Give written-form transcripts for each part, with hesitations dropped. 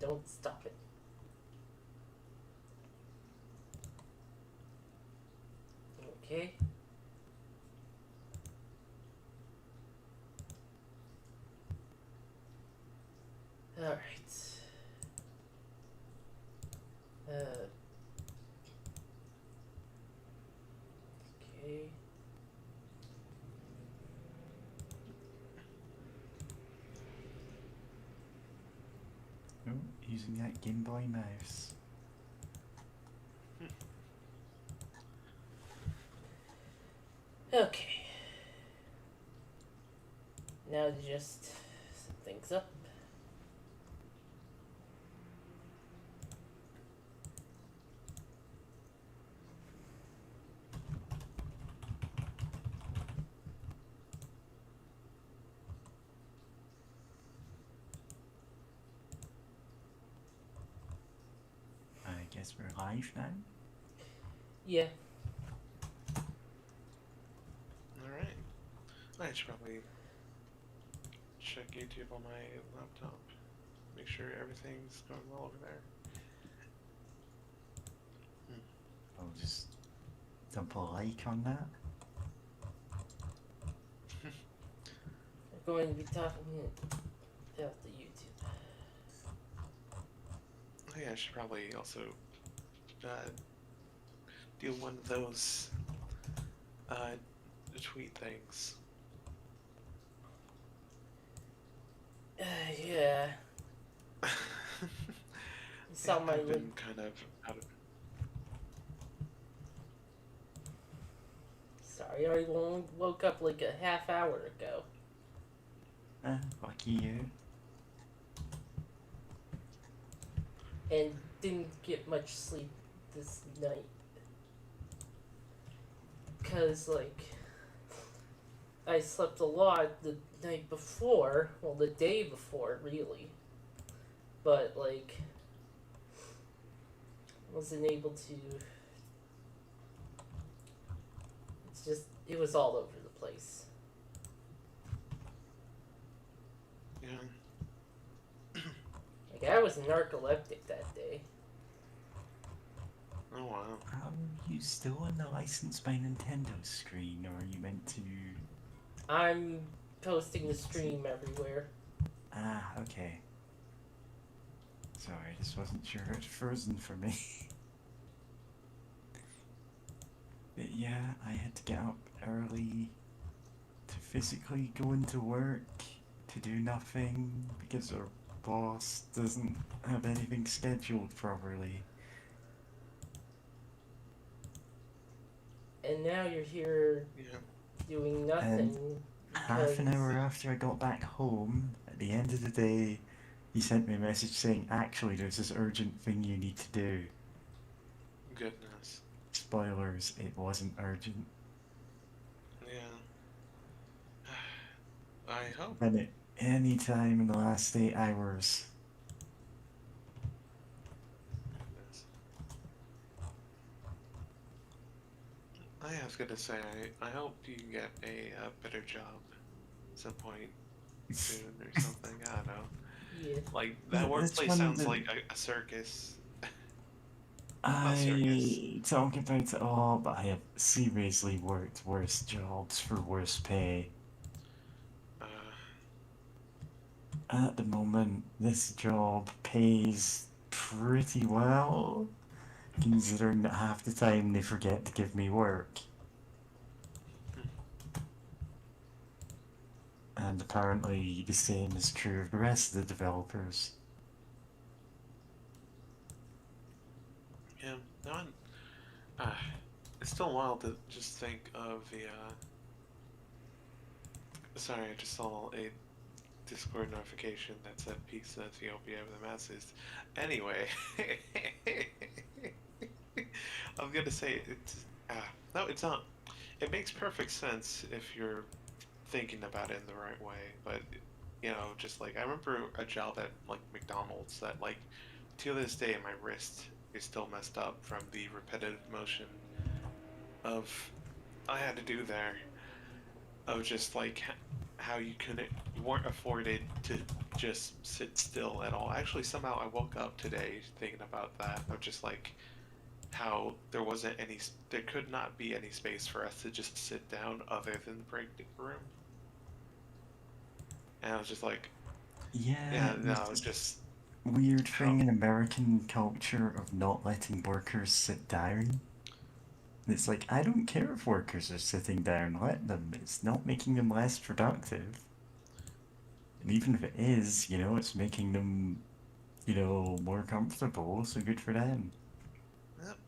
Don't stop it. Okay. Alright. Okay. Oh, using that Game Boy mouse. Okay. Now to just set things up. I guess we're live now. Yeah. Alright. I should probably check YouTube on my laptop. Make sure everything's going well over there. I'll just dump a like on that. We're going to be talking about the YouTube. Oh yeah, I should probably also do one of those tweet things. Yeah. You saw my I've link. been kind of out of. Sorry, I only woke up like a half hour ago. Lucky you. And didn't get much sleep this night. Because, like, I slept a lot the night before. Well, the day before, really. But, like, wasn't able to. It's just, it was all over the place. Yeah. Like, I was narcoleptic that day. Oh wow. Are you still on the licensed by Nintendo screen, or are you meant to? I'm posting the stream everywhere. Ah, okay. Sorry, I just wasn't sure. It's frozen for me. But yeah, I had to get up early to physically go into work to do nothing because our boss doesn't have anything scheduled properly. And now you're here Yeah. doing nothing. Half an hour after I got back home, at the end of the day, he sent me a message saying, actually, there's this urgent thing you need to do. Goodness. Spoilers, it wasn't urgent. Yeah. I hope. And at any time in the last 8 hours. I was gonna say, I hope you get a better job at some point soon or something. I don't know. Yeah. Like, that workplace sounds like a circus. I talk about it all, but I have seriously worked worse jobs for worse pay. At the moment, this job pays pretty well, considering that half the time they forget to give me work. And apparently the same is true of the rest of the developers. Yeah, no, it's still wild to just think of the, sorry, I just saw a Discord notification that said Peace in Ethiopia of the masses. Anyway, I was gonna say, no, it's not. It makes perfect sense if you're thinking about it in the right way, but, you know, just like, I remember a job at, like, McDonald's that, like, to this day, my wrist is still messed up from the repetitive motion of I had to do there of just like how you weren't afforded to just sit still at all. Actually, somehow I woke up today thinking about that. Of just like how there could not be any space for us to just sit down other than the break room. And I was just like, Yeah, yeah, there's no, this just weird how, thing in American culture of not letting workers sit down. It's like, I don't care if workers are sitting down, let them. It's not making them less productive. And even if it is, it's making them, more comfortable, so good for them.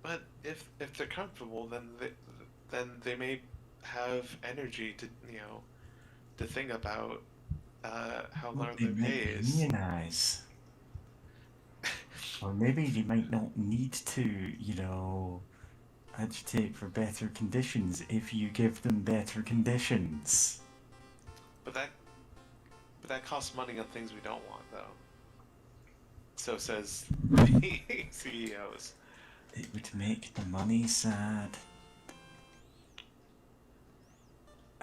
but if they're comfortable, then they may have energy to to think about how Well, low they their pay might is. unionize. Or maybe they might not need to, agitate for better conditions if you give them better conditions. But that costs money on things we don't want, though. So says the CEOs. It would make the money sad.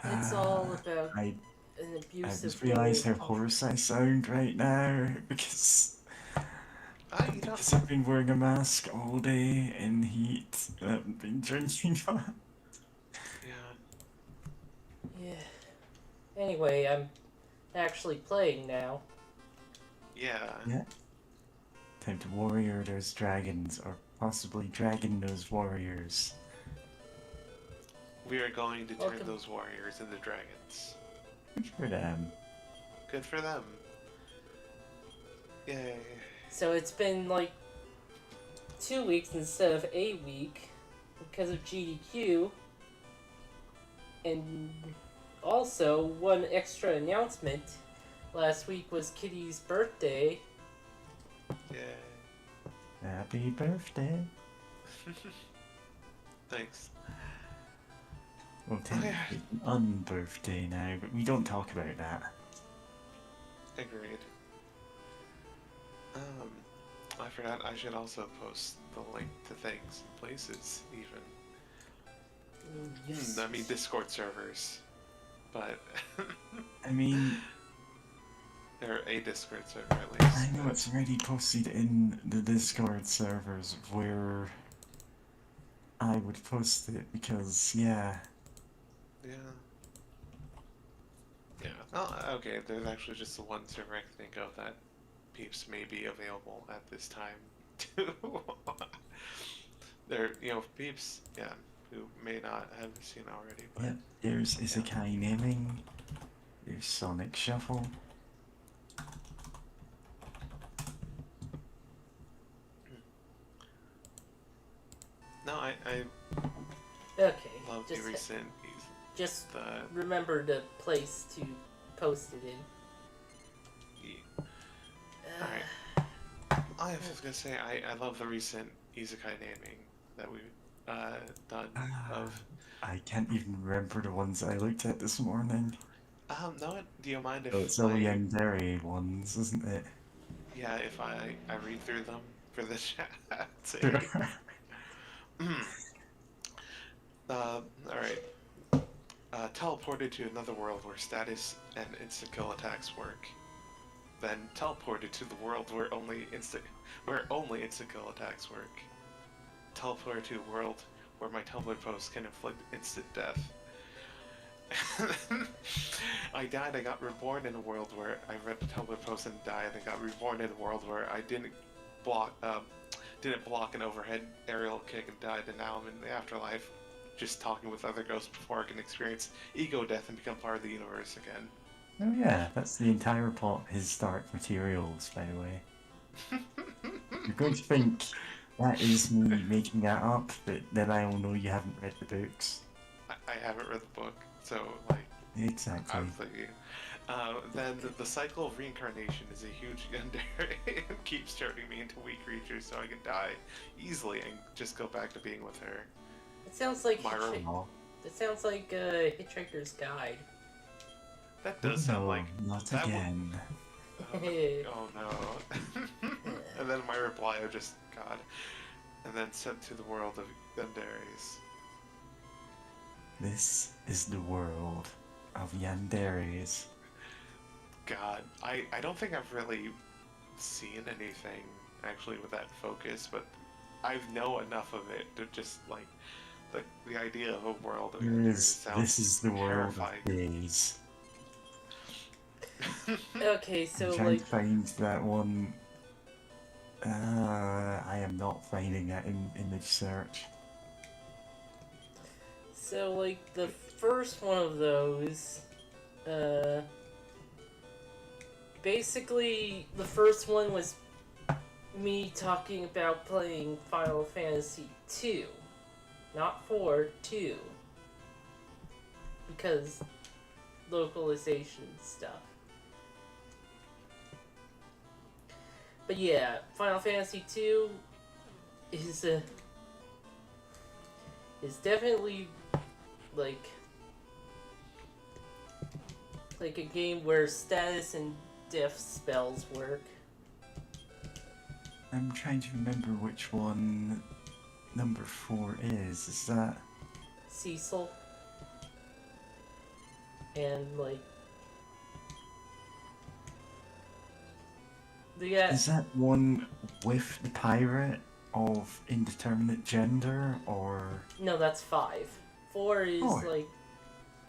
It's all about I an I abusive just realised how culture. hoarse I sound right now because You don't. I've been wearing a mask all day in heat and I haven't been drinking that. Yeah. Yeah. Anyway, I'm actually playing now. Yeah. Yeah. Time to warrior those dragons, or possibly dragon those warriors. We are going to turn Welcome. those warriors into dragons. Good for them. Good for them. Yay. So it's been like 2 weeks instead of a week because of GDQ. And also, one extra announcement. Last week was Kitty's birthday. Yay. Happy birthday. Thanks. Well, technically it's an unbirthday now, but we don't talk about that. Agreed. I forgot I should also post the link to things and places, even. Yes. I mean, Discord servers. But. I mean, or a Discord server, at least. I know it's already posted in the Discord servers where I would post it because, yeah. Yeah. Yeah. Oh, okay, there's actually just the one server I can think of that peeps may be available at this time, too. There, peeps, yeah, who may not have seen already, but... Yep, there's Isekai Naming, there's Sonic Shuffle. No, I Okay. love the recent... Just remember the place to post it in. Alright. I was gonna say, I love the recent isekai naming that we've done of... I can't even remember the ones I looked at this morning. No, do you mind if Oh, it's all the Yandere ones, isn't it? Yeah, if I read through them for the chat. Alright. Teleported to another world where status and instant kill attacks work. Then teleported to the world where only instant kill attacks work. Teleported to a world where my teleport post can inflict instant death. I died, I got reborn in a world where I read the teleport post and died, and got reborn in a world where I didn't block an overhead aerial kick and died, and now I'm in the afterlife just talking with other ghosts before I can experience ego death and become part of the universe again. Oh yeah, that's the entire plot of his Dark Materials, by the way. You're going to think that is me making that up, but then I'll know you haven't read the books. I haven't read the book, so like... Exactly. I was thinking... then the cycle of reincarnation is a huge yandere. It keeps turning me into weak creatures so I can die easily and just go back to being with her. It sounds like It sounds like Hitchhiker's Guide. That does sound like... Not again. Oh no. And then my reply of just, God. And then sent to the world of yanderes. This is the world of yanderes. God, I don't think I've really seen anything actually with that focus, but I know enough of it to just like the idea of a world of enders This sounds is the world of terrifying. days. Okay, I'm so trying like to find that one. I am not finding it in image search. so like the first one of those, uh, basically the first one was me talking about playing Final Fantasy 2, not 4, 2, because localization stuff. But yeah, Final Fantasy 2 is is definitely like like a game where status and death spells work. I'm trying to remember which one number 4 is. Is that... Cecil and like the Is that one with the pirate of indeterminate gender, or... no, that's 5. 4 is Oh, like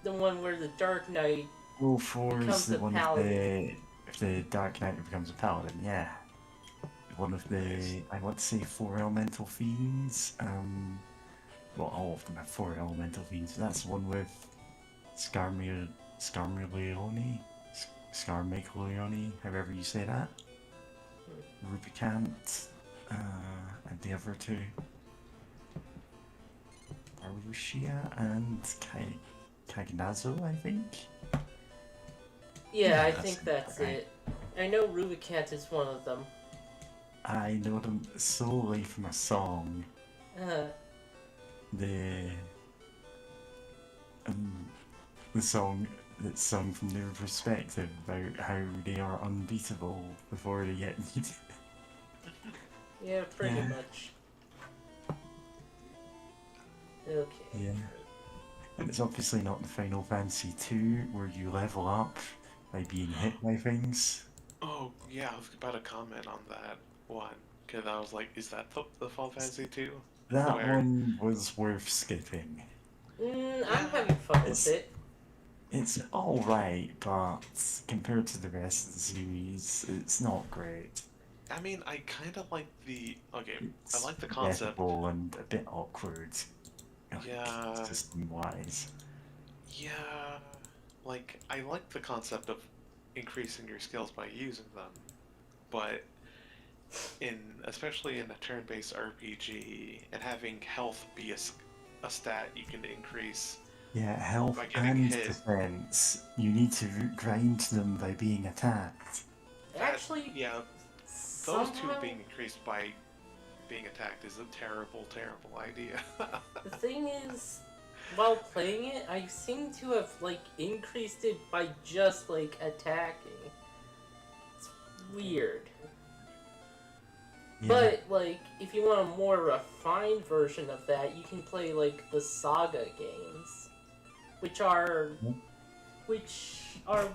the one where the Dark Knight well, 4 is becomes the a one paladin. if the Dark Knight becomes a paladin, yeah. One of Nice. the, I want to say 4 elemental fiends. Well, all of them have 4 elemental fiends. That's the one with Scarmiglione? Scarmiglione, however you say that. Rubicant, and the other two. Arushia and Cagnazzo, I think? Yeah, I that's think that's right. it. I know Rubicant is one of them. I know them solely from a song. Uh, The um, the song that's sung from their perspective about how they are unbeatable before they get needed. yeah, pretty Yeah. much. Okay. Yeah. And it's obviously not in Final Fantasy 2 where you level up by being hit by things. Oh yeah, I was about to comment on that one because I was like, is that the Final Fantasy 2? That Where one was worth skipping. I'm yeah, having fun with It's it. it's alright, but compared to the rest of the series, it's not great. I mean, I kind of like the okay. I It's like the concept. forgettable and a bit awkward, like, Yeah, system-wise. yeah. Like I like the concept of increasing your skills by using them, but in especially in a turn-based RPG and having health be a stat you can increase Yeah, health by getting and hit. defense. You need to grind them by being attacked. That Actually, yeah, those two somehow being increased by being attacked is a terrible, terrible idea. the thing is, while playing it, I seem to have like increased it by just like attacking. It's weird. Yeah, But like, if you want a more refined version of that, you can play like the Saga games, which are Yep.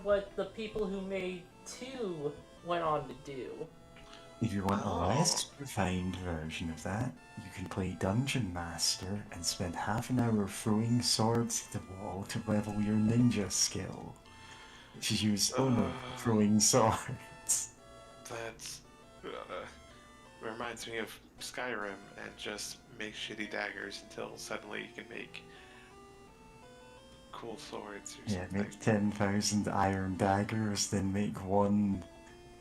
what the people who made 2 went on to do. if you want a Oh, less refined version of that, you can play Dungeon Master and spend half an hour throwing swords at the wall to level your ninja skill, which is use only uh, throwing swords. that's reminds me of Skyrim and just make shitty daggers until suddenly you can make cool swords or Yeah, something. make 10,000 iron daggers, then make one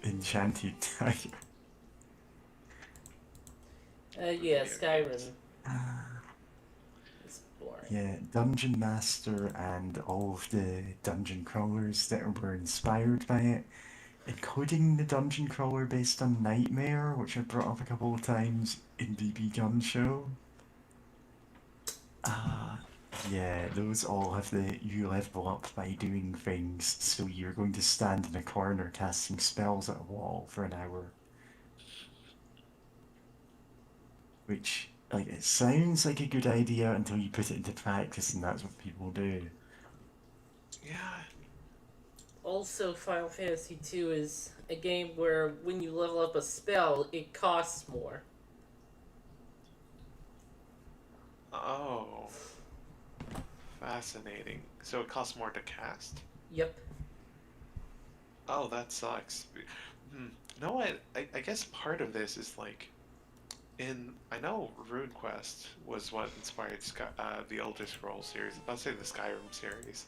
enchanted dagger. Yeah, Video Skyrim games. is boring. Yeah, Dungeon Master and all of the dungeon crawlers that were inspired by it, including the dungeon crawler based on Nightmare, which I brought up a couple of times in BB Gun Show. Uh, yeah, those all have the you level up by doing things, so you're going to stand in a corner casting spells at a wall for an hour. Which, like, it sounds like a good idea until you put it into practice, and that's what people do. Yeah, Also, Final Fantasy II is a game where when you level up a spell, it costs more. Oh, fascinating. So it costs more to cast? Yep. Oh, that sucks. Hmm. You know what? I guess part of this is like I know RuneQuest was what inspired the Elder Scrolls series. I'll say the Skyrim series,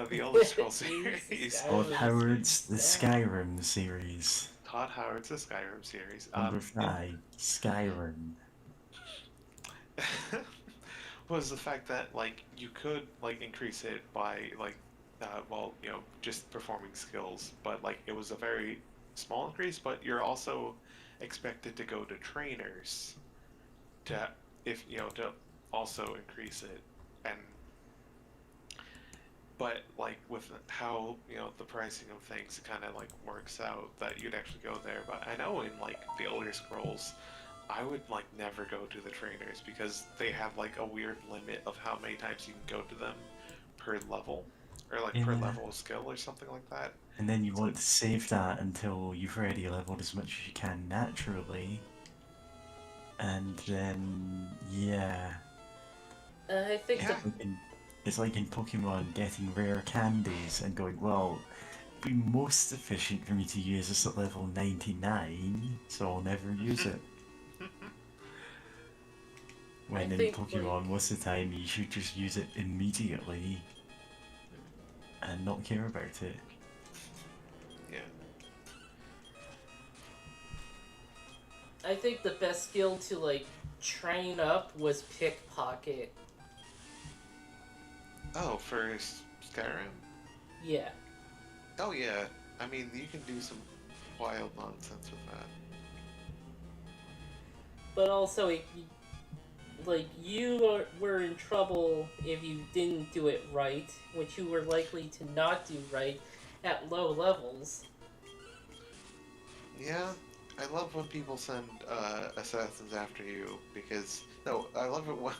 the Elder Scrolls Jeez, series. Todd Skyrim Howard's The series. Skyrim series. Todd Howard's the Skyrim series. Number 5, Skyrim. Was the fact that like you could like increase it by like well, just performing skills, but like it was a very small increase, but you're also expected to go to trainers to if to also increase it. And but like with how the pricing of things kind of like works out that you'd actually go there. But I know in like the Elder Scrolls I would like never go to the trainers because they have like a weird limit of how many times you can go to them per level, or like per Yeah. level of skill or something like that. And then you It's want like, to save that until you've already leveled as much as you can naturally. And then, yeah. I think yeah, It's like in Pokemon getting rare candies and going, well, it'd be most efficient for me to use this at level 99, so I'll never use it. When in think Pokemon, most of the time you should just use it immediately and not care about it. yeah. I think the best skill to like train up was pickpocket. Oh, for Skyrim? Yeah. Oh yeah. I mean, you can do some wild nonsense with that. But also, like were in trouble if you didn't do it right, which you were likely to not do right at low levels. Yeah, I love when people send assassins after you because no, I love it when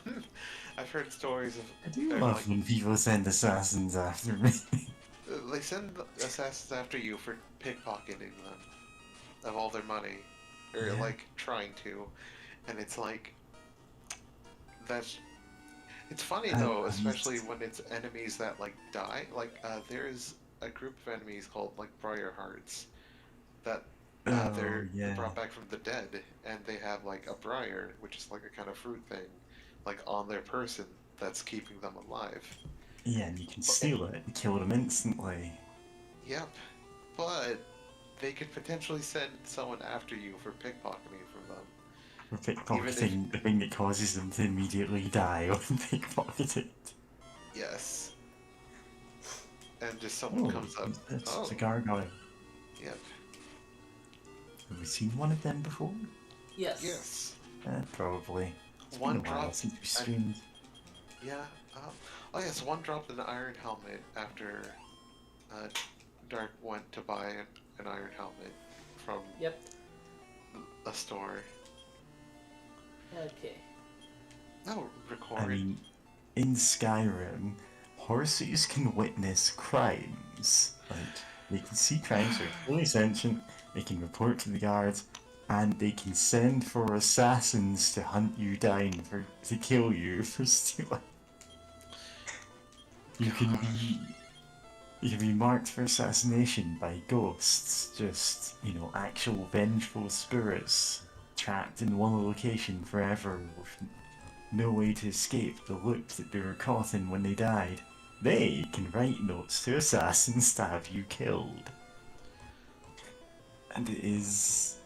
I've heard stories of I do or, love like when people send assassins after me. they send assassins after you for pickpocketing them of all their money, or Yeah. like trying to, and it's like that's it's funny though, I especially used... when it's enemies that like die. Like there's a group of enemies called like Briar Hearts that Oh, they're yeah. brought back from the dead, and they have like a briar, which is like a kind of fruit thing, like on their person that's keeping them alive. Yeah, and you can And steal it and kill them instantly. yep, but they could potentially send someone after you for pickpocketing from them, For even if pickpocketing, the thing that causes them to immediately die when pickpocketed. yes, and just someone Oh, comes up. who's this? It's a Oh, gargoyle. yep, Have we seen one of them before? Yes. yes. Probably. It's been a One while dropped since we an streamed. yeah. Oh yes, one dropped an iron helmet after uh, Dark went to buy an iron helmet from Yep. a store. Okay. No, I record. mean, in Skyrim, horses can witness crimes. Like, they can see crimes, they're fully sentient, they can report to the guards, and they can send for assassins to hunt you down to kill you for stealing. You can Gosh. be you can be marked for assassination by ghosts, just, actual vengeful spirits trapped in one location forever with no way to escape the loop that they were caught in when they died. They can write notes to assassins to have you killed. And it's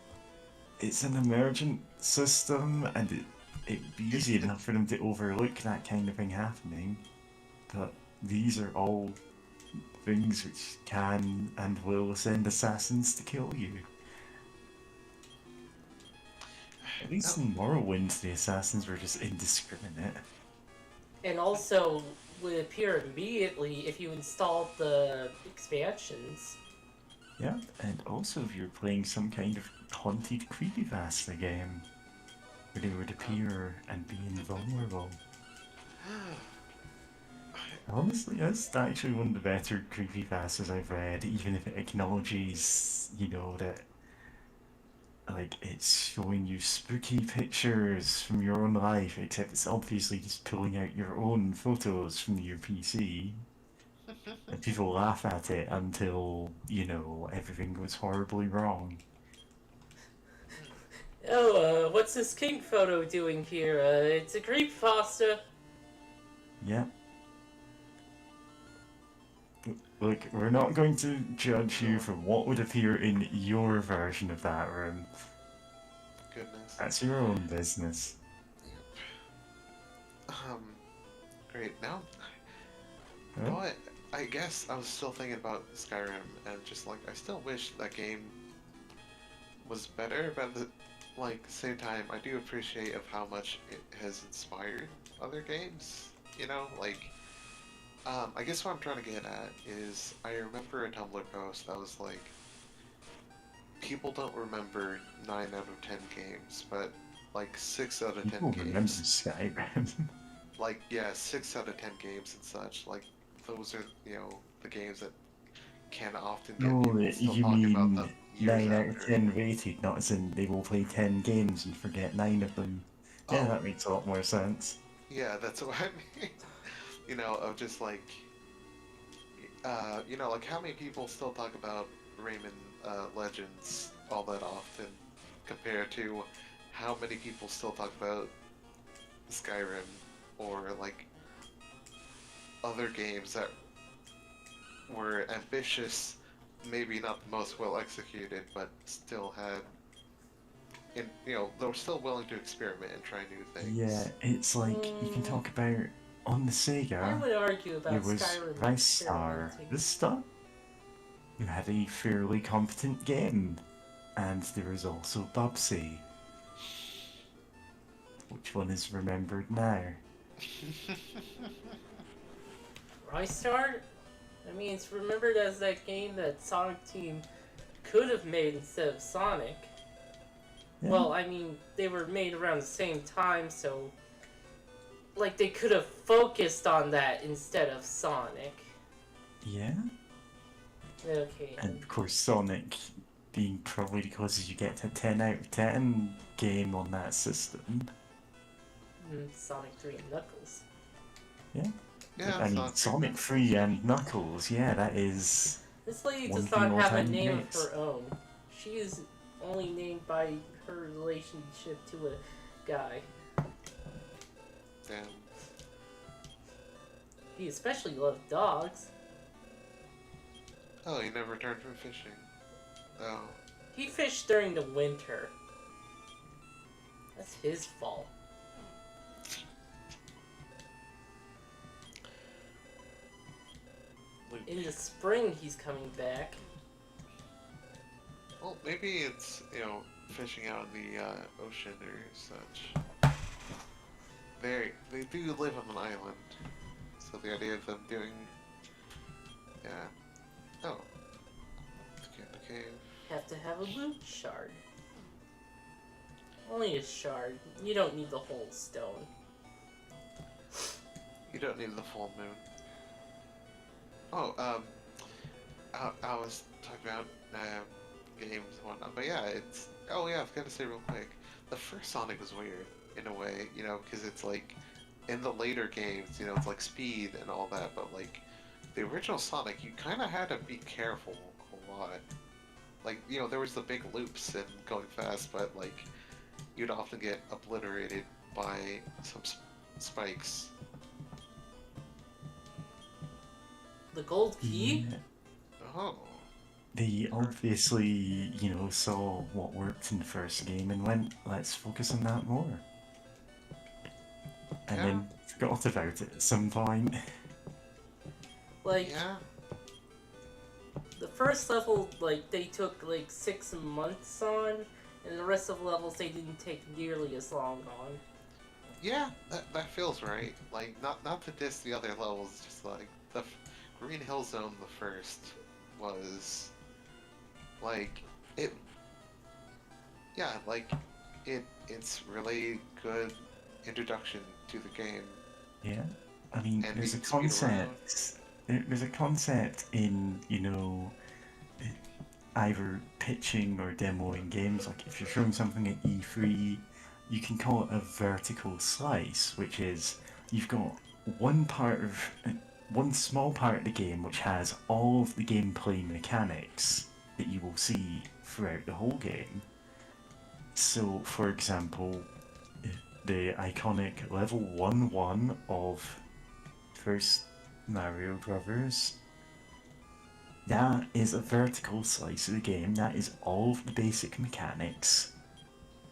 an emergent system, and it'd be easy enough for them to overlook that kind of thing happening, but these are all things which can and will send assassins to kill you. At least No, in Morrowind, the assassins were just indiscriminate. And also would appear immediately if you installed the expansions. Yeah, and also if you're playing some kind of haunted creepypasta game, where they would appear and be invulnerable. Honestly, that's actually one of the better creepypastas I've read, even if it acknowledges, that like it's showing you spooky pictures from your own life, except it's obviously just pulling out your own photos from your PC, and people laugh at it until, everything goes horribly wrong. Oh, what's this king photo doing here? It's a creepypasta. Yep. Look, we're not going to judge you Oh, for what would appear in your version of that room. goodness. That's your own business. Um, great. Now, you know Huh? what? I guess I was still thinking about Skyrim, and just like I still wish that game was better, but at the same time, I do appreciate of how much it has inspired other games. You know, I guess what I'm trying to get at is I remember a Tumblr post that was like, people don't remember 9 out of 10 games, but like 6 out of 10 People remember games. Skyrim. Like, yeah, 6 out of 10 games and such. Like, those are, the games that can often get No, people still you talking about them mean years 9 out of after. 10 rated, not as in they will play 10 games and forget 9 of them. Yeah, Oh, that makes a lot more sense. yeah, that's what I mean. Of just like, like how many people still talk about Rayman Legends all that often compared to how many people still talk about Skyrim or like other games that were ambitious, maybe not the most well executed, but still had, they were still willing to experiment and try new Yeah, things. it's like you can Mm, talk about on the I Sega, would argue there about was Skyrim Rice Star experimenting. Vista, who had a fairly competent game, and there was also Bubsy. Which one is remembered now? Rystar? I mean, it's remembered as that game that Sonic Team could have made instead of Sonic. Yeah, Well, I mean, they were made around the same time, so like they could have focused on that instead of Sonic. yeah. Okay, And of course, Sonic being probably the closest you get to 10 out of 10 game on that system. Sonic 3 and Knuckles. Yeah. Yeah, I it's mean, not true. Sonic 3 and Knuckles, yeah, that is This lady one does of the not have a all-time name of greats. her own. She is only named by her relationship to a guy. Damn. He especially loved dogs. Oh, you never returned from fishing. Oh. He fished during the winter. That's his fault. Luke. In the spring, he's coming back. Well, maybe it's, fishing out in the ocean or such. They do live on an island. So the idea of them doing... Yeah. Oh. The cave. Have to have a loot shard. Only a shard. You don't need the whole stone. You don't need the full moon. Oh, I was talking about games and whatnot, but yeah, it's... Oh yeah, I've got to say real quick, the first Sonic was weird, in a way, because it's like, in the later games, it's like speed and all that, but like, the original Sonic, you kind of had to be careful a lot. Like, there was the big loops and going fast, but like, you'd often get obliterated by some spikes. The gold key? Yeah. Oh. They obviously, saw what worked in the first game and went, let's focus on that more. And Yeah. then forgot about it at some point. Like, Yeah. the first level, like, they took, like, 6 months on, and the rest of the levels they didn't take nearly as long on. Yeah, that feels right. Like, not to diss the other levels, just like, the Green Hill Zone, the first, was, like, it's really good introduction to the game. Yeah. I mean, And there's a being speed around. concept. There's a concept in, either pitching or demoing games. Like if you're showing something at E3, you can call it a vertical slice, which is you've got one part of one small part of the game which has all of the gameplay mechanics that you will see throughout the whole game. So, for example, the iconic level 1-1 of first Mario Brothers. That is a vertical slice of the game. That is all of the basic mechanics.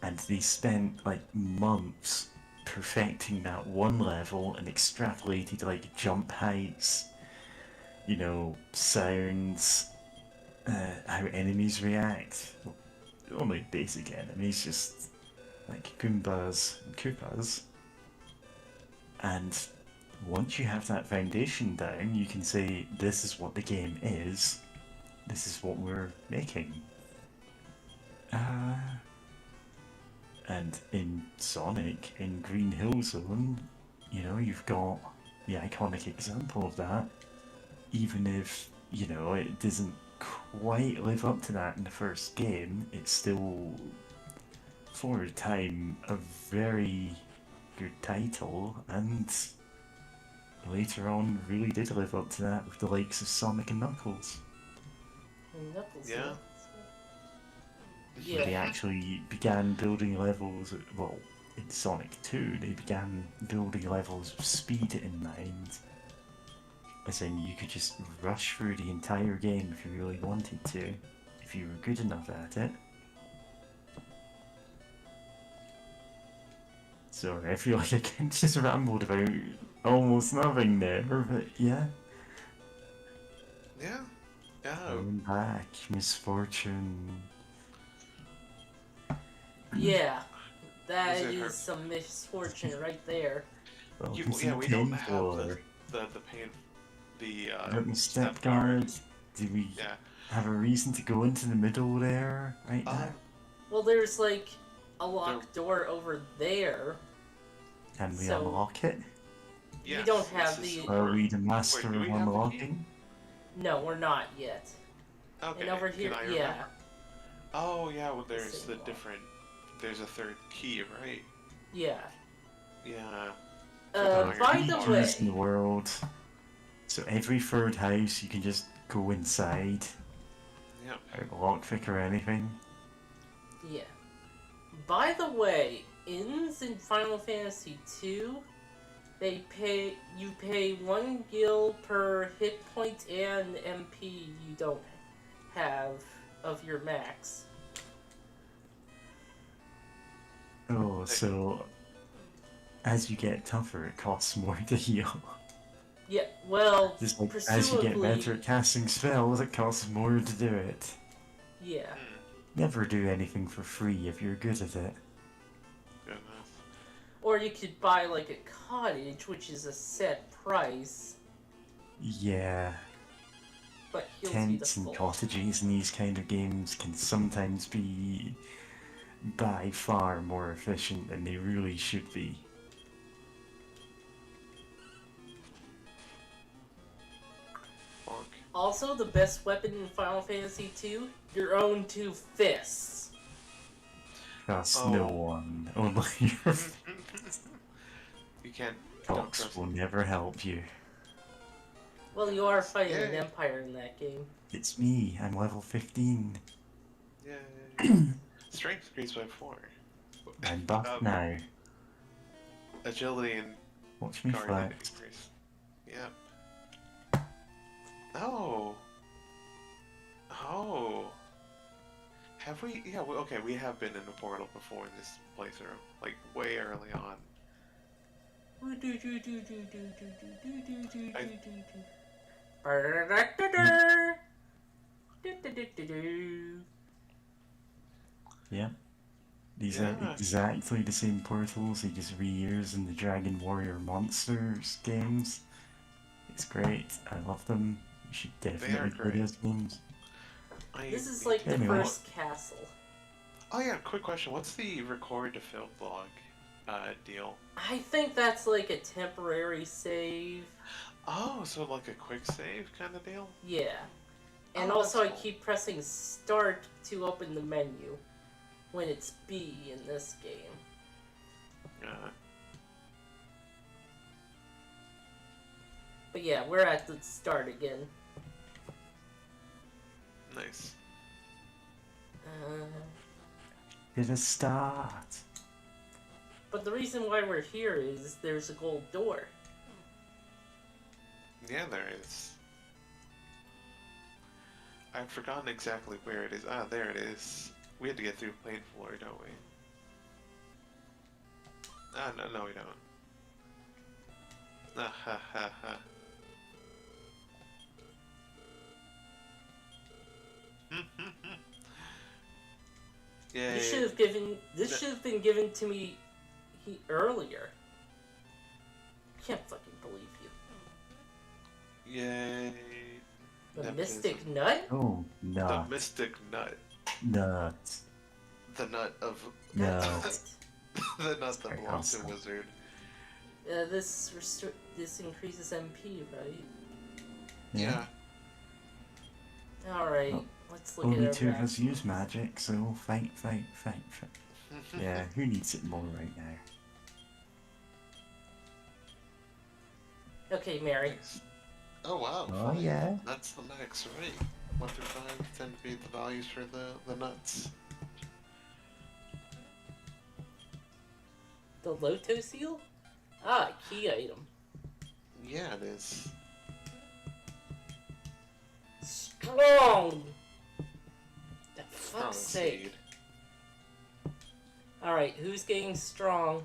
And they spent like months perfecting that one level and extrapolated like jump heights, sounds, how enemies react. Only basic enemies, just like Goombas and Koopas. And once you have that foundation down, you can say, this is what the game is, this is what we're making. And in Sonic, in Green Hill Zone, you've got the iconic example of that, even if, it doesn't quite live up to that in the first game, it's still, for a time, a very good title, and later on really did live up to that with the likes of Sonic and Knuckles. And Knuckles. Yeah. Where they actually began building levels, well, in Sonic 2, they began building levels with speed in mind. As in, you could just rush through the entire game if you really wanted to, if you were good enough at it. Sorry, I feel like I just rambled about almost nothing there, but yeah. Yeah. Yeah. Going back, misfortune. Yeah, that Is it is her- some misfortune right there. Well, we consent don't pain have for the pain, the step guard. Do we Yeah. have a reason to go into the middle there right now? Well, there's like a locked door over there. Can we so- unlock it? Yes, We don't this have is the- Are we the master Wait, do of we have the key? unlocking? No, we're not yet. Okay. And over here, can I yeah. remember? Oh yeah, well there's Same the block. different. There's a third key, right? Yeah. Yeah. By the way, Features in the world. So every third house you can just go inside. Yeah. Without lockpick or anything. yeah. By the way, in Final Fantasy II, you pay 1 gil per hit point and MP you don't have of your max. Oh, so as you get tougher, it costs more to heal. Yeah, well, Just like presumably, as you get better at casting spells, it costs more to do it. yeah. Never do anything for free if you're good at it. Good enough. Or you could buy like a cottage, which is a set price, Yeah, but heals you the tents and full. cottages in these kind of games can sometimes be by far more efficient than they really should be. Bonk. Also, the best weapon in Final Fantasy II, your own 2 fists. Trust Oh. no one. Only your You can't. Don't fox trust. will never help you. Well, you are fighting an Yeah. empire in that game. It's me, I'm level 15. Yeah. Strength increased by 4. I'm buff now. Agility and Watch me guard flex. increase. Yeah. Oh. Oh. Have we? Yeah. Okay. We have been in the portal before in this playthrough, like way early on. Yeah. These Yeah. are exactly the same portals, they just reuse in the Dragon Warrior Monsters games. It's great, I love them. You should definitely play great. those games. This is like the Anyway. first castle. Oh yeah. Quick question. What's the record to film log? deal. I think that's like a temporary save. Oh, so like a quick save kind of deal? Yeah. And Oh, also I that's cool. keep pressing start to open the menu when it's B in this game. But yeah, we're at the start again. Nice. To the start. But the reason why we're here is there's a gold door. Yeah, there is. I've forgotten exactly where it is. Ah, there it is. We had to get through plain floor, don't we? Ah, no, we don't. Ah, ha, ha, ha. Yay. This should have been given to me earlier. Can't fucking believe you. Yay. The Nepotism. Mystic Nut? Oh, The nut. mystic nut. Nut. The nut of... Nut. the nut that Very belongs to awesome. Wizard. This increases MP, right? Yeah. Alright, Oh, let's look Only at two our of us maps. use magic, so fight. Yeah, who needs it more right now? Okay, Mary. Nice. Oh wow. Oh, 5. yeah. That's the max, right? 1 through 5 tend to be the values for the nuts. The Loto Seal? Ah, key item. Yeah, it is. Strong! The Strong fuck's sake. seed. Alright, who's getting strong?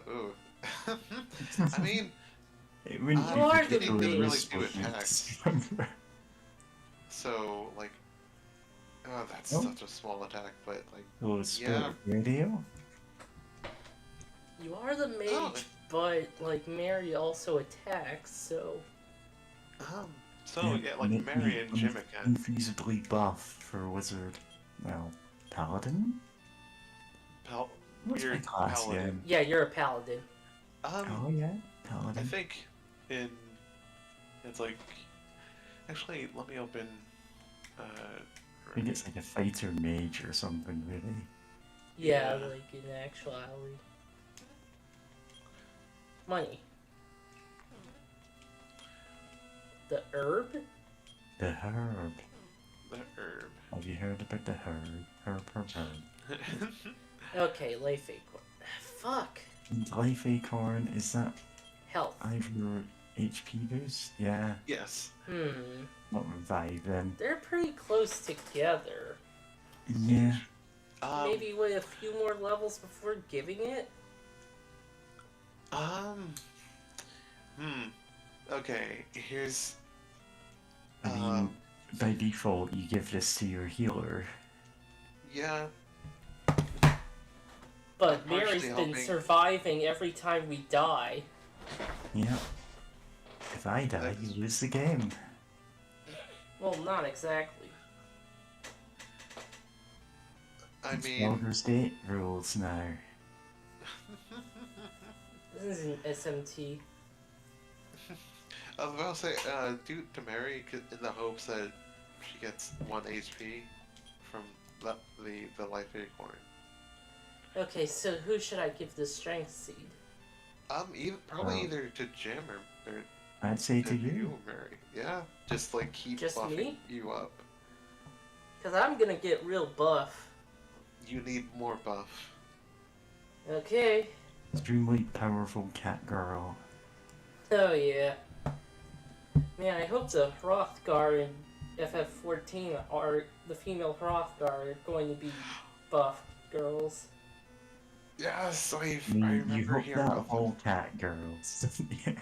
Ooh. I mean, It wouldn't You be are the particularly main- useful really do to attacks. remember. so, like... Oh, that's Oh. such a small attack, but, like... Oh, spirit Yeah. radio? You are the mage, Oh. but, like, Mary also attacks, so... So, yeah, like Mary and Jim again. Infeasibly buff for wizard. Well, paladin? What's my Weird class paladin. again? Yeah, you're a paladin. Oh yeah, paladin. I think it's like... Actually, let me open... I think it's like a fighter mage or something, really. Yeah, Yeah. like, in actuality. Money. The herb? The herb. The herb. Have you heard about the herb? Herb. Okay, life acorn. Fuck. And life acorn, is that Health. either HP boost? Yeah, Yes. not revive then. They're pretty close together. Yeah. Maybe wait a few more levels before giving it? Okay, here's... I mean, by default, you give this to your healer. Yeah. But I'm Mary's partially been helping. surviving every time we die. Yeah. If I die, you lose the game. Well, not exactly. I It's mean... Baldur's Gate rules now. This is an SMT. I was about to say, do to Mary in the hopes that she gets 1 HP from the life acorn. Okay, so who should I give the strength seed? Probably Oh. either to Jim or I'd say to to you. Mary. Yeah, just like keep Just buffing me? you up. Because I'm gonna get real buff. You need more buff. Okay. Extremely powerful cat girl. Oh yeah. Man, I hope the Hrothgar in FF14 are the female Hrothgar are going to be buff girls. Yes, I I mean, you remember hope hearing that about of all cat girls, doesn't you?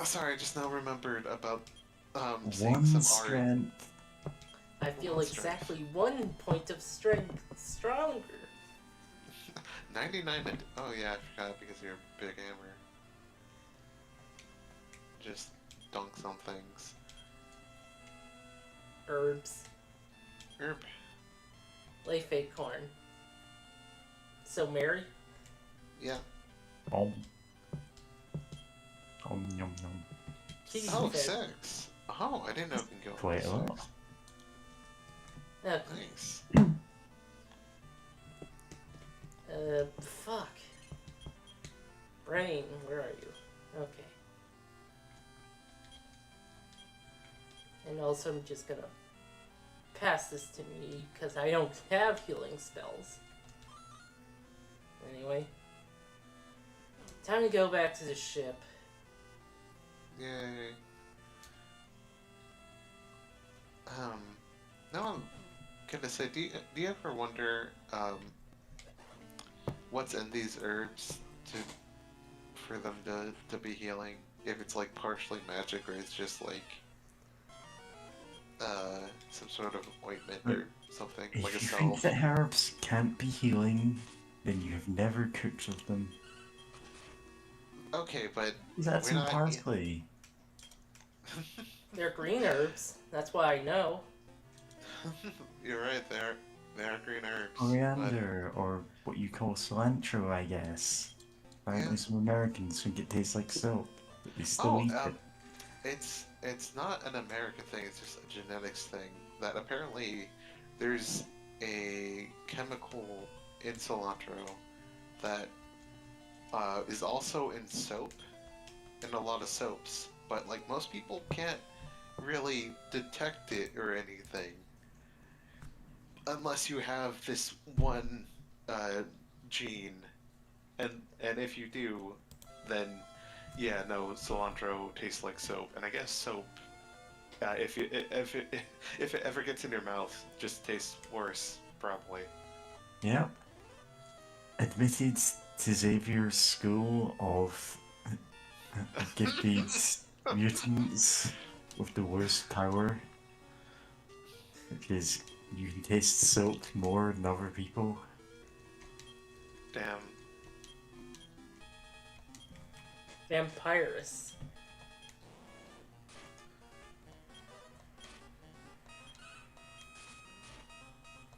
Oh, sorry, I just now remembered about seeing One some art. strength. I feel One strength. exactly 1 point of strength stronger. 99 and... Oh yeah, I forgot because you're a big hammer. Just dunks on things. Herbs. Herb. Leaf acorn. So, Mary? Yeah. Om. Om yum yum. Kitty Oh, said- 6. Oh, I didn't know it can go Quite a for lot. 6. Okay. Nice. Fuck. Brain, where are you? Okay. And also I'm just gonna pass this to me because I don't have healing spells. Anyway. Time to go back to the ship. Yay. Now I'm gonna say, do you ever wonder, what's in these herbs for them to be healing? If it's like partially magic or it's just like, some sort of ointment or something, like a If you salve? think that herbs can't be healing, then you have never cooked with them. Okay, but That's we're some not- parsley. They're green herbs. That's why I know. You're right, they're green herbs. Coriander, or what you call cilantro, I guess. Apparently Yeah. some Americans think it tastes like soap, but they But, still eat it. it's not an American thing, it's just a genetics thing. That apparently there's a chemical in cilantro that is also in soap, in a lot of soaps, but like most people can't really detect it or anything unless you have this one gene, and if you do, then yeah, no, cilantro tastes like soap, and I guess soap, if it ever gets in your mouth, just tastes worse, probably. Yep. Admitted to Xavier's school of gifted mutants with the worst power. Because you can taste soap more than other people. Damn. Vampirus.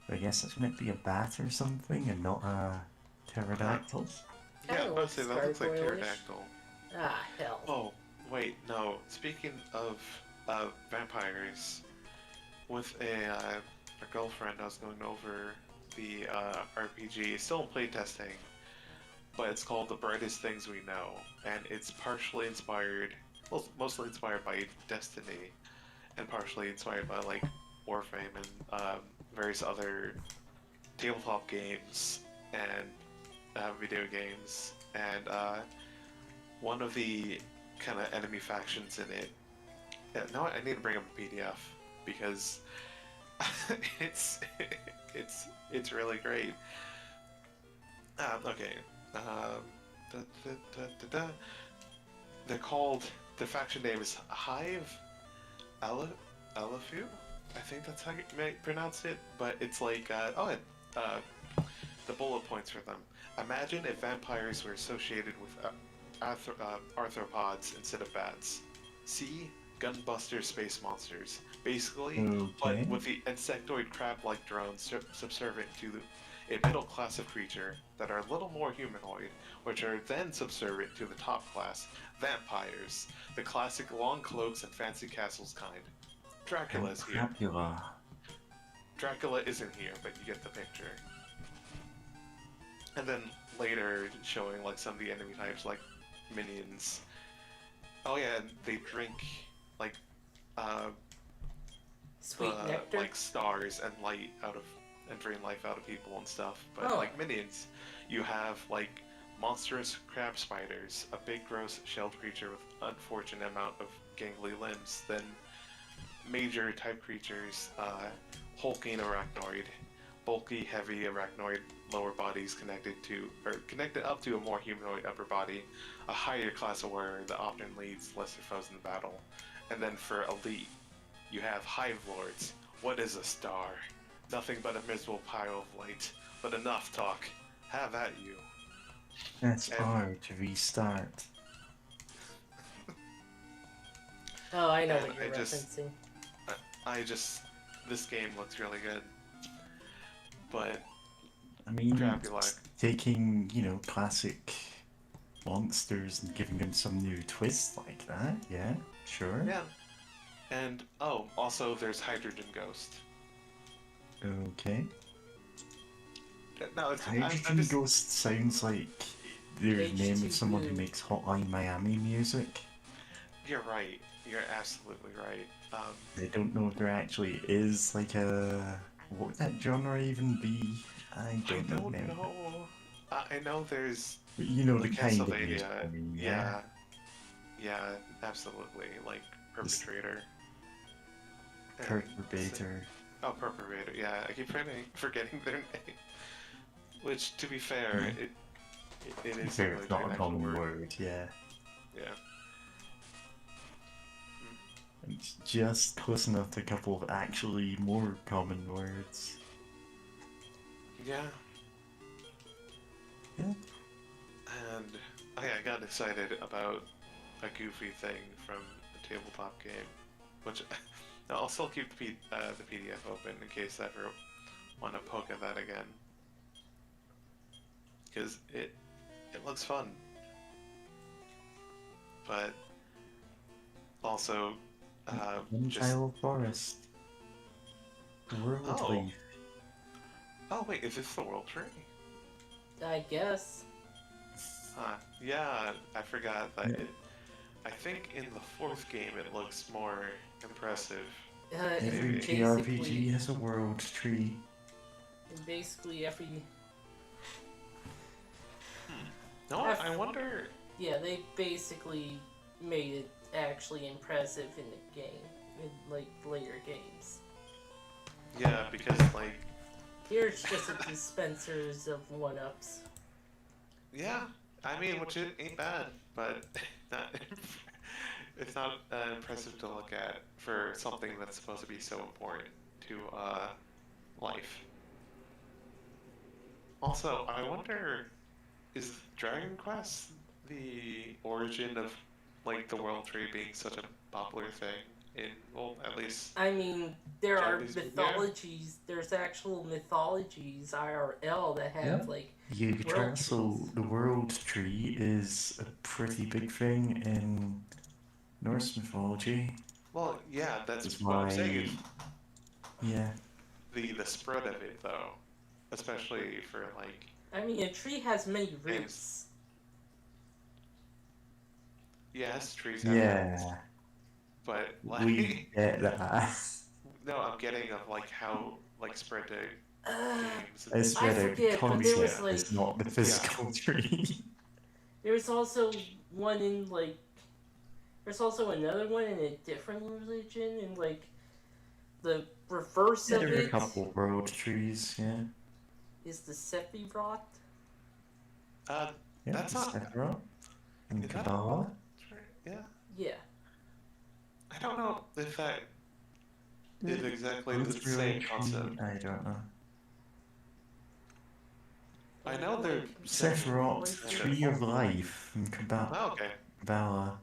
I guess it's meant to be a bat or something and not a pterodactyl. Yeah, Kinda I was looks say that looks like gargoyle-ish. pterodactyl. Ah, hell. Oh, wait, no. Speaking of vampires, with a girlfriend, I was going over the RPG. It's still in playtesting, but it's called The Brightest Things We Know, and it's partially inspired, well, mostly inspired by Destiny, and partially inspired by like Warframe and various other tabletop games and video games, and one of the kind of enemy factions in it. Now I need to bring up a PDF because it's really great. Okay. They're called. The faction name is Hive Elefu. I think that's how you may pronounce it. But it's like the bullet points for them. Imagine if vampires were associated with arthropods instead of bats. See gunbuster space monsters. Basically, but Okay. with the insectoid crab-like drones subservient to a middle class of creature that are a little more humanoid, which are then subservient to the top class, vampires, the classic long cloaks and fancy castles kind. Dracula's here. Dracula. Dracula isn't here, but you get the picture. And then later showing like some of the enemy types like minions. Oh yeah, and they drink like Sweet nectar. like stars and light out of and drain life out of people and stuff. But Oh. like minions, you have like monstrous crab spiders, a big gross shelled creature with unfortunate amount of gangly limbs, then major type creatures, hulking arachnoid, bulky heavy arachnoid lower bodies connected up to a more humanoid upper body, a higher class of warrior that often leads lesser foes in battle. And then for elite, you have hive lords. What is a star? Nothing but a miserable pile of light. But enough talk. Have at you. Press And- R to restart. Oh, I know and what you're I just- referencing. This game looks really good. but I mean, Dracula. taking, classic monsters and giving them some new twist like that, yeah, sure. Yeah. And oh, also there's Hydrogen Ghost. Okay. No, it's I'm Hydrogen just Ghost sounds like the name of someone who H2 makes Hotline Miami music. you're right. You're absolutely right. I don't know if there actually is like a... What would that genre even be? I I don't know don't now. know. I know there's But you know the the kind of music Castlevania. I mean, Yeah, yeah, absolutely. Like Perpetrator. And Perturbator. oh, Perpetrator. Yeah, I keep forgetting their name. Which, to be fair, it is Fair, similar it's to not an a actual common word. word, yeah. Yeah. It's just close enough to a couple of actually more common words. Yeah. Yeah. And I got excited about a goofy thing from a tabletop game, which I'll still keep the PDF open in case I ever want to poke at that again, because it looks fun, but also just Child Forest. World oh Leaf. oh wait, is this the World Tree? I guess. Yeah, I forgot that. Yeah. I think in the fourth game it looks more impressive. Every Maybe. JRPG has a world tree. Basically every... No, I wonder. Yeah, they basically made it actually impressive in the game, in like later games. Yeah, because like. Here's just a dispensers of one-ups. Yeah, I mean, which ain't bad, but not, it's not impressive to look at for something that's supposed to be so important to life. Also, I wonder, is Dragon Quest the origin of like the World Tree being such a popular thing in, well, at least I mean, there are Japanese media? mythologies, there's actual mythologies IRL that have like You could world also, trees. the world tree is a pretty big thing in Norse mythology. Well, yeah, that's That's what I'm why, saying. Is yeah. the spread of it though, especially for like. I mean, a tree has many roots. Yes, trees have roots, Yeah, but like we get that. no, I'm getting of like how like spread to games. I And, spread out forget, but there was, concept, like- it's not the physical tree. There was also one in like... There's also another one in a different religion, and like the reverse Yeah, of there are a it couple world trees, yeah. is the Sephiroth. Yeah, that's not. Sephiroth and Is that Kabbalah. Yeah, Yeah. I don't know if that is exactly the Both same tree, concept. I don't know. I know they're Sephiroth, Tree of Life, and Oh, okay. Kabbalah.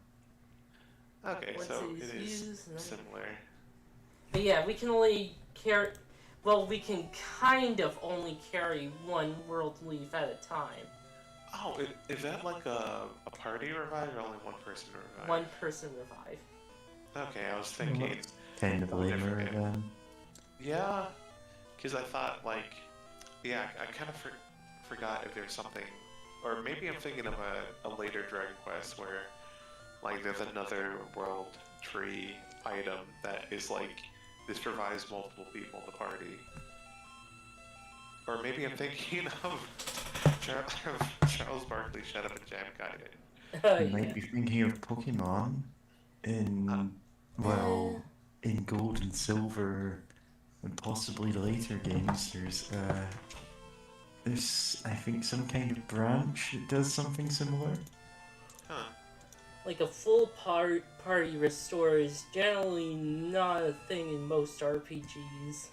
Okay, Once so it is it is used, and then- similar. But yeah, we can only carry... Well, we can kind of only carry one world leaf at a time. Oh, is that like a party revive or only one person revive? One person revive. Okay, I was thinking. Kind of lamer Different. then. Yeah, because I thought like, yeah, I kind of forgot if there's something, or maybe I'm thinking of a later Dragon Quest where, like, there's another world tree item that is like, this revives multiple people in the party. Or maybe I'm thinking of Charles Barkley Shut Up and Jam Gaiden. Oh, You yeah. might be thinking of Pokemon in, well, in Gold and Silver, and possibly later games. There's, I think, some kind of branch that does something similar. Huh. Like a full party restore is generally not a thing in most RPGs.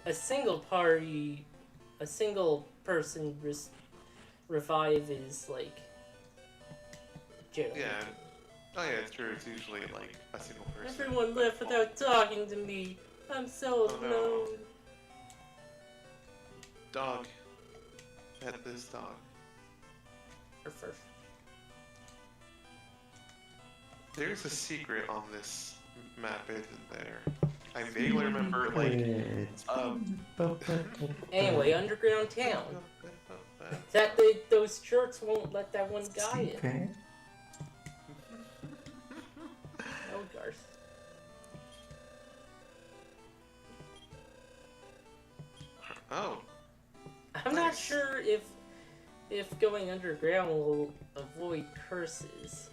A single person revive is like generally. Yeah. Oh yeah, it's true. It's usually like a single person. Everyone left without talking to me. I'm so Oh, no. alone. Dog. Pet this dog. Fur. There's a secret on this map, isn't there? I vaguely remember, like, Anyway, underground town. Those jerks won't let that one guy in. Oh, Garth. Oh. I'm not sure if going underground will avoid curses.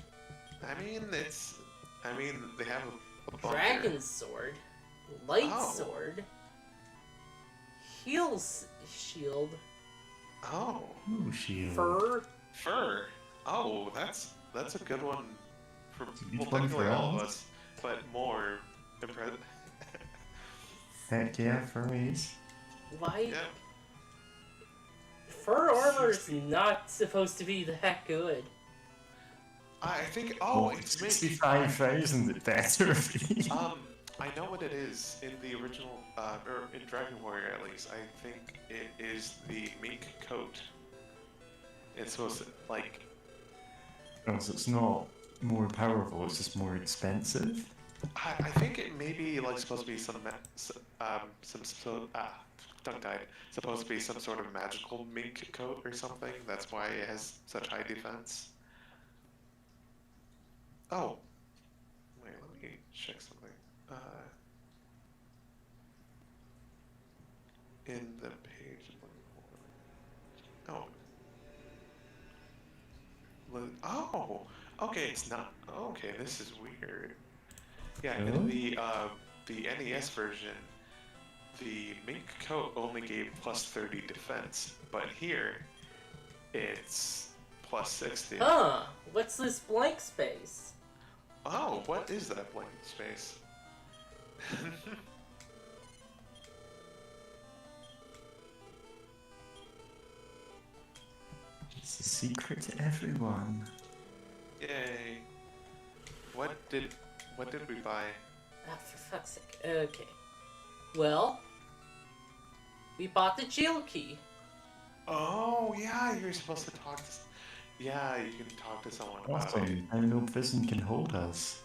I mean, they have a bunker. Dragon sword, light sword, heals shield, Oh. Ooh, shield. Fur. Oh, that's a good one for Good one technically for all of us. us, but more impressive. Heck yeah, furries. why? Yeah. Fur armor is not supposed to be that good. I think. Oh, It's 65,000 it better be. I know what it is in the original, or in Dragon Warrior at least. I think it is the mink coat. It's supposed to, like... Oh, so it's not more powerful, it's just more expensive? I think it may be, like, supposed to be tongue-tied. Supposed to be some sort of magical mink coat or something. That's why it has such high defense. Oh. Wait, let me check something. In the page I'm looking for. Oh. Oh. Okay, it's not. Okay, this is weird. Yeah, in the NES version, the mink coat only gave plus 30 defense, but here it's plus 60. Huh, what's this blank space? Oh, what is that blank space? It's a secret to everyone. Yay. What did we buy? Ah, for fuck's sake. Okay. Well, we bought the jail key. Oh, yeah, you're supposed to talk to... Yeah, you can talk to someone about it. Awesome. I know prison can hold us.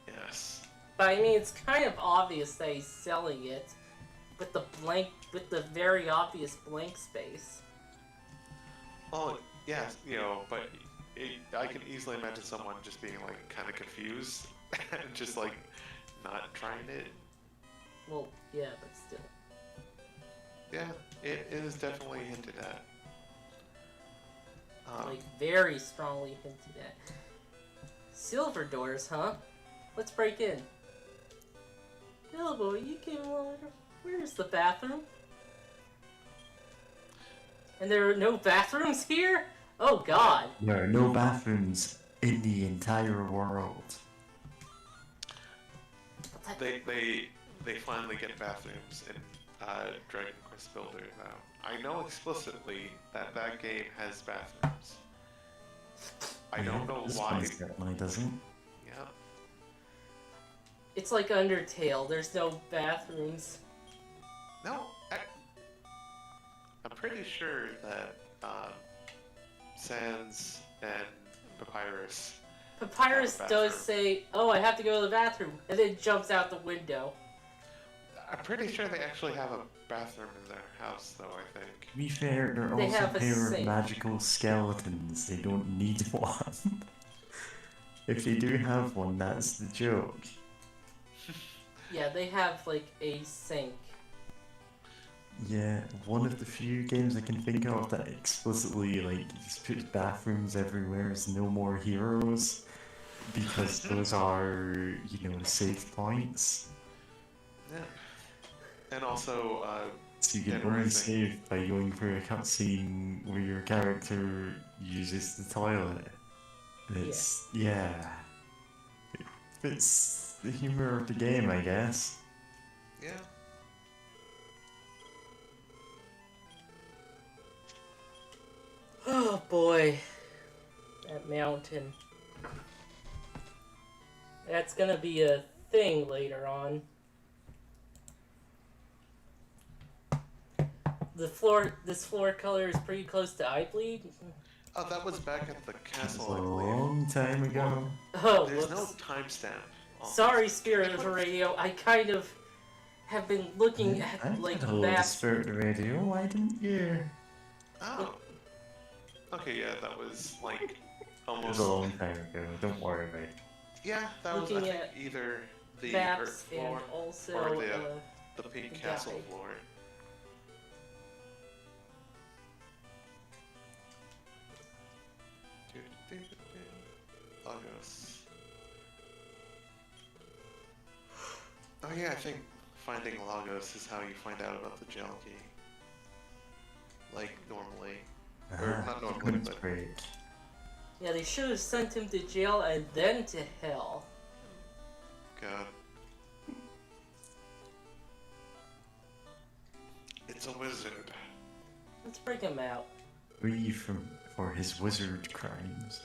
Yes. But I mean, it's kind of obvious that he's selling it with the very obvious blank space. Oh, yeah, but I can easily imagine someone just being, like, kind of confused and just, like, not trying it. Well, yeah, but still. Yeah, it is definitely hinted at. Like, very strongly hinted at. Silver doors, huh? Let's break in. Bilbo, you came along. Where's the bathroom? And there are no bathrooms here? Oh god. There are no bathrooms in the entire world. They finally get bathrooms in Dragon Quest Builder now. I know explicitly that game has bathrooms. I don't know this why. one certainly doesn't. Yeah. It's like Undertale, there's no bathrooms. No, I'm pretty sure that Sans and Papyrus Papyrus have a does bathroom. say, oh, I have to go to the bathroom, and then jumps out the window. I'm pretty sure they actually have a bathroom in their house, though, I think. To be fair, they're They also have a a pair of sink. magical skeletons. They don't need one. If they do have one, that's the joke. Yeah, they have, like, a sink. Yeah, one of the few games I can think of that explicitly, like, just puts bathrooms everywhere is No More Heroes. Because those are, save points. Yeah. And also, So you can Dead only Rising. save by going through a cutscene where your character uses the toilet. It's, yeah. It's the humor of the game, I guess. Yeah. Oh boy. That mountain. That's gonna be a thing later on. This floor color is pretty close to eye bleed. Oh, that was back at the That was castle, a I believe. long time ago. Oh, There's no whoops. timestamp. on Sorry, this. Spirit of the Radio. I kind of have been looking I at like did hold the maps. spirit radio. Why didn't you? Oh. Okay, yeah, that was like It was almost. a long time ago. Don't worry about it. Yeah, that was I Looking think at either the maps earth and floor also or the pink the castle guide. floor. Lagos. Oh yeah, I think finding Lagos is how you find out about the jail key. Like normally. Or not normally, Queen's but break. Yeah, they should have sent him to jail and then to hell. God. It's a wizard. Let's break him out. Free for his wizard crimes.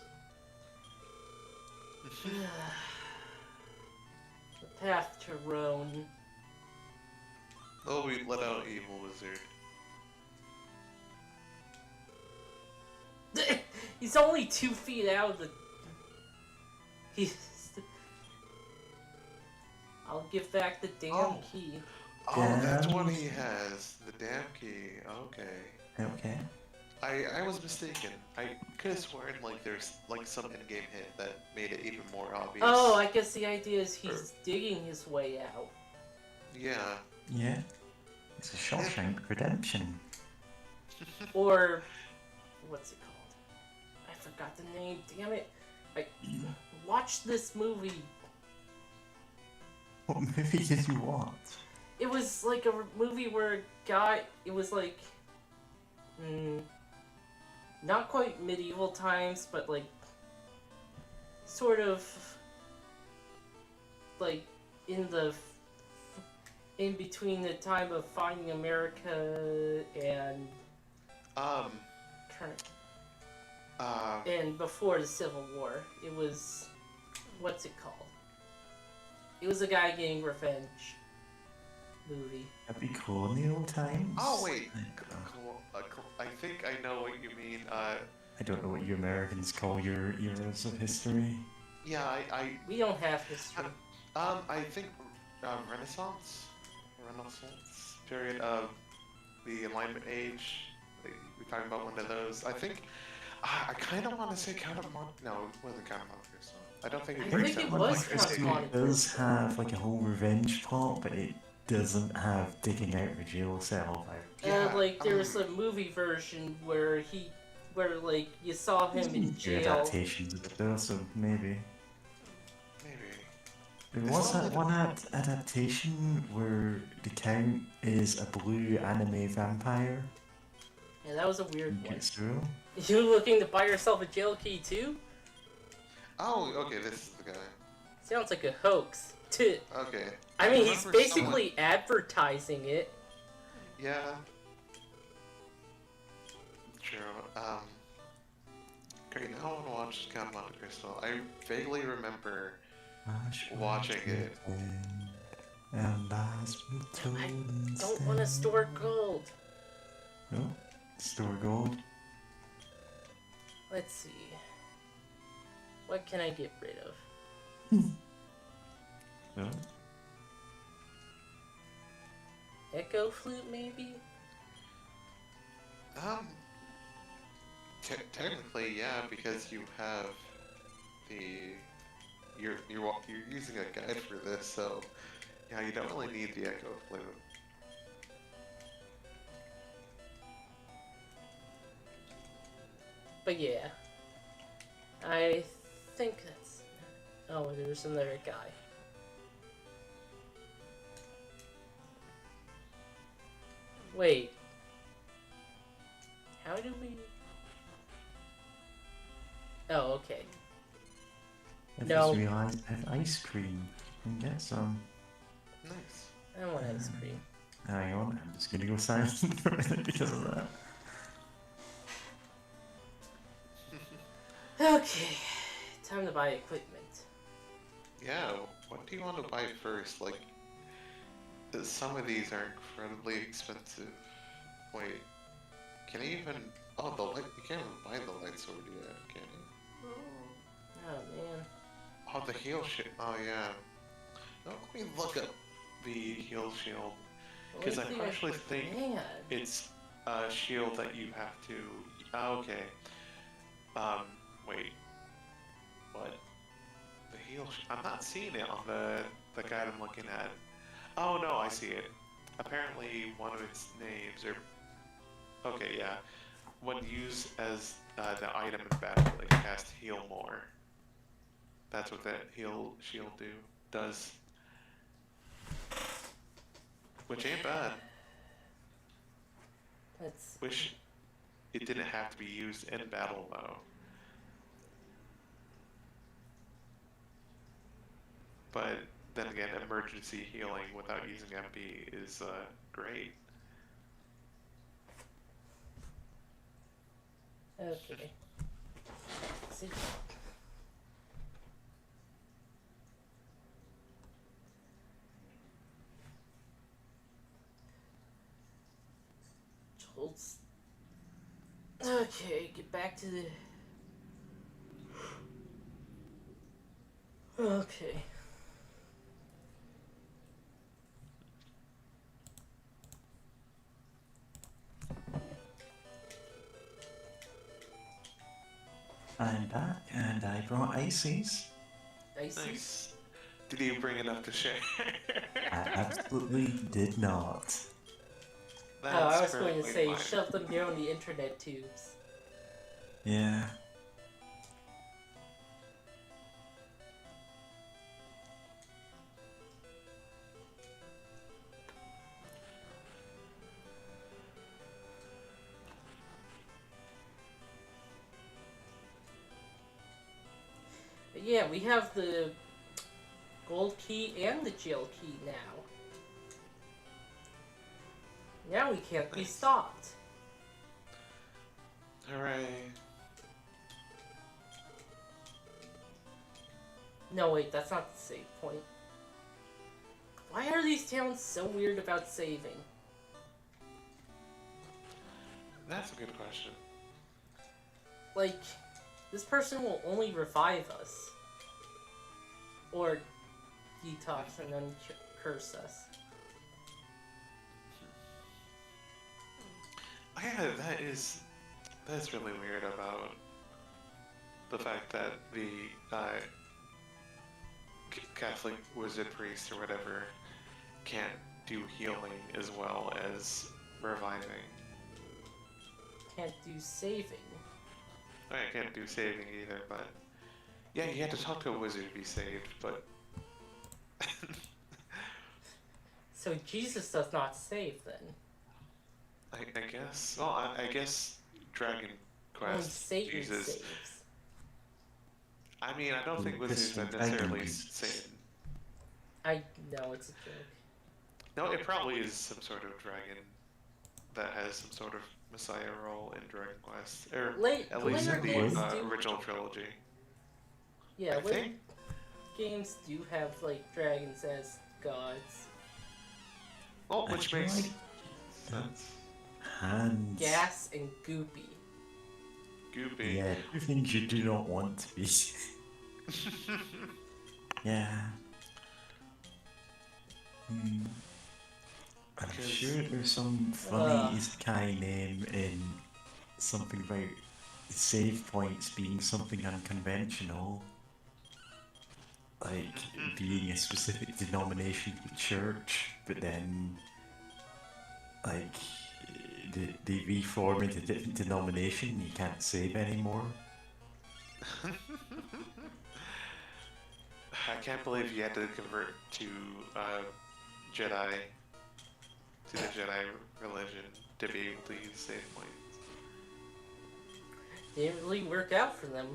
The path to Rome. Oh, we let out evil wizard. He's only 2 feet out of the. He's. I'll give back the damn Oh. key. Oh, that's Damn. what he has. The damn key. Okay. Okay. I was mistaken. I could have sworn like there's like some in-game hit that made it even more obvious. Oh, I guess the idea is he's digging his way out. Yeah. Yeah. It's a Shawshank Redemption. Or. What's it called? I forgot the name. Damn it. I watched this movie. What movie did you watch? It was like a movie where a guy. It was like. Not quite medieval times, but like. Sort of. Like in the. In between the time of finding America and. Current. And before the Civil War. It was. What's it called? It was a guy getting revenge. Movie. Happy colonial times? Oh wait. Like, I think I know what you mean. I don't know what you Americans call your eras of history. Yeah, I We don't have history. I think Renaissance period of the Enlightenment age. We talked about one of those. I think I kind of want to say Count of Monte. No, it wasn't Count of Monte Cristo. I don't think I it think was. it was Cristo Count of Monte does Cristo. have like a whole revenge plot, but it doesn't have digging out the jail cell. Yeah, Like there was a movie version where like you saw him in jail. Adaptations of it though, so maybe. Maybe. There It's was not that like- one adaptation where the Count is a blue anime vampire. Yeah, that was a weird one. Gets through. You looking to buy yourself a jail key too? Oh, okay. This is the guy. Sounds like a hoax. Tch. Okay. I mean, he's remember basically advertising it. Yeah. True. Great. Now I want to watch Count of Monte Cristo. I vaguely remember. Watching it. And lies were told I instead. don't want to store gold. No? Store gold? Let's see. What can I get rid of? No? Echo flute, maybe? Technically, yeah, because you have the you're using a guide for this, so yeah, you don't really need the echo flute. But yeah. I think that's... Oh, there's another guy. Wait. How do we... Oh, okay. I No. just realized I have ice cream. You can get some. Nice. I want ice cream. Hang on, I'm just gonna go silent for a minute because of that. Okay. Time to buy equipment. Yeah. What do you want to buy first? Like, some of these are incredibly expensive. Wait, can he even? Oh, the light. You can't even buy the light sword yet, can you? Oh man. Oh, the heal shield. Oh yeah. Oh, let me look up the heal shield because I actually think Man. it's a shield that you have to. Oh, okay. Um, wait. What? The heal. I'm not seeing it on the guide I'm looking at. Oh no, I see it. Apparently, one of its names, or okay, yeah, when used as the item in battle, it casts heal more. That's what that heal shield does, which ain't bad. That's Wish it didn't have to be used in battle though. But then again, emergency healing without using MP is great. okay. See. Jolts. Okay, get back to the. Okay. I'm back, and I brought ices. Ices? Nice. Did you bring enough to share? I absolutely did not. Oh, I was That's going to perfectly say, fine. shove them down the internet tubes. Yeah. But yeah, we have the gold key and the jail key now. Now we can't be Nice. stopped. Hooray. No, wait, that's not the save point. Why are these towns so weird about saving? That's a good question. Like, this person will only revive us. Or detox and then curse us. Yeah, that's really weird about the fact that the Catholic wizard priest or whatever can't do healing as well as reviving. Can't do saving. I can't do saving either, but yeah, you had to talk to a wizard to be saved, but So Jesus does not save then. I guess. Well, I guess Dragon Only Quest, Satan Jesus. saves. I mean, I don't think wizards are Crystal necessarily Dragon. Satan. I know it's a joke. No, it probably is some sort of dragon that has some sort of messiah role in Dragon Quest, or at least Later in games the do. original trilogy. Yeah, I later think. games do have like dragons as gods. Well, I which feel makes like sense. hands. Gas and Goopy. Goopy. Yeah, two things you do not want to be. Yeah. Hmm. I'm Because- sure there's some funny isekai name in something about save points being something unconventional. Like being a specific denomination of the church, but then like they reform into a different denomination and you can't save anymore. I can't believe you had to convert to Jedi, to the Jedi religion to be able to use save points. Didn't really work out for them.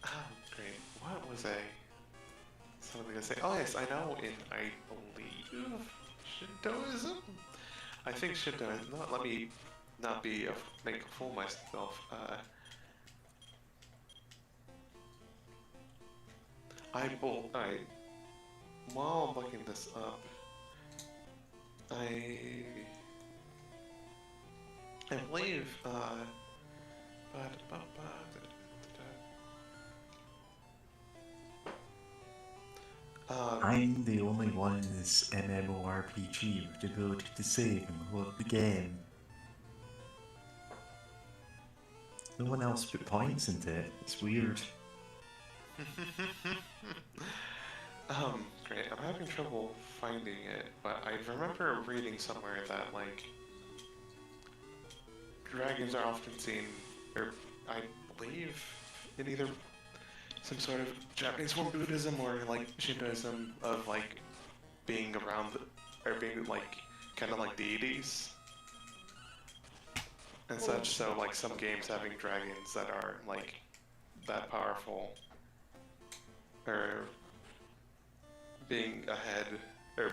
Oh, great. What was something to say? Oh yes, I know I believe Shintoism? I think Shintoism, let me not make a fool of myself. While I'm looking this up, I believe, um, I'm the only one in this MMORPG with the ability to save and load the game. No one else put points into it. It's weird. great. I'm having trouble finding it, but I remember reading somewhere that, like, dragons are often seen, or I believe, in either some sort of Japanese form of Buddhism or, like, Shintoism of, like, being around, or being, like, kind of like deities and such. So, like, some games having dragons that are, like, that powerful, or being ahead, or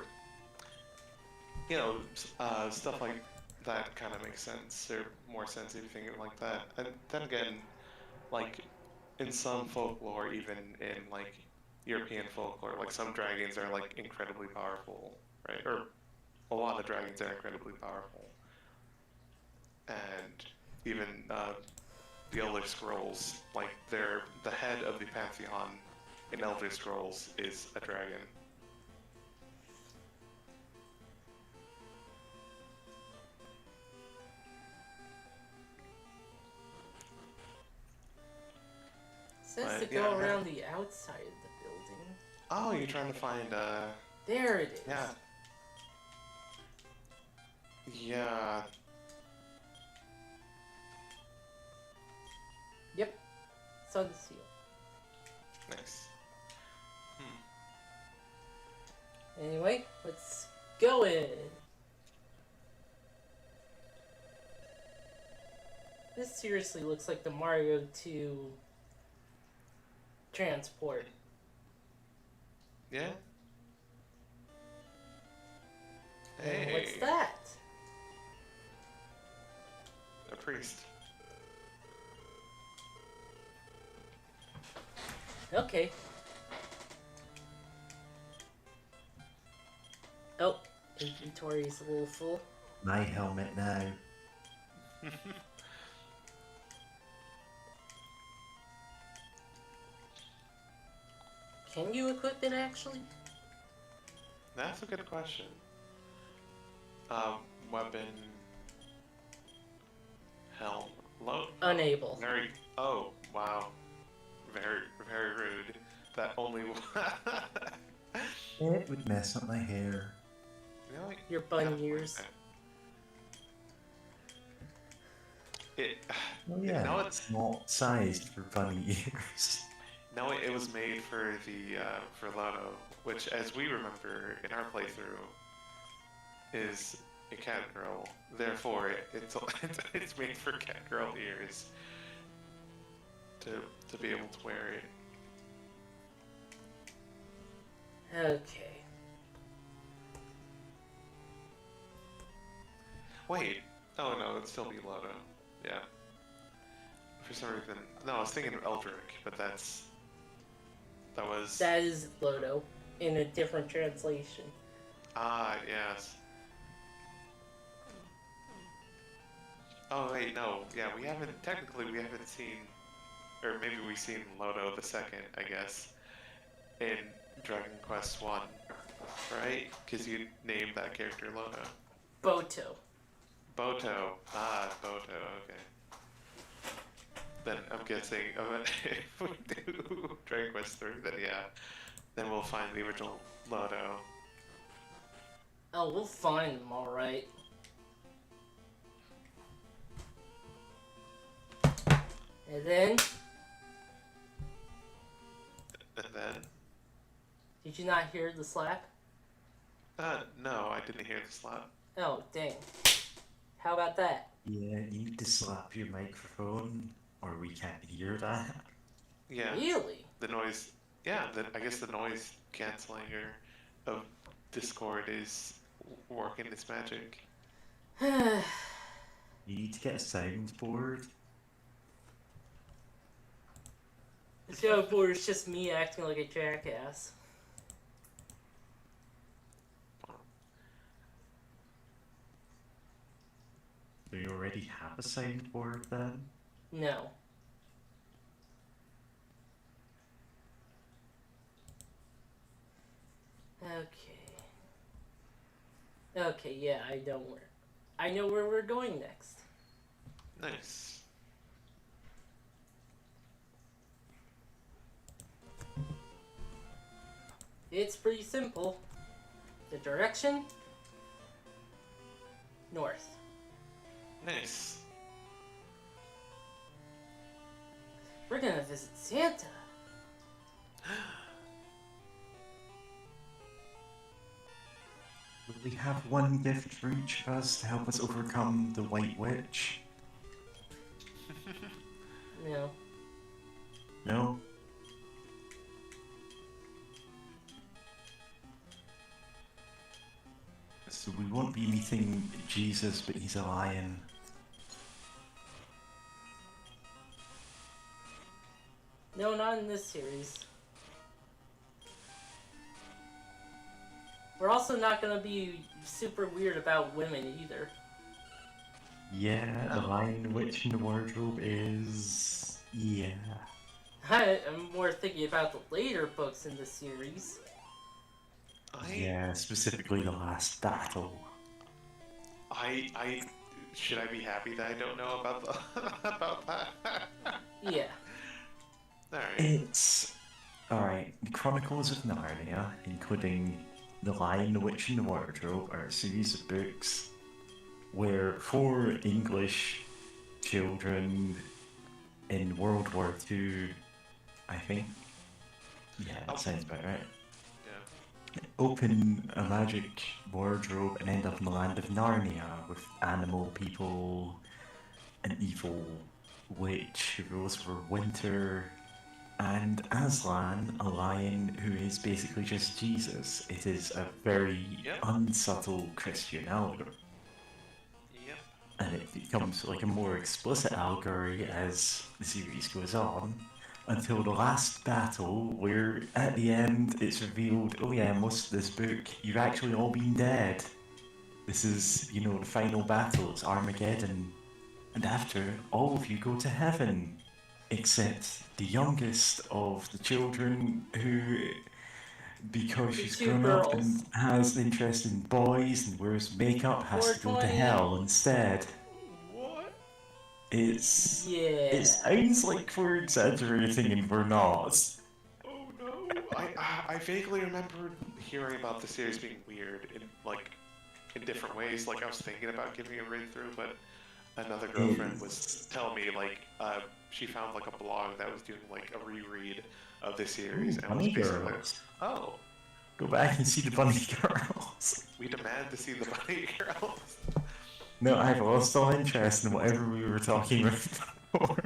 stuff like that kind of makes sense, or more sense if you think of it like that. And then again, like in some folklore, even in like European folklore, like some dragons are like incredibly powerful, right? Or a lot of dragons are incredibly powerful, and even the Elder Scrolls, like they're the head of the pantheon in Elder Scrolls is a dragon. Says But, to yeah, go around the outside of the building. Oh, you're trying to find There it is. yeah. Yeah. Yep. Sun seal. Nice. Anyway, let's go in. This seriously looks like the Mario 2 transport. Yeah. And Hey. what's that? A priest. Okay. Oh, inventory's a little full. My helmet now. Can you equip it actually? That's a good question. Weapon. Helm. Load. Unable. Very. Oh, wow. Very, very rude. That only. It would mess up my hair. Really? Your bun ears. It. Oh yeah, No, it's not sized for bunny ears. No, it was made for the for Loto, which, as we remember in our playthrough, is a cat girl. Therefore, it's made for cat girl ears to be able to wear it. Okay. Wait. Oh no, it'd still be Loto. Yeah. For some reason, no, I was thinking of Eldrick, but that was. That is Loto in a different translation. Ah, yes. Oh wait, no, yeah, we haven't seen, or maybe we've seen Loto the second, I guess, in Dragon Quest 1, right? Because you named that character Loto. Boto. Boto. Ah, Boto, okay. Then I'm guessing if we do Dragon Quest 3, then yeah, then we'll find the original Loto. Oh, we'll find them, alright. And then, And then, did you not hear the slap? no, I didn't hear the slap. Oh, dang. How about that? Yeah, you need to slap your microphone, or we can't hear that. Yeah. Really? The noise, yeah, I guess the noise canceling of Discord is working its magic. You need to get a soundboard. The soundboard is just me acting like a jackass. Do you already have a soundboard then? No. Okay. Okay, yeah, I know where we're going next. Nice. It's pretty simple. The direction? North. Nice. We're gonna visit Santa. Will we have one gift for each of us to help us overcome the White Witch? No. No? So we won't be meeting Jesus, but he's a lion. No, not in this series. We're also not gonna be super weird about women either. Yeah, the lion witch in the wardrobe is... yeah. I'm more thinking about the later books in the series. Yeah, specifically the last battle. I should I be happy that I don't know about the about that? Yeah. Alright. It's... Alright, the Chronicles of Narnia, including The Lion, the Witch and the Wardrobe, are a series of books where 4 English children in World War II, I think, yeah, that sounds about right, Yeah. open a magic wardrobe and end up in the land of Narnia with animal people, an evil witch who rules over winter, and Aslan, a lion who is basically just Jesus. It is a very Yep. unsubtle Christian allegory. Yep. And it becomes like a more explicit allegory as the series goes on, until the last battle, where at the end it's revealed, oh yeah, most of this book, you've actually all been dead. This is, you know, the final battle, it's Armageddon. And after, all of you go to heaven, except the youngest of the children who, because The she's 2 grown up girls. and has an interest in boys and wears makeup, has to go to 420. hell instead. What? It's... Yeah. it sounds like we're exaggerating and we're not. Oh no! I vaguely remember hearing about the series being weird in different ways. Like I was thinking about giving a read through, but another girlfriend was telling me she found like a blog that was doing like a reread of the series Ooh, and was Bunny basically Girls. oh, Go back and see the Bunny Girls. we demand to see the Bunny Girls. No, I've lost all interest in whatever we were talking about before.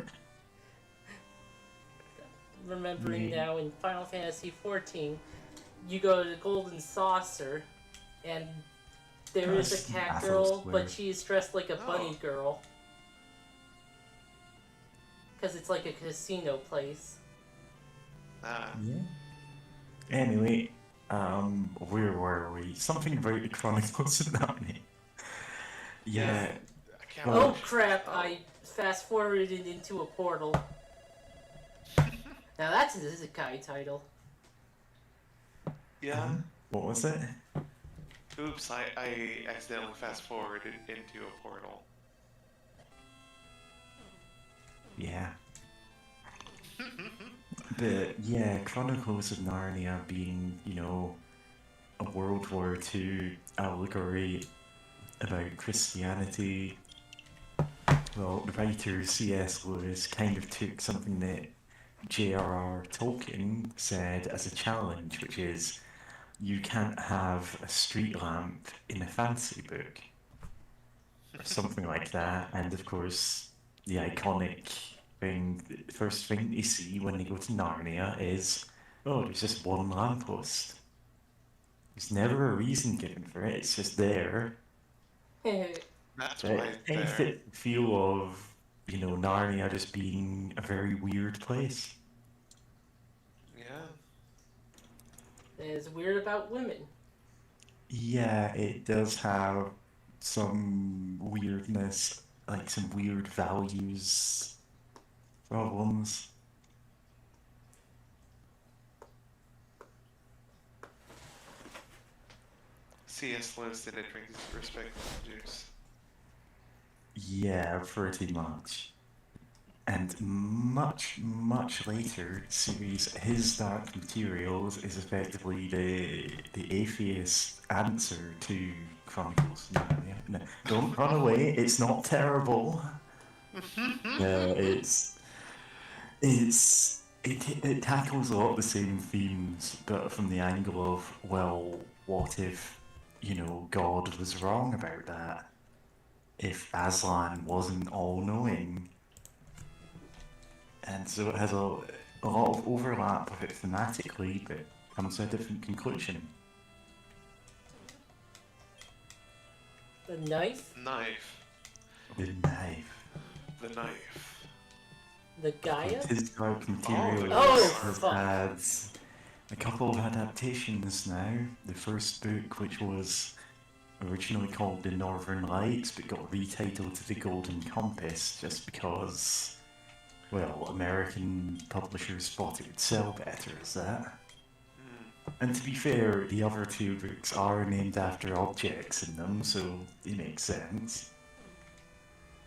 Remembering now in Final Fantasy XIV, you go to the Golden Saucer, and there is That's a cat Battle girl, Square. but she is dressed like a bunny Oh. girl. Because it's like a casino place. Ah, Yeah. Anyway, where were we? Something about the Chronicles of Narnia. Yeah, I can't. Well, Oh crap, I fast forwarded into a portal. Now that's an Isekai title. Yeah. what was it? Oops, I accidentally fast forwarded into a portal. Yeah. The Chronicles of Narnia being, you know, a World War II allegory about Christianity. Well, the writer C.S. Lewis kind of took something that J.R.R. Tolkien said as a challenge, which is you can't have a street lamp in a fantasy book, or something like that. And of course, the iconic thing, the first thing they see when they go to Narnia is, oh, there's just one lamppost. There's never a reason given for it, it's just there. That's It why it's kind of there. fit the feel of, you know, Narnia just being a very weird place. Yeah. It's weird about women. Yeah, it does have some weirdness like some weird values problems. C.S. Lewis didn't drink his respectable juice. Yeah, pretty much. And much, much later series, his Dark Materials is effectively the atheist answer to Chronicles. No, no, don't run away. It's not terrible. It tackles a lot of the same themes, but from the angle of, well, what if, God was wrong about that? If Aslan wasn't all-knowing? And so it has a lot of overlap with it thematically, but comes to a different conclusion. The knife? Knife. The knife. The knife. The Gaia? His Dark Materials Oh, has fuck. had a couple of adaptations now. The first book, which was originally called The Northern Lights, but got retitled to The Golden Compass just because, well, American publishers thought it would sell better as that. And to be fair, the other two books are named after objects in them, so it makes sense.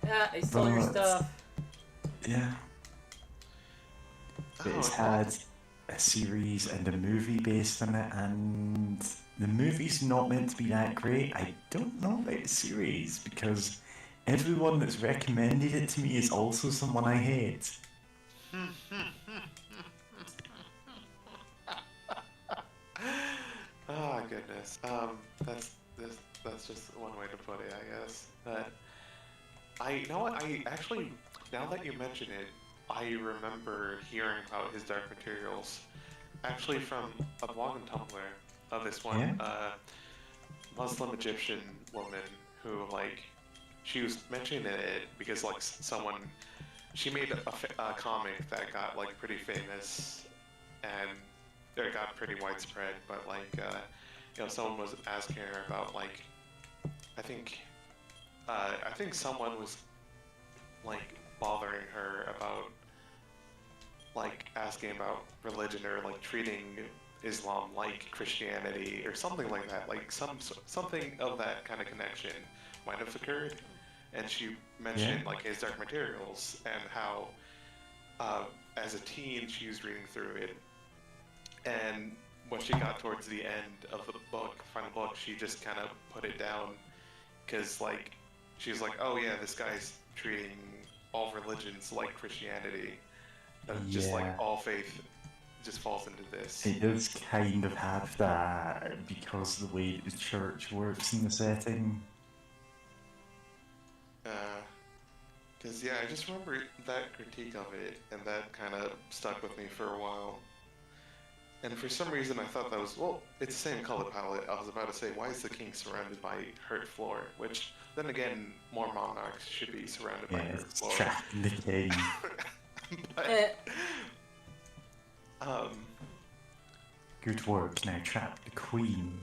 Ah, I stole your But- stuff. Yeah. But it's had a series and a movie based on it, and the movie's not meant to be that great. I don't know about the series, because everyone that's recommended it to me is also someone I hate. Oh goodness. That's just one way to put it, I guess. But you know what? I actually, now that you mention it, I remember hearing about his Dark Materials, actually from a blog and Tumblr of this one Muslim Egyptian woman who, like, she was mentioning it because, like, she made a comic that got, like, pretty famous and it got pretty widespread, but, like, someone was asking her about, like, I think someone was, like, bothering her about, like, asking about religion or, like, treating Islam like Christianity or something like that, like something of that kind of connection might have occurred, and she mentioned like his Dark Materials and how as a teen she was reading through it, and when she got towards the end of the final book, she just kind of put it down because, like, she was like, oh yeah, this guy's treating all religions like Christianity, just like all faith just falls into this. It does kind of have that because of the way the church works in the setting. Because I just remember that critique of it, and that kind of stuck with me for a while. And for some reason I thought that was, well, it's the same color palette. I was about to say, why is the king surrounded by hurt floor? Which, then again, more monarchs should be surrounded by hurt It's floor. trapped in the king. But, Good work, now trap the queen.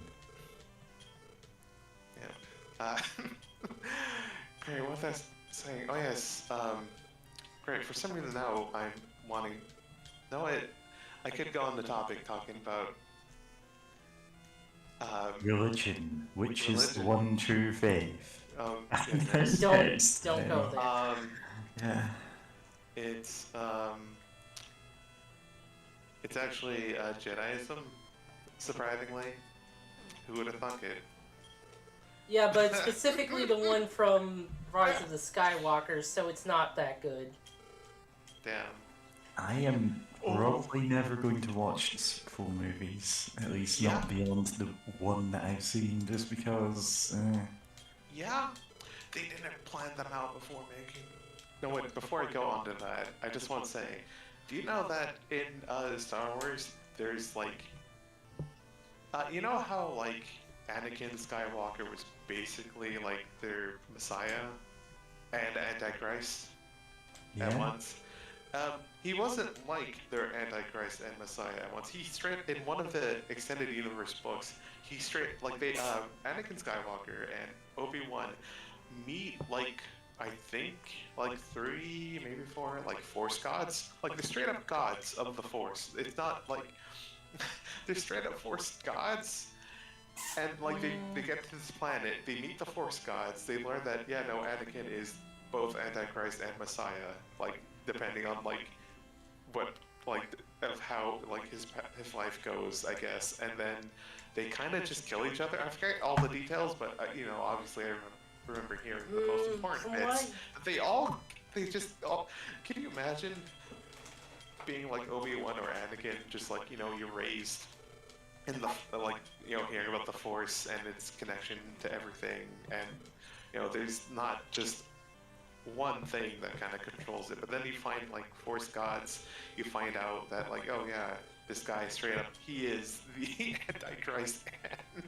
yeah. Great, what was I saying? Oh yes, great, for some reason now I'm wanting... No, I could go on the topic talking about... Religion, which is the religion. one true faith. Oh, And goodness. there's Don't go there. It's actually Jediism, surprisingly. Who would have thunk it? Yeah, but specifically the one from Rise of the Skywalkers, so it's not that good. Damn. I am probably never going to watch full movies, at least not beyond the one that I've seen, just because... Yeah, they didn't plan them out before making... No, wait, before I go on to that, I just want to say, do you know that in Star Wars, there's, like... you know how, like, Anakin Skywalker was basically, like, their messiah and Antichrist at once? He wasn't like their Antichrist and Messiah at once. He straight, in one of the extended universe books, he straight, like, they, Anakin Skywalker and Obi-Wan meet, like, I think like 3, maybe 4, like Force gods. Like the straight up gods of the Force. It's not like they're straight up Force gods. And like they get to this planet, they meet the Force gods, they learn that yeah, no, Anakin is both Antichrist and Messiah, like depending on like what like of how like his life goes, I guess. And then they kind of just kill each other. I forget all the details, but you know, obviously I remember hearing the most important bits. They just all. Can you imagine being like Obi-Wan or Anakin, just like you know, you're raised in the like you know hearing about the Force and its connection to everything, and you know there's not just one thing that kind of controls it, but then you find like Force gods, you find out that like oh yeah, this guy straight up he is the Antichrist and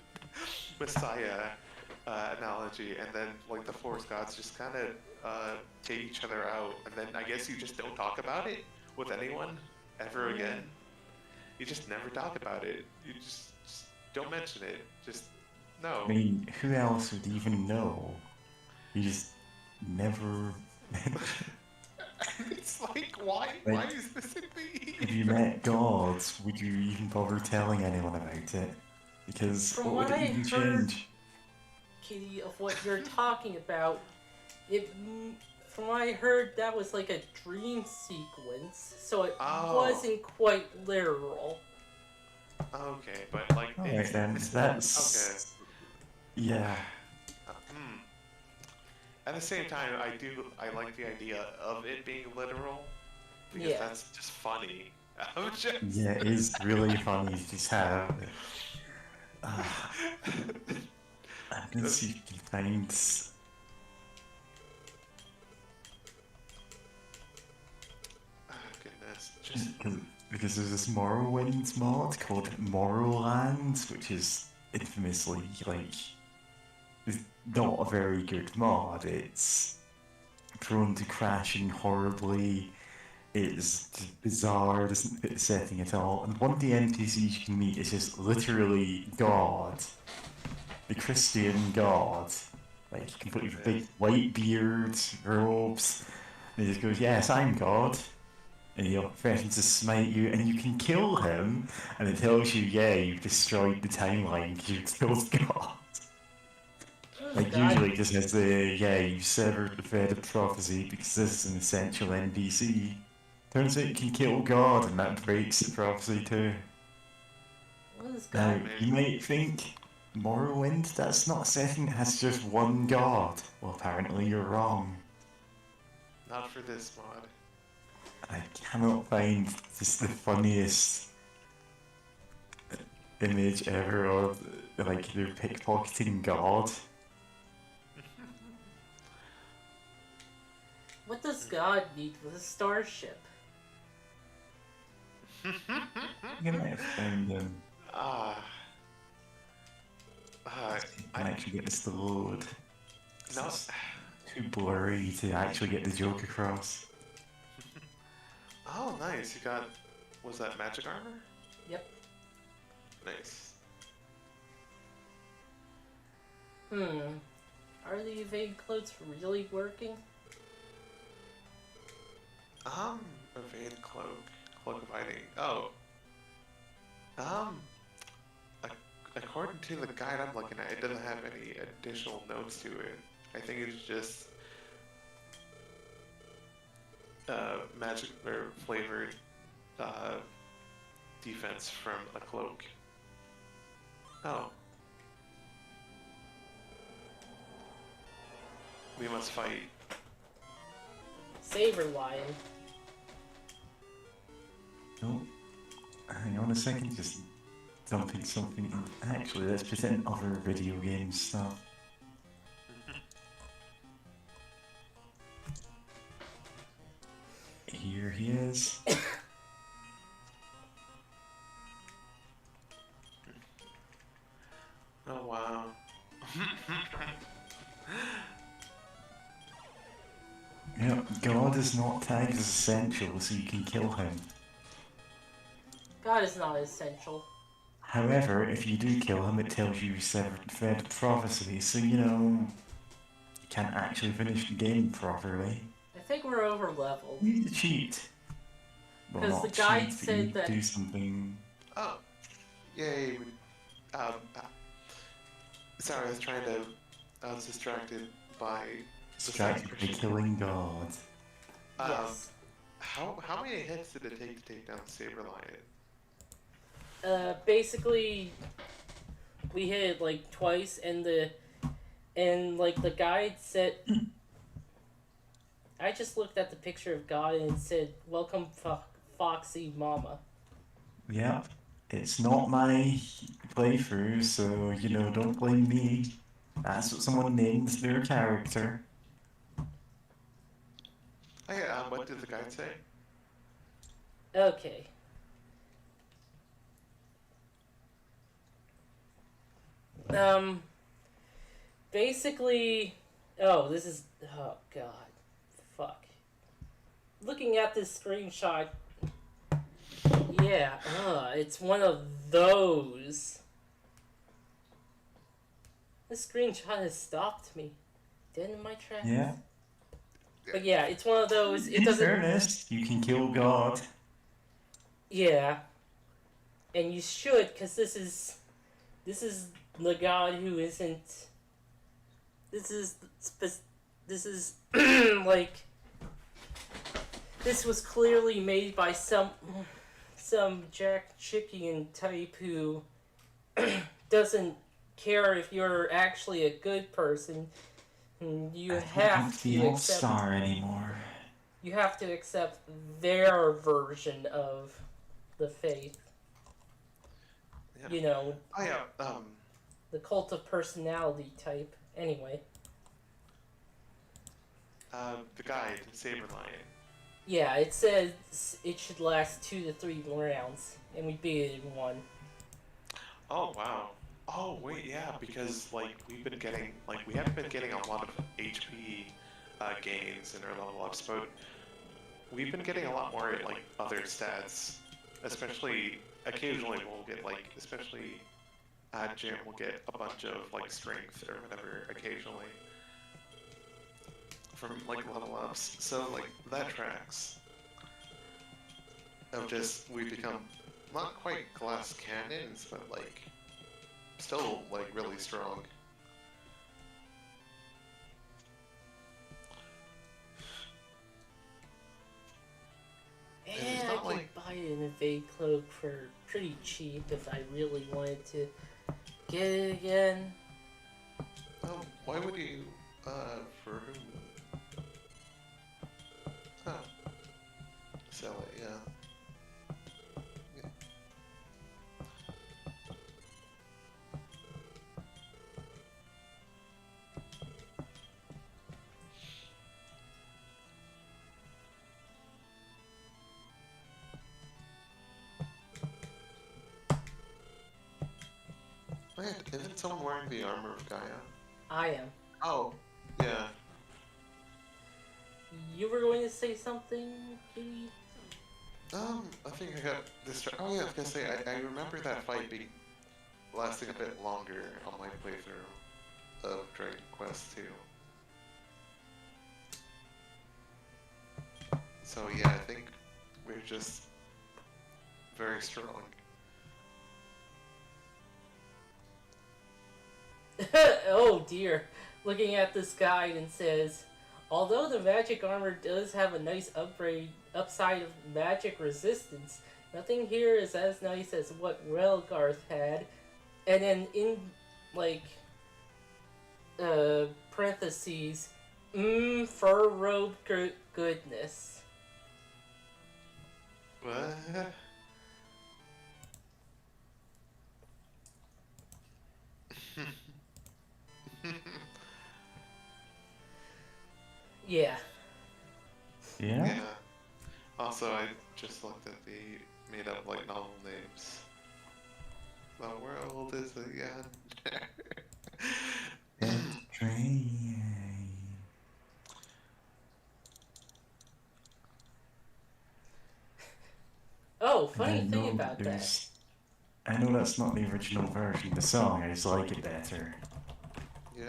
Messiah analogy, and then like the Force gods just kind of take each other out, and then I guess you just don't talk about it with anyone ever again. You just never talk about it. You just don't mention it. Just no. I mean, who else would even know? You just never. It's like why? Like, why is this a thing? if you met gods, would you even bother telling anyone about it? Because From what would what it I even heard, change? Kitty, of what you're talking about, from what I heard, that was like a dream sequence, so it wasn't quite literal. Okay, but like. Alright then, that's. Okay. Yeah. At the same time, I like the idea of it being literal, because that's just funny. Yeah, it is really funny to just have. I'm gonna see if you can find. Goodness, just. Because there's this Morrowind mod called Morrowland, which is infamously like. It's not a very good mod. It's prone to crashing horribly. It's bizarre, doesn't fit the setting at all. And one of the NPCs you can meet is just literally God. The Christian God. Like, completely big white beard, robes. And he just goes, yes, I'm God. And he threatens to smite you, and you can kill him. And it tells you, yeah, you've destroyed the timeline because you've killed God. Like, usually it just has the, yeah, you severed the thread of prophecy because this is an essential NPC. Turns out you can kill God, and that breaks the prophecy too. Now, you might think, Morrowind, that's not a setting that has just one God. Well, apparently you're wrong. Not for this mod. I cannot find just the funniest image ever of, like, they're pickpocketing God. What does God need with a starship? You might have found them. I can actually get this to load. No. It's too blurry to actually get the joke across. Oh, nice. You got. Was that magic armor? Yep. Nice. Are the evade clothes really working? Evade cloak. Cloak of hiding. Oh. According to the guide I'm looking at, it doesn't have any additional notes to it. I think it's just magic or flavored defense from a cloak. Oh. We must fight. Saber lion. Oh, hang on a second, just dumping something in. Actually, let's present other video game stuff. Here he is. Oh wow. Yeah, God is not tagged as essential, so you can kill him. God is not essential. However, if you do kill him, it tells you severed thread of prophecy, so you know, can't actually finish the game properly. I think we're over leveled. You need to cheat. Well, 'Cause not the guide cheat, but said you need that- to do something. Oh, yay! Sorry, I was distracted by the Distracted by second killing God. Yes. How many hits did it take to take down the Saber Lion? Basically, we hit it like twice, and like the guide said. I just looked at the picture of God and it said, "Welcome, Foxy Mama." Yeah, it's not my playthrough, so you know, don't blame me. That's what someone names their character. Oh yeah, what did the guide say? Okay. Basically, this is, oh god, fuck. Looking at this screenshot, yeah, it's one of those. This screenshot has stopped me dead in my tracks. Yeah. But yeah, it's one of those. It In doesn't. fairness, you can kill God. Yeah, and you should, cause this is the god who isn't. This is like. This was clearly made by some Jack Chippian type who doesn't care if you're actually a good person. You have to accept. Goshdarn anymore. You have to accept their version of the faith. Yeah. You know, Oh yeah, the cult of personality type. Anyway, the guide, Saber Lion. yeah, it says it should last 2 to 3 rounds, and we beat it in 1. Oh wow. Oh wait, yeah, because like we haven't been getting a lot of HP gains in our level ups, but we've been getting a lot more like other stats. Especially occasionally we'll get especially at gym we'll get a bunch of like strength or whatever occasionally from like level ups. So like that tracks. Of just we become not quite glass cannons, but like still like really strong. And I could buy an evade cloak for pretty cheap if I really wanted to get it again. Why would you, for who? Oh. Sell it, yeah. Wait, isn't someone wearing the armor of Gaia? I am. Oh, yeah. You were going to say something, Kitty? I think I got this. Oh yeah, I was gonna say I remember that fight being lasting a bit longer on my playthrough of Dragon Quest 2. So yeah, I think we're just very strong. Oh dear. Looking at this guide and says, although the magic armor does have a nice upside of magic resistance, nothing here is as nice as what Relgarth had. And then in, like, parentheses, fur robe goodness. What? Yeah. Yeah? Yeah. Also, I just looked at the made up like novel names. The world is again. Train. Oh, funny thing about that. I know that's not the original version of the song, I just like it better. Yeah.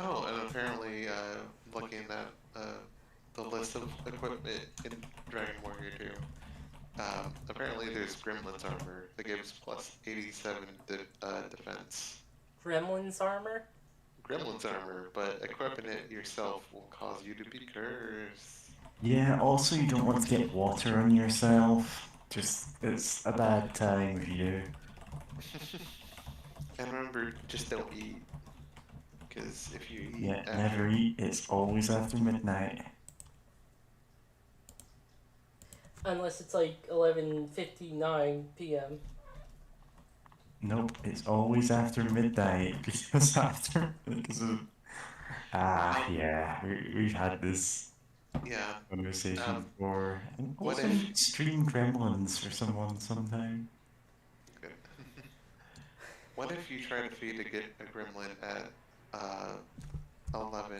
Oh, and apparently, looking at the list of equipment in Dragon Warrior 2, apparently there's Gremlin's armor that gives plus 87 defense. Gremlin's armor? Gremlin's armor, but equipping it yourself will cause you to be cursed. Yeah, also you don't want to get water on yourself. Just, it's a bad time if you do. And remember, just don't eat. Because if you eat Yeah, after... never eat. It's always after midnight. Unless it's like 11:59 p.m. Nope, it's always after midnight because yeah, we've had this Yeah. conversation before. And What also if... extreme gremlins for someone sometime. Good. What if you try to feed a gremlin at 11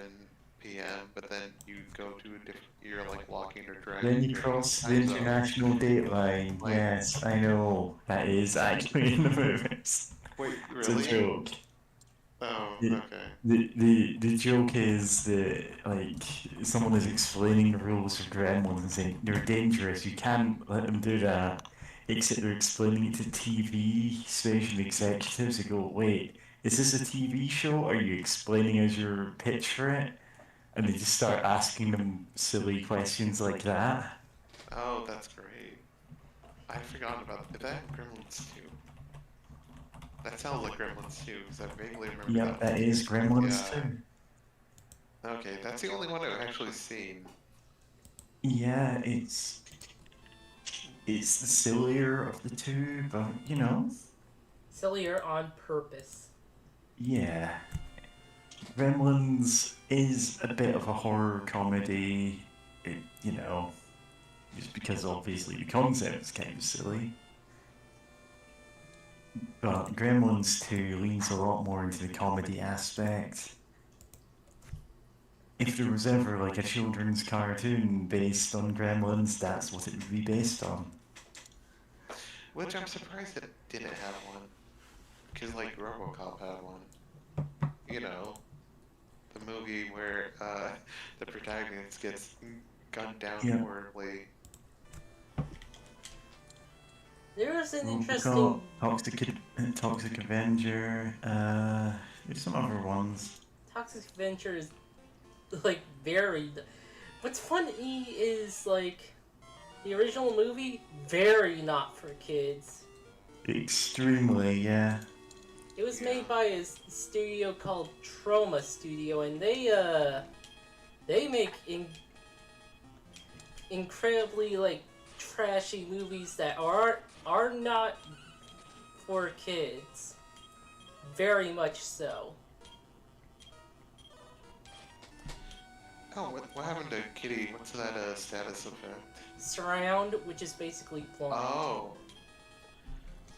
p.m., but then you go to a different... You're like walking or driving... Then you cross the international date line. Like, Yes, I know. That is actually in the movies. wait, It's a really? joke. Oh, The, okay. the joke is that like someone is explaining the rules of gremlins and saying they're dangerous, you can't let them do that. Except they're explaining it to TV station executives who go, wait, is this a TV show? Are you explaining as your pitch for it? And they just start asking them silly questions like that. Oh, that's great. I forgot about that Gremlins 2. That sounds like Gremlins 2, because I vaguely remember Yep, that that is Gremlins Yeah. too. Okay, that's the only one I've actually seen. Yeah, it's the sillier of the two, but you know. Sillier on purpose. Yeah. Gremlins is a bit of a horror comedy, you know, just because obviously the concept is kind of silly. But Gremlins 2 leans a lot more into the comedy aspect. If there was ever like a children's cartoon based on Gremlins, that's what it would be based on. Which I'm surprised it didn't have one. Because, like, RoboCop had one. You know, the movie where the protagonist gets gunned down Yeah. horribly. There was an RoboCop, interesting Toxic Avenger, there's some other ones. Toxic Avenger is like varied. What's funny is like the original movie very not for kids. Extremely, yeah. It was made by a studio called Troma Studio, and they make incredibly like trashy movies that are not for kids. Very much so. Oh, what happened to Kitty? What's that status effect? Surround, which is basically blind. Oh.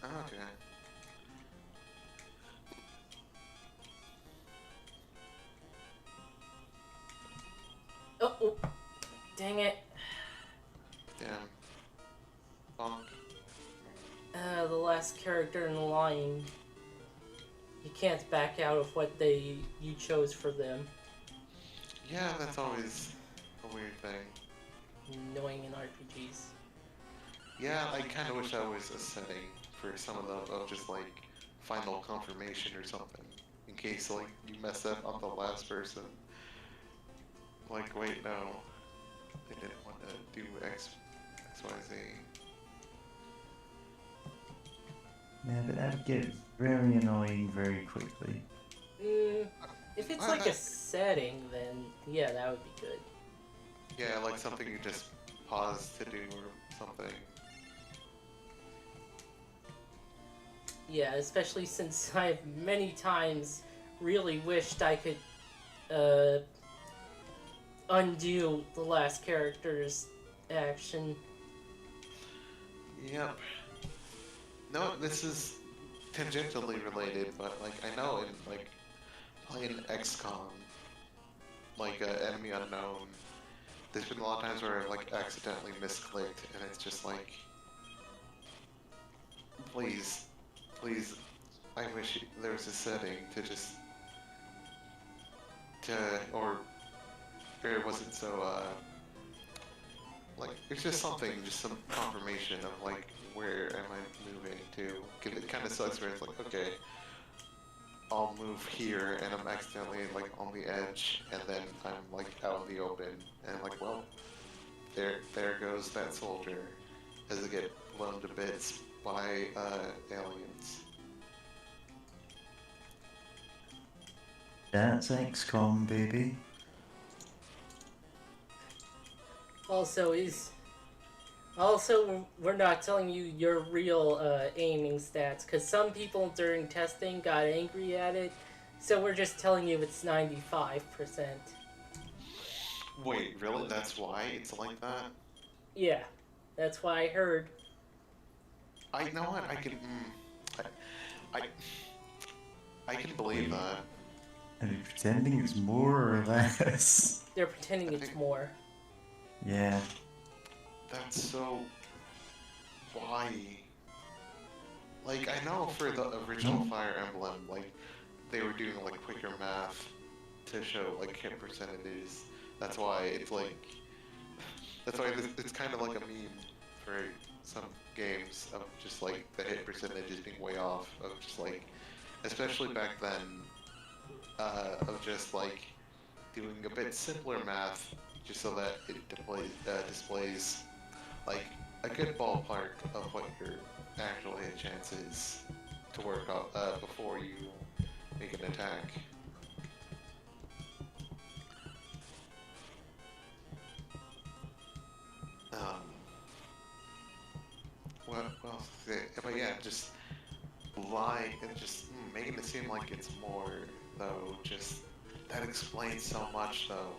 Okay. Oh, dang it. Damn. Bonk. The last character in the line. You can't back out of what you chose for them. Yeah, that's always a weird thing. Annoying in RPGs. Yeah, I kind of wish that was a setting for some of them of just like final confirmation or something. In case like you mess up on the last person. Like, wait, no. I didn't want to do X, Y, Z. Yeah, but that would get very annoying very quickly. If it's like a setting, then yeah, that would be good. Yeah, like something you just pause to do or something. Yeah, especially since I've many times really wished I could undo the last character's action. Yep. No, this is tangentially related, but like I know in like playing XCOM, like Enemy Unknown, there's been a lot of times where I've like accidentally misclicked, and it's just like, please, please, I wish there was a setting to just or it wasn't so like it's just something, just some confirmation of like where am I moving to? 'Cause it kind of sucks where it's like, okay, I'll move here and I'm accidentally like on the edge, and then I'm like out in the open, and like, well, there goes that soldier as they get blown to bits by aliens. That's XCOM, baby. Also, we're not telling you your real aiming stats, because some people during testing got angry at it, so we're just telling you it's 95%. Wait, really? That's why it's like that? Yeah, that's what I heard. I know what I can. I, I I can believe that. Are they pretending it's more or less? They're pretending it's more. Yeah. That's so. Why? Like, I know for the original Fire Emblem, like, they were doing, like, quicker math to show, like, hit percentages. That's why it's, like... That's why it's kind of like a meme for some games of just, like, the hit percentages being way off. Of just, like... Especially back then, of just, like, doing a bit simpler math just so that it displays, like, a good ballpark of what your actual hit chance is to work out before you make an attack. Well, but yeah, just lying and just making it seem like it's more, though, just, that explains so much, though.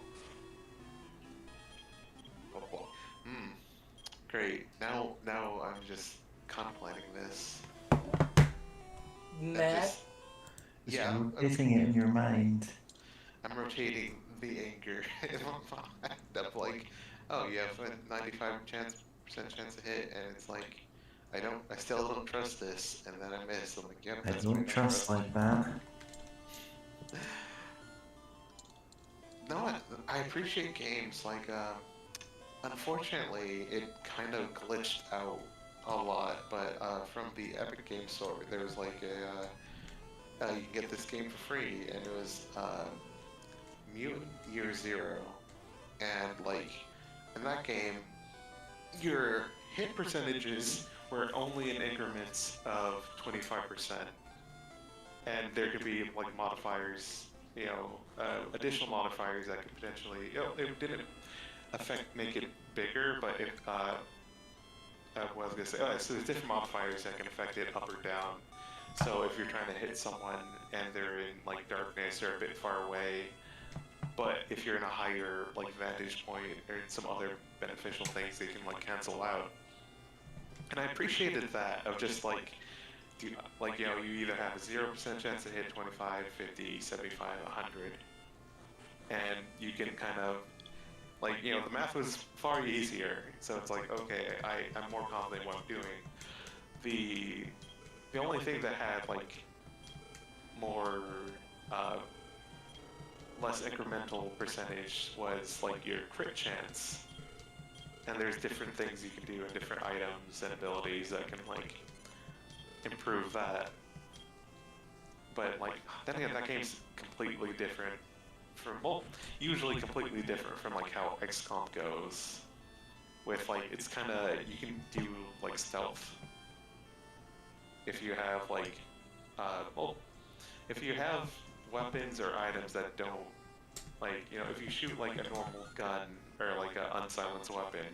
Oh boy. Great. Now I'm just contemplating this. Mad? Yeah. Rotating it in your mind. I'm rotating the anger in my mind of like, oh, you have a 95% chance to hit, and it's like, I still don't trust this, and then I miss. I'm like, yep, I that's why I don't trust like that. No, I appreciate games like, unfortunately, it kind of glitched out a lot, but from the Epic Game Store, there was like you can get this game for free, and it was Mutant Year Zero, and like in that game, your hit percentages were only in increments of 25%, and there could be like modifiers, additional modifiers that could potentially, it didn't make it bigger, but if what I was gonna say, so there's different modifiers that can affect it up or down. So if you're trying to hit someone and they're in like darkness or a bit far away, but if you're in a higher like vantage point or some other beneficial things, they can like cancel out. And I appreciated that of just like, you either have a 0% chance to hit 25, 50, 75, 100, and you can kind of like, the math was far easier, so it's like, okay, I'm more confident in what I'm doing. The only thing that had, like, more, less incremental percentage was, like, your crit chance. And there's different things you can do and different items and abilities that can, like, improve that. But, like, then again, that game's completely different usually completely different from like how XCOM goes. With like, it's kind of, you can do like stealth if you have like, if you have weapons or items that don't, like, if you shoot like a normal gun or like an unsilenced weapon,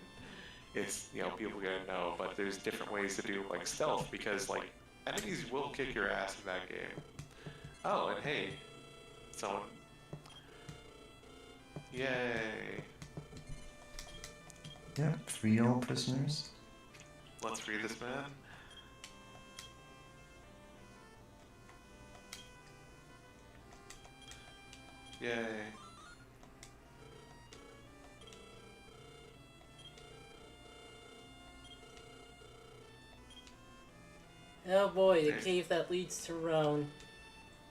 it's, people gonna know. But there's different ways to do like stealth, because like enemies will kick your ass in that game. Oh, and hey, someone. Yay! Yep, free all prisoners. Let's free this man. Yay! Oh boy, the cave that leads to Rome.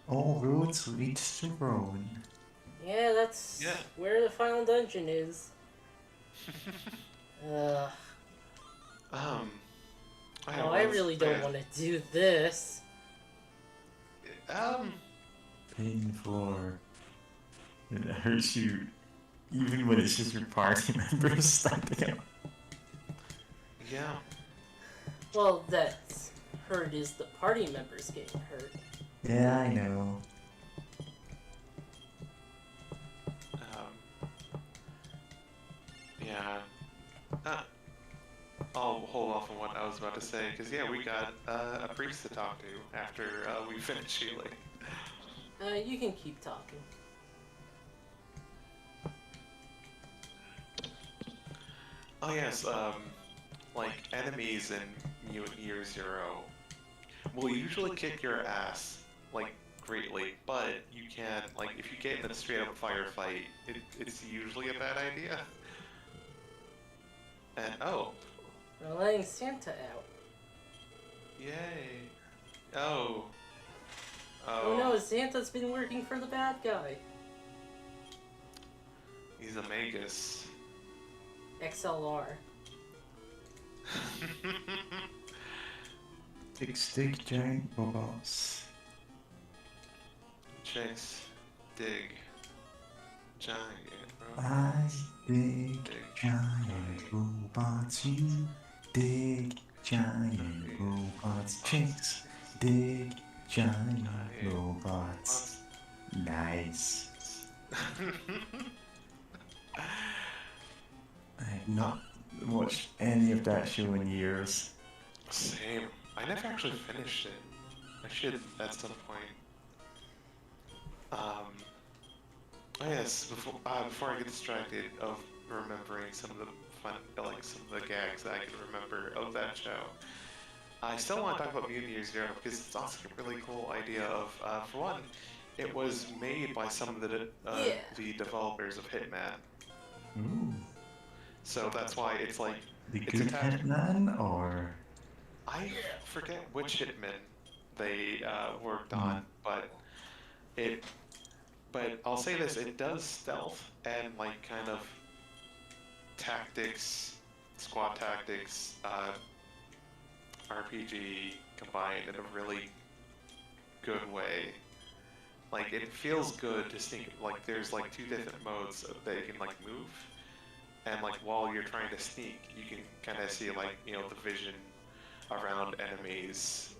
All roads lead to Rome. Yeah, that's where the final dungeon is. Ugh. I really don't want to do this. Paying for it hurts you even when it's just your party members stepping up. Yeah. Well, that's hurt is the party members getting hurt. Yeah, I know. Yeah. I'll hold off on what I was about to say, because yeah, we got a priest to talk to after we finish healing. You can keep talking. Oh yes, like enemies in Mutant Year Zero will usually kick your ass, like, greatly, but you can, like, if you get in a straight up firefight, it's usually a bad idea. And oh. We're letting Santa out. Yay. Oh. Oh no, Santa's been working for the bad guy. He's a magus. XLR. Big stick giant robots. Chase. Dig. Giant I dig giant robots. You dig giant robots. Chase. Dig giant robots. Nice. I have not watched any of that show in years. Same. I never actually finished it. I should at some point. Oh yes, before I get distracted of remembering some of the fun, like some of the gags that I can remember of that show, I still want to talk about Mutant Year Zero because it's also a really cool idea of, for one, it was made by some of the developers of Hitman. Ooh. So that's why it's like the good Hitman, or I forget which Hitman they worked on, but I'll say this: it does stealth and like kind of tactics, squad tactics, RPG combined in a really good way. Like it feels good to sneak. Like there's like two different modes that you can like move, and like while you're trying to sneak, you can kind of see like the vision around enemies,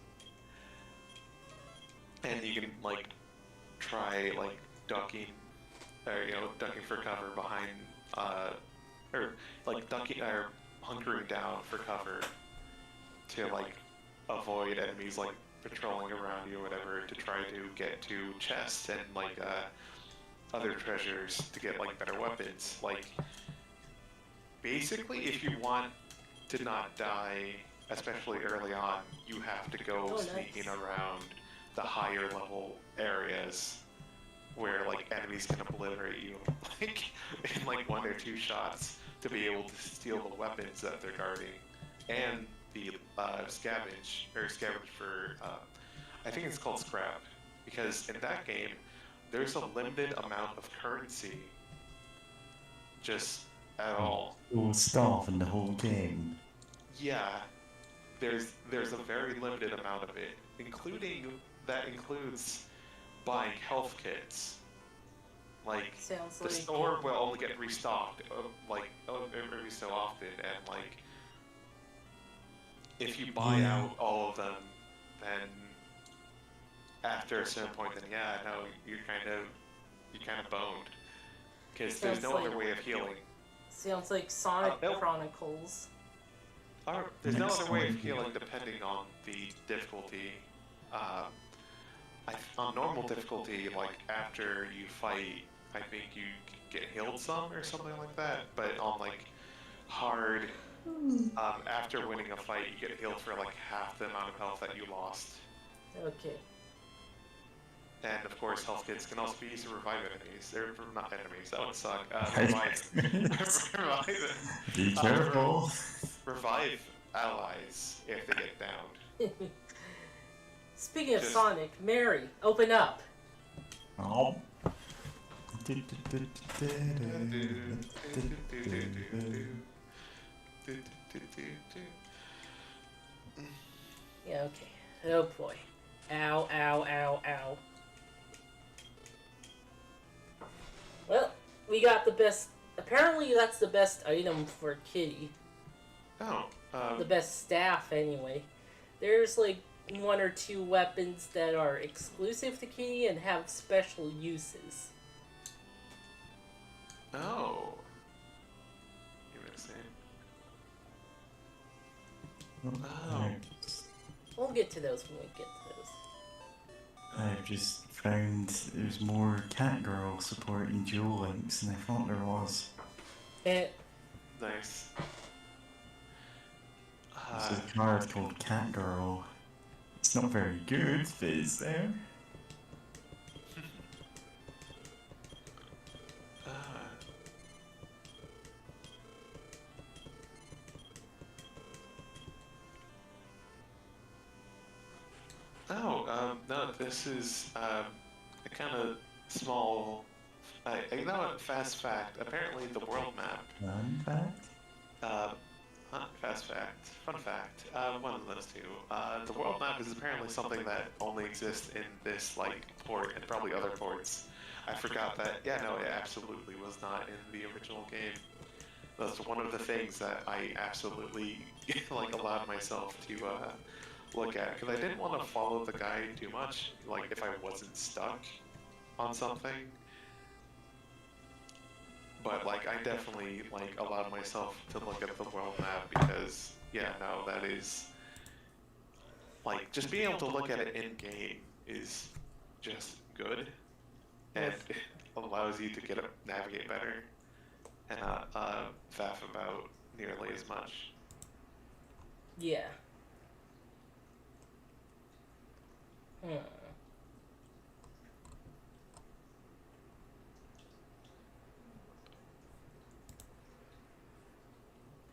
and you can like try like ducking, or ducking for cover behind, or like ducking or hunkering down for cover to like avoid enemies like patrolling around you or whatever, to try to get to chests and like other treasures to get like better weapons. Like basically, if you want to not die, especially early on, you have to go sneaking around the higher level areas where like enemies can obliterate you like in like 1 or 2 shots to be able to steal the weapons that they're guarding, and the scavenge for I think it's called scrap, because in that game there's a limited amount of currency just at all. All stuff in the whole game. Yeah, there's a very limited amount of it, that includes buying health kits. Like the store will only get restocked like every so often, and like if you buy out all of them, then after a certain point, then you're kind of boned, because there's no other way of healing. Sounds like Sonic Chronicles. There's no other way of healing depending on the difficulty. On normal difficulty, like after you fight, I think you get healed some or something like that. But on like hard, after winning a fight, you get healed for like half the amount of health that you lost. Okay. And of course, health kits can also be used to revive enemies. They're not enemies. That would suck. Revive. Be careful. Revive allies if they get downed. Speaking of Sonic, Mary, open up. Oh. Yeah, okay. Oh boy. Ow, ow, ow, ow. Well, we got the best. Apparently, that's the best item for Kitty. Oh, The best staff, anyway. There's like one or two weapons that are exclusive to Kitty and have special uses. oh. You were saying. Oh. We'll get to those when we get to those. I've just found there's more Catgirl supporting dual links than I thought there was. Nice. There's a card called Catgirl. It's not very good, but it's there. No, this is a kind of small, you know what, fast fact. Apparently the world map, Fun fact? not fast fact, fun fact, one of those two. The world map is apparently something that only exists in this, like, port and probably other ports. I forgot that. Yeah, no, it absolutely was not in the original game. That's one of the things that I absolutely, like, allowed myself to, look at, because I didn't want to follow the guide too much, like if I wasn't stuck on something. But like I definitely like allowed myself to look at the world map because yeah, no, that is like just being able to look at it in game is just good, and it allows you to navigate better and not faff about nearly as much. Yeah.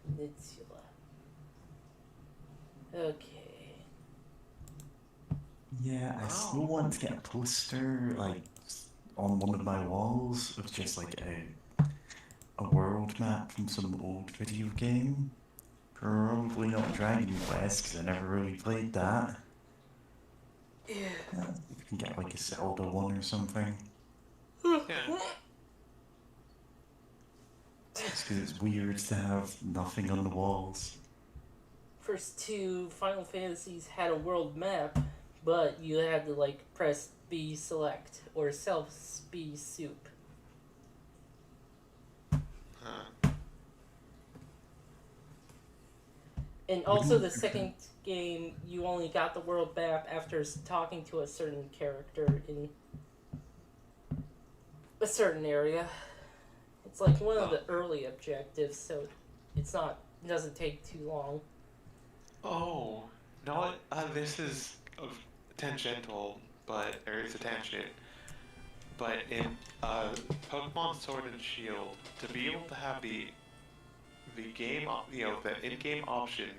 Peninsula. Okay. Yeah, I still want to get a poster, like, on one of my walls of just like a world map from some old video game. Probably not Dragon Quest, because I never really played that. Yeah. You can get like a Zelda one or something. Yeah. Just because it's weird to have nothing on the walls. First two Final Fantasies had a world map, but you had to like press B select or self B soup. And also the second game, you only got the world map after talking to a certain character in a certain area. It's like one of the early objectives, so it doesn't take too long. Oh, no, this is tangential, or it's a tangent. But in Pokemon Sword and Shield, to be able to have the game, the in-game option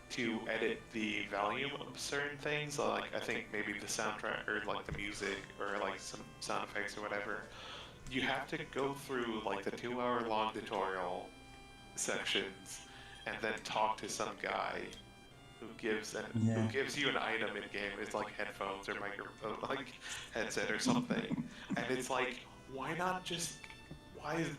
to edit the volume of certain things, like I think maybe the soundtrack or like the music or like some sound effects or whatever, you have to go through like the 2-hour-long tutorial sections and then talk to some guy who gives you an item in game. It's like headphones or like headset or something, and it's like, why is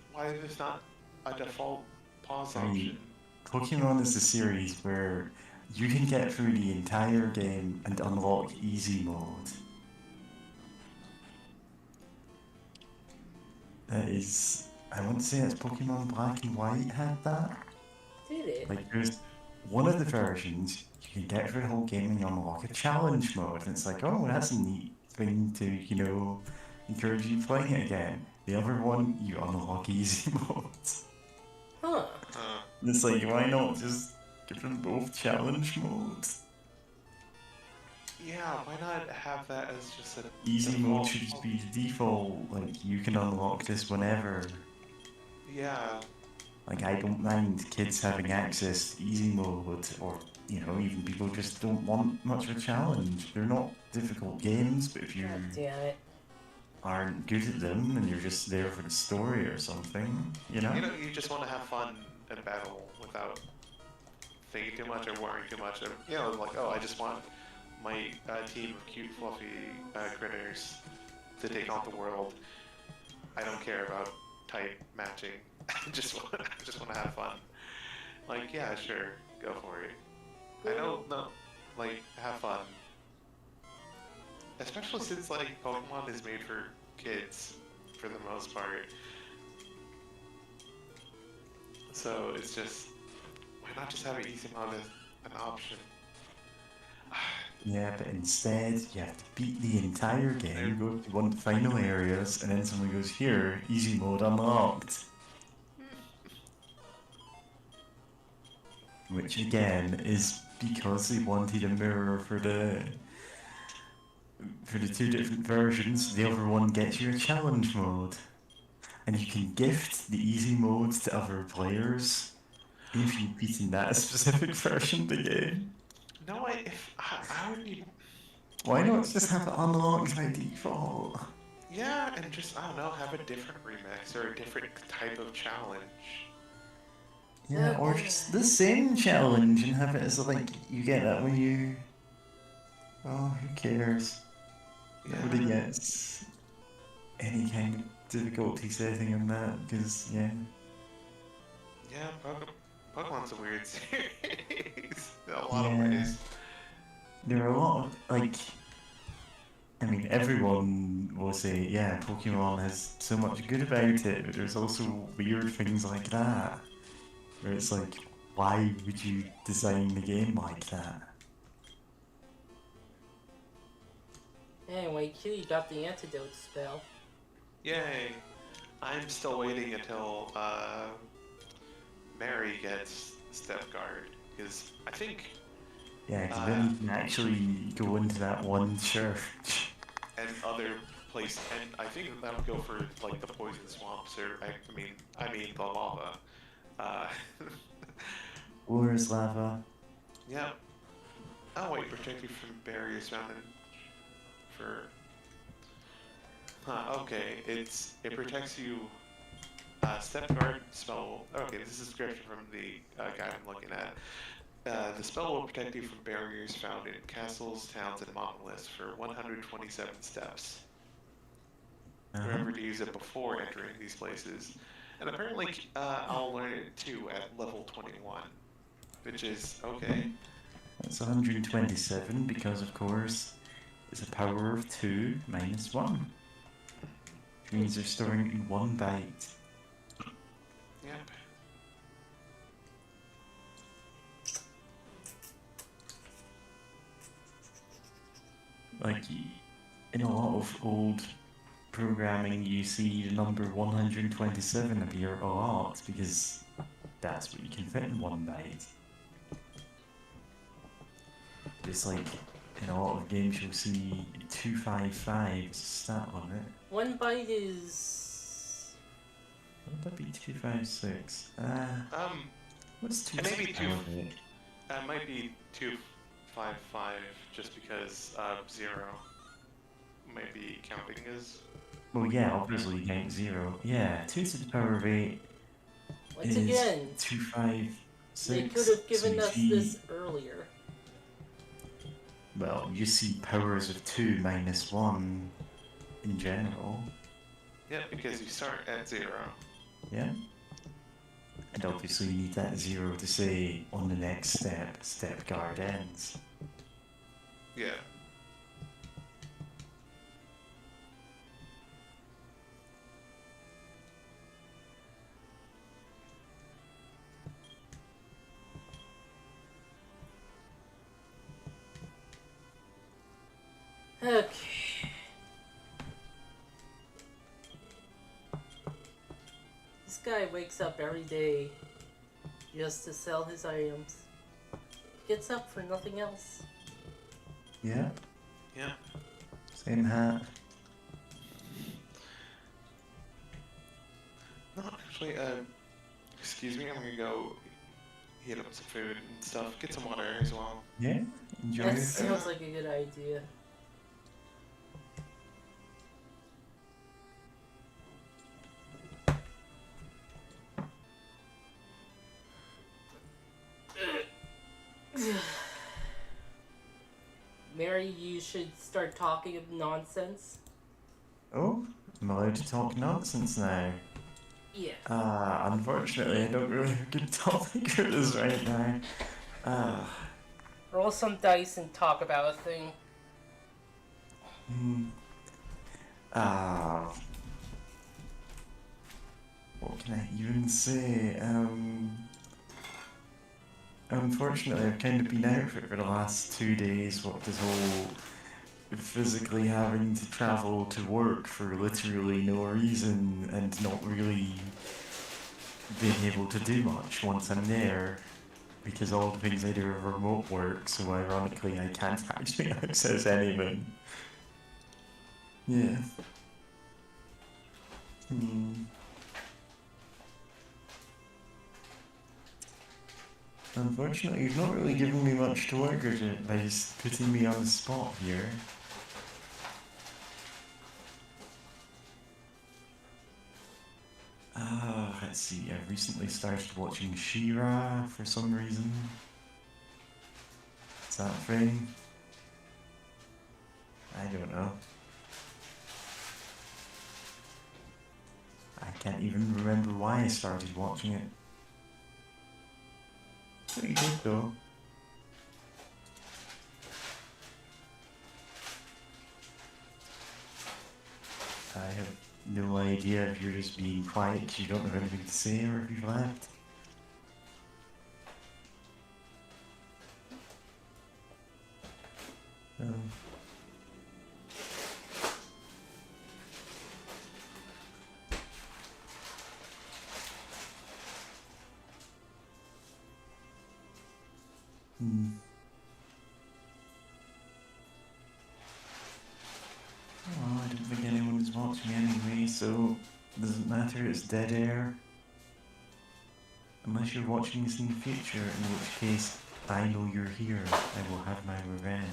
this not a default pause option? Pokemon is a series where you can get through the entire game and unlock easy mode. That is, I want to say it's Pokemon Black and White had that. Did it? Like, there's one of the versions, you can get through the whole game and you unlock a challenge mode, and it's like, oh, that's a neat thing to, encourage you playing it again. The other one, you unlock easy mode. Huh. And it's like, why not just give them both challenge modes? Yeah, why not have that as just an Easy mode should just be the default, like, you can unlock this whenever. Yeah. Like, I don't mind kids having access to easy mode, or, even people just don't want much of a challenge. They're not difficult games, but if you... God damn it. aren't good at them and you're just there for the story or something, you know? You know, you just want to have fun in battle without thinking too much or worrying too much. Or, you know, like, oh, I just want my team of cute, fluffy critters to take on the world. I don't care about type matching. I just want to have fun. Like, yeah, sure, go for it. I don't know, like, have fun. Especially since, like, Pokemon is made for kids, for the most part. So it's just, why not just have an easy mode as an option? Yeah, but instead you have to beat the entire game, go to one of the final areas, and then someone goes, here, easy mode unlocked. Which again is because they wanted a mirror for the two different versions. The other one gets you a challenge mode, and you can gift the easy mode to other players if you've beaten that specific version of the game. No, I would be... Why not just have it unlocked by default? Yeah, and just, I don't know, have a different remix or a different type of challenge. Yeah, or just the same challenge and have it as like, you get that when you... Oh, who cares? Nobody gets any kind of difficulty setting on that, because, yeah. Yeah, Pokemon's a weird series in a lot of ways. There are a lot of, like... I mean, everyone will say, yeah, Pokemon has so much good about it, but there's also weird things like that. Where it's like, why would you design the game like that? Anyway, Kitty got the antidote spell. Yay! I'm still waiting until Mary gets Step Guard, because I think... Yeah, because then you can actually go into that one church. And other places, and I think that would go for, like, the poison swamps, or, I mean the lava. Where's lava? Yeah. Oh wait, protect you from barriers found in... for... Huh, okay, it protects you... Step Guard spell... Okay, this is a description from the guide I'm looking at. The spell will protect you from barriers found in castles, towns, and monoliths for 127 steps. Remember to use it before entering these places. And apparently, I'll learn it too at level 21. Which is, okay. That's 127 because, of course, it's a power of 2 minus 1. Which means they're storing in 1 byte. Yep. Like, in a lot of old programming, you see the number 127 appear a lot because that's what you can fit in 1 byte. Just like in a lot of games, you'll see 255 as a stat limit. 1 byte is... Would that be 256? What's 2? Maybe 2. Might be 255 just because 0 might be counting as... Well, yeah, obviously you count 0. Yeah, 2 to the power of 8 Once is again, 256. they could have given so us you this earlier. Well, you see powers of 2 minus 1 in general. Yeah, because you start at 0. Yeah? And obviously you need that 0 to say, on the next step, Step Guard ends. Yeah. Okay. This guy wakes up every day just to sell his items. Gets up for nothing else. Yeah? Yeah. Same hat. No, actually, excuse me, I'm gonna go heat up some food and stuff, get some water as well. Yeah? Enjoy That it. sounds like a good idea. Mary, you should start talking nonsense. Oh, I'm allowed to talk nonsense now. Yeah. Unfortunately, I don't really have a good topic for this right now. Roll some dice and talk about a thing. Hmm. Uh, what can I even say? Unfortunately, I've kind of been out for the last 2 days. What this whole physically having to travel to work for literally no reason and not really being able to do much once I'm there, because all the things I do are remote work, so ironically I can't actually access anything. Yeah. Unfortunately, you've not really given me much to work with by just putting me on the spot here. Let's see, I've recently started watching She-Ra for some reason. Is that a thing? I don't know. I can't even remember why I started watching it. Pretty good though. I have no idea if you're just being quiet because you don't have anything to say or if you've left. Oh, I don't think anyone is watching anyway, so it doesn't matter, it's dead air. Unless you're watching this in the future, in which case, I know you're here. I will have my revenge.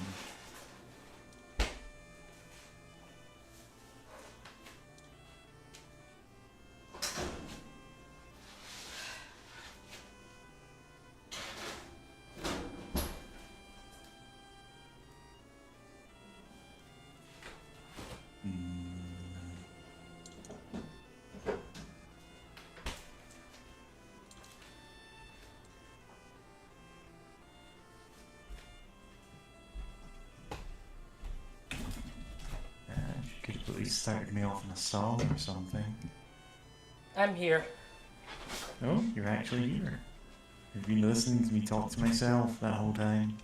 Could have at least started me off in a song or something. I'm here. Oh, you're actually here. You've been listening to me talk to myself that whole time.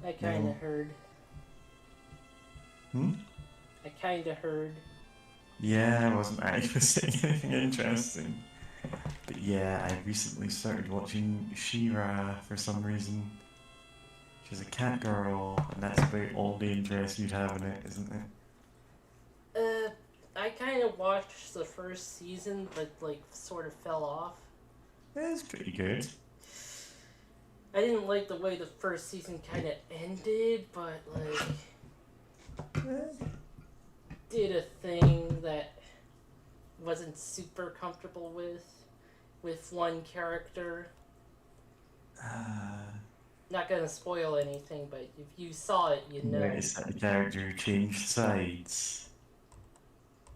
I kinda heard. I kinda heard. Yeah, I wasn't actually saying anything interesting. But yeah, I recently started watching She-Ra for some reason. She's a cat girl, and that's about all the interest you'd have in it, isn't it? I kinda watched the first season, but sort of fell off. It's pretty good. I didn't like the way the first season kinda ended, but did a thing that wasn't super comfortable with one character. Not gonna spoil anything, but if you saw it, you know. Is that the character changed sides?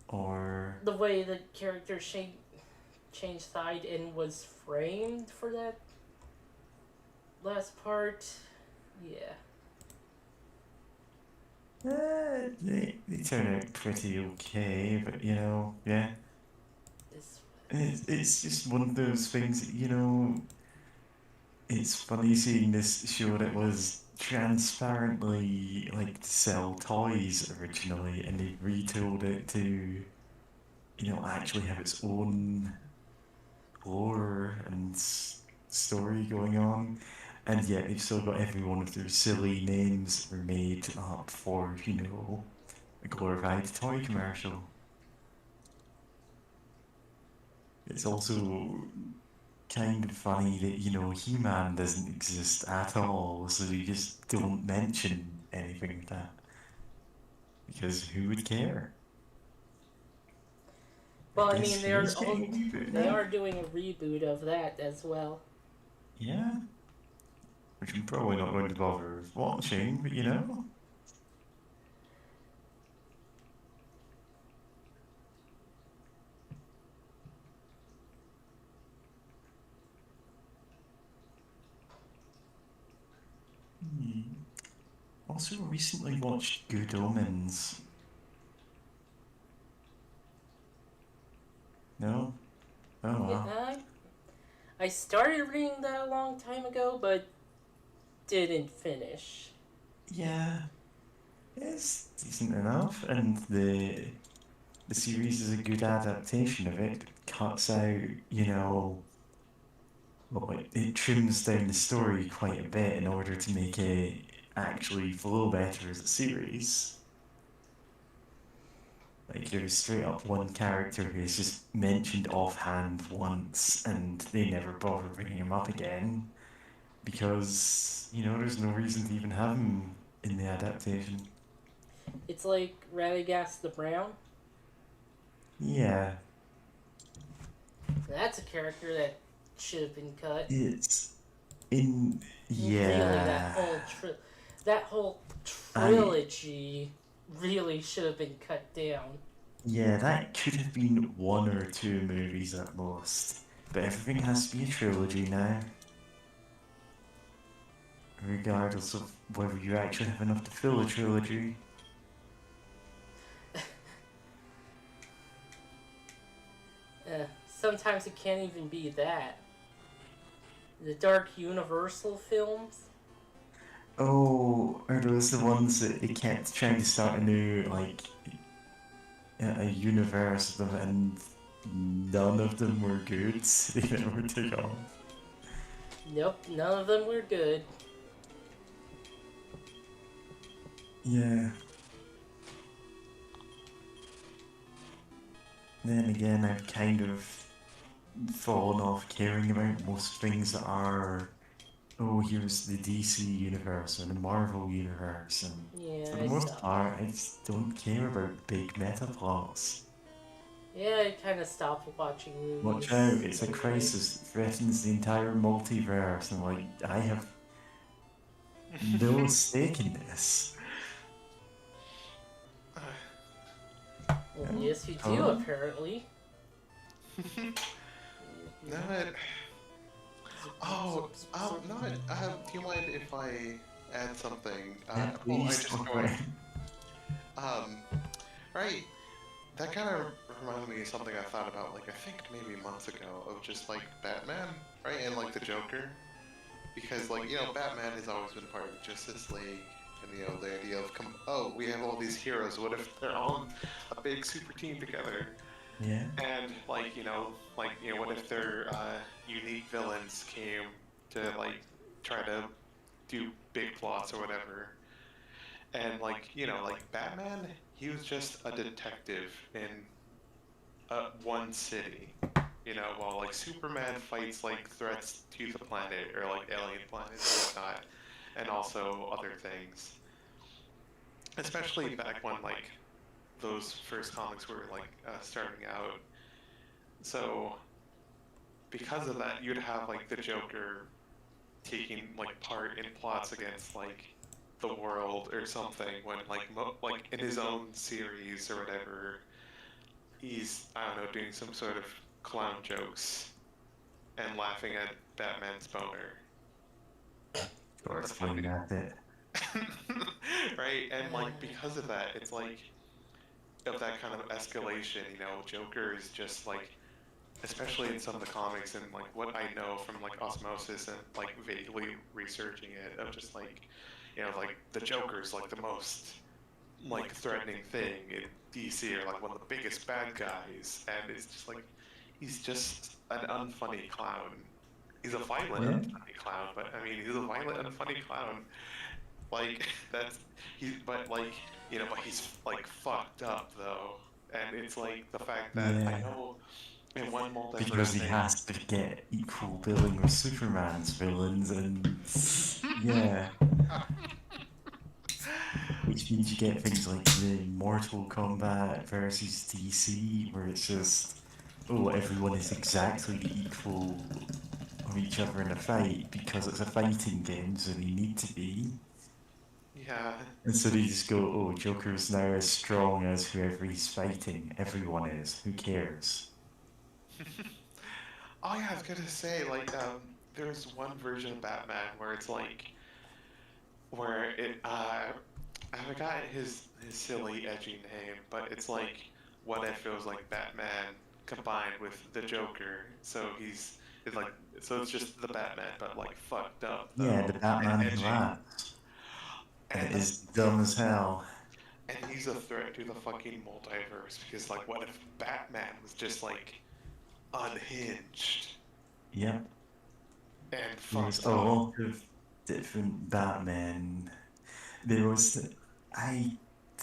Or... The way the character changed side and was framed for that last part, yeah. They turn out pretty okay, but you know, yeah. It's just one of those things that, you know, it's funny seeing this show that was transparently like to sell toys originally, and they retooled it to, you know, actually have its own lore and story going on. And yet they've still got every one of their silly names that were made up for, you know, a glorified toy commercial. It's also kind of funny that, you know, He-Man doesn't exist at all, so they just don't mention anything like that. Because who would care? Well, I mean, they are doing a reboot of that as well. Yeah. which I'm probably not going to bother watching, but you know. Hmm. Also recently watched Good Omens. No? Oh well. Yeah, I started reading that a long time ago, but didn't finish. Yeah, it's decent enough, and the series is a good adaptation of it. It cuts out, you know, well, it trims down the story quite a bit in order to make it actually flow better as a series. Like there's straight up one character who's just mentioned offhand once, and they never bother bringing him up again because you know there's no reason to even have him in the adaptation. It's like Radagast the Brown. Yeah, That's a character that should have been cut. it's in. Really, Yeah, that whole I. trilogy really should have been cut down. Yeah, that could have been one or two movies at most, but everything has to be a trilogy now, regardless of whether you actually have enough to fill a trilogy. Sometimes it can't even be that. The Dark Universal films. Oh, are those the ones that they kept trying to start a new, like, a universe of them, and none of them were good? They never took off. Nope, none of them were good. Yeah. Then again, I've kind of fallen off caring about most things that are, oh, here's the DC universe and the Marvel universe, and Yeah, for the I most stopped. part, I just don't care about big meta plots. Yeah, I kind of stopped watching Watch movies. out, it's a Anyway. crisis that threatens the entire multiverse, and like, I have no stake in this. Well, Oh, yes, you do, hello? apparently. No, no. Do you mind if I add something? Yeah, Well, I please just talk about going. it. Um, right. That kind of reminded me of something I thought about, like I think maybe months ago, of just like Batman, right, and like the Joker, because like Batman has always been part of the Justice League, and the idea of oh, we have all these heroes. What if they're all a big super team together? Yeah, And what if their unique villains came to like try to do big plots or whatever? And like Batman, he was just a detective in one city, while like Superman fights like threats to the planet or like alien planets and whatnot, and also other things. Especially back when like those first comics were like starting out. So because of that, you'd have like the Joker taking like part in plots against like the world or something when like in his own series or whatever, he's I don't know doing some sort of clown jokes and laughing at Batman's boner. or The funny, explain that bit. right? And like because of that, it's like of that kind of escalation. Joker is just like especially in some of the comics and like what I know from like osmosis and like vaguely researching it of just like like the Joker's like the most like threatening thing in DC or like one of the biggest bad guys and it's just like he's just an unfunny clown. He's a violent Yeah, unfunny clown, but I mean he's a violent unfunny clown. Like that's but like but he's like fucked up though. And it's like the fact that I yeah. know in one multiverse Because he thing. has to get equal billing with Superman's villains, and yeah, which means you get things like the Mortal Kombat versus DC, where it's just, oh, everyone is exactly equal, of each other in a fight because it's a fighting game, so they need to be. Yeah. And so they just go, oh, Joker's now as strong as whoever he's fighting. Everyone is. Who cares? Oh yeah, I was gonna say like there's one version of Batman where it's like where it I forgot his silly edgy name, but it's like what if it was like Batman combined with the Joker, so it's like so it's just the Batman but like fucked up Yeah, the though and Batman who edgy. laughs. And And it like is dumb as hell. and he's a threat to the fucking multiverse because like what if Batman was just like unhinged Yep. and There's fucked a up? lot of different Batman. There was I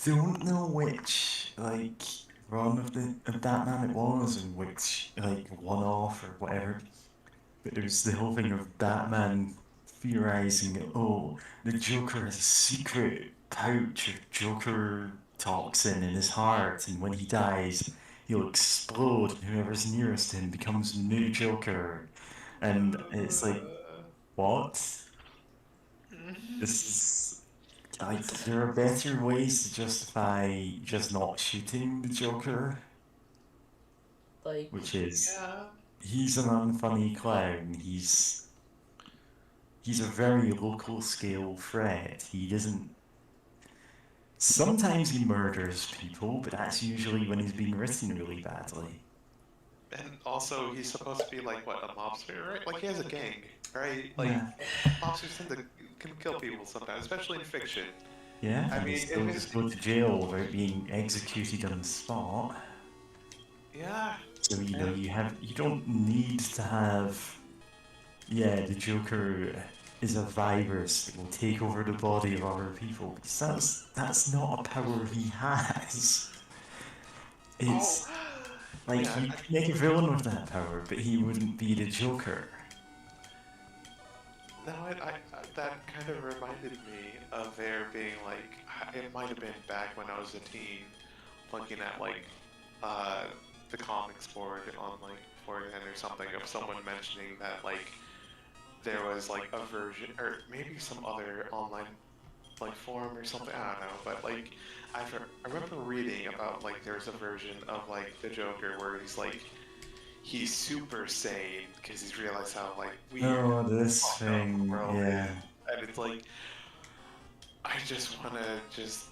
don't know which like run of Batman it was and which like one off or whatever. But there's the whole thing of Batman theorizing that oh the Joker has a secret pouch of Joker toxin in his heart and when he dies he'll explode and whoever's nearest to him becomes the new Joker. And it's like, what? This is like there are better ways to justify just not shooting the Joker, Like, which is Yeah. he's an unfunny clown. He's a very local scale threat. He doesn't. Sometimes he murders people, but that's usually when he's being written really badly. And also, he's supposed to be like what, a mobster, right? Like he has a gang, right? Like Yeah, mobsters tend to can kill people sometimes, especially in fiction. yeah, I and he mean, still if just it's go to jail without being executed on the spot. yeah, So and you don't need to have yeah, the Joker is a virus that will take over the body of other people. Because that's not a power he has. oh It's like yeah, you could make a villain with that power, but he wouldn't be the Joker. no, that kind of reminded me of there being like it might have been back when I was a teen, looking at like uh the comics board on like 4chan or something of someone mentioning that like there was like a version or maybe some other online like forum or something. I don't know, but like I remember reading about like there's a version of like the Joker where he's super sane because he's realized how like weird No, and this fucked up the thing, world yeah. is, and it's like I just want to just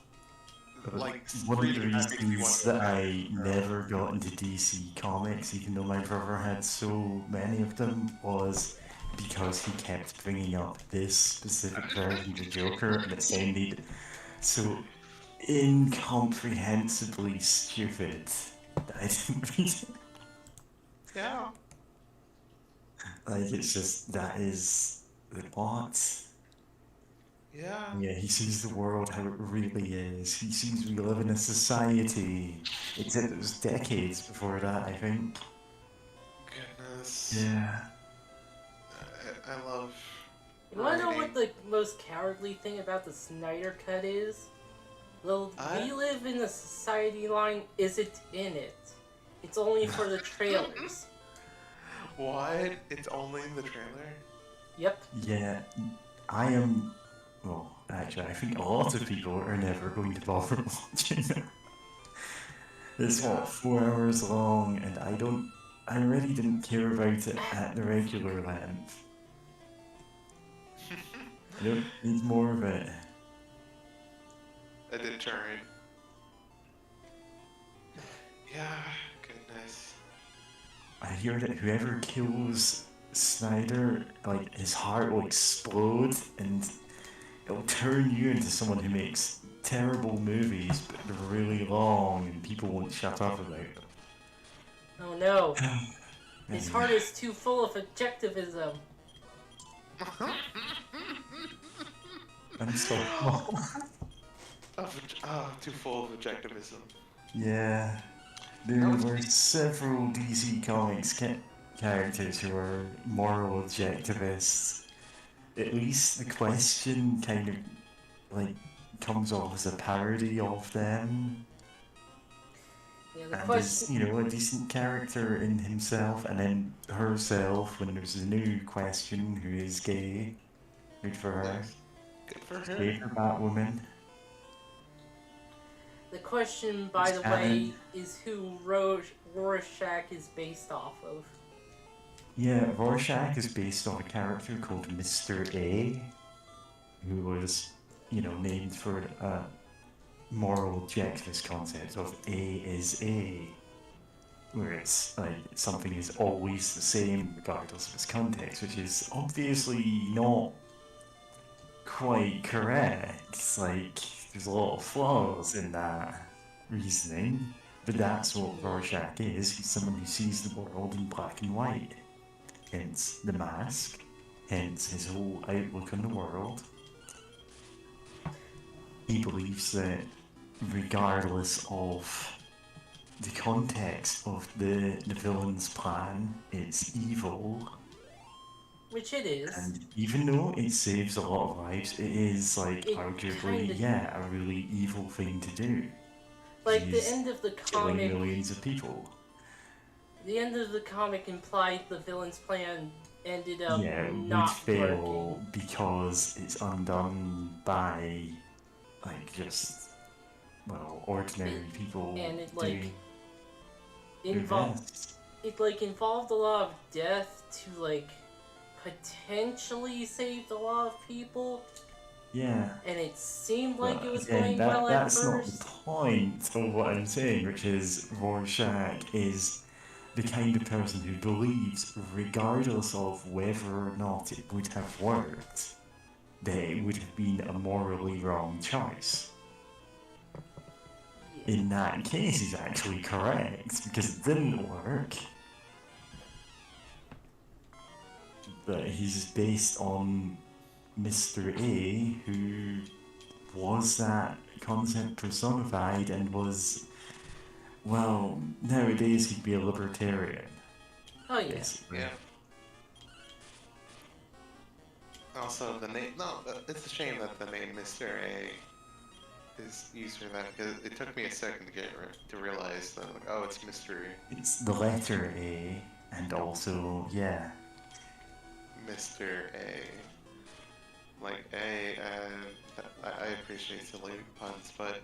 like One of the reading that makes me want reasons to that attack the I girl. never got into DC Comics, even though my brother had so many of them, was because he kept bringing up this specific version of the Joker, and it sounded so incomprehensibly stupid that I didn't read it. Yeah, Like, it's just, that is, what? yeah. Yeah, he sees the world how it really is. He sees we live in a society. Except it was decades before that, I think. Goodness, Yeah. I love you wanna know writing. what the most cowardly thing about the Snyder Cut is? The I "We live in a society" line isn't in it. It's only for the trailers. what? It's only in the trailer. Yep. Yeah, I am. Well, actually, I think a lot of people are never going to bother watching it. It's Yeah. what, 4 hours long, and I don't. I really didn't care about it at the regular length. I don't need more of it. A deterrent. Yeah, goodness. I hear that whoever kills Snyder, like, his heart will explode, and it'll turn you into someone who makes terrible movies, but they're really long, and people won't shut up about them. Oh no. His Anyway. heart is too full of objectivism. I'm so. Too full of objectivism. Yeah, there No, it's were several DC Comics characters who were moral objectivists. At least the question kind of like comes off as a parody of them. Yeah, the And is, question. a decent character in himself, and then herself, when there's a new question, who is gay. Good for her. Nice. Good for her. Gay for Batwoman. The question, by It's the canon. way, is who Rorschach is based off of. Yeah, Rorschach is based on a character called Mr. A, who was, named for a moral objectivist concept of A is A, where it's like something is always the same regardless of its context, which is obviously not quite correct. Like, there's a lot of flaws in that reasoning, but that's what Rorschach is. He's someone who sees the world in black and white. Hence the mask, hence his whole outlook on the world. He believes that regardless of the context of the villain's plan, it's evil. Which it is. And even though it saves a lot of lives, it is, like, It arguably, kinda- a really evil thing to do. Like, the He's end of the killing comic. millions of people. The end of the comic implied the villain's plan ended up Yeah, it would not fail working. because it's undone by, like, just, ordinary people And it, doing their involved best. involved a lot of death to potentially save a lot of people, Yeah. and it seemed like But it was again, going well at that's not first. the point of what I'm saying, which is Rorschach is the kind of person who believes, regardless of whether or not it would have worked, that it would have been a morally wrong choice. Yeah. In that case, he's actually correct, because it didn't work. But he's based on Mr. A, who was that concept personified and was, nowadays he'd be a libertarian, Oh yeah. basically. Yeah. Also, the name. No, it's a shame that the name Mr. A is used for that, because it took me a second to realize that, like, oh, it's mystery. It's the letter A, and also, Mr. A. Like, I appreciate silly puns, but,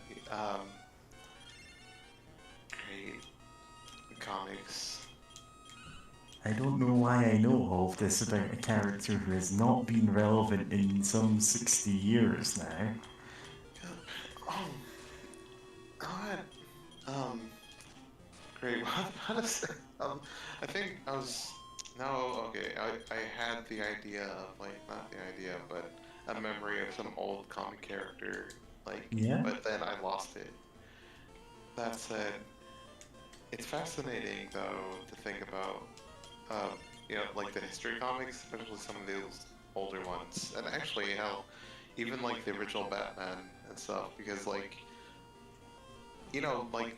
great comics. I don't know why I know all of this about a character who has not been relevant in some 60 years now. Oh, God. Great. What is I think I was. No, okay. I had the idea of, like, not the idea, but a memory of some old comic character, like, Yeah? but then I lost it. That said, it's fascinating, though, to think about, like the history comics, especially some of those older ones, and actually how even like the original Batman and stuff, because like, like,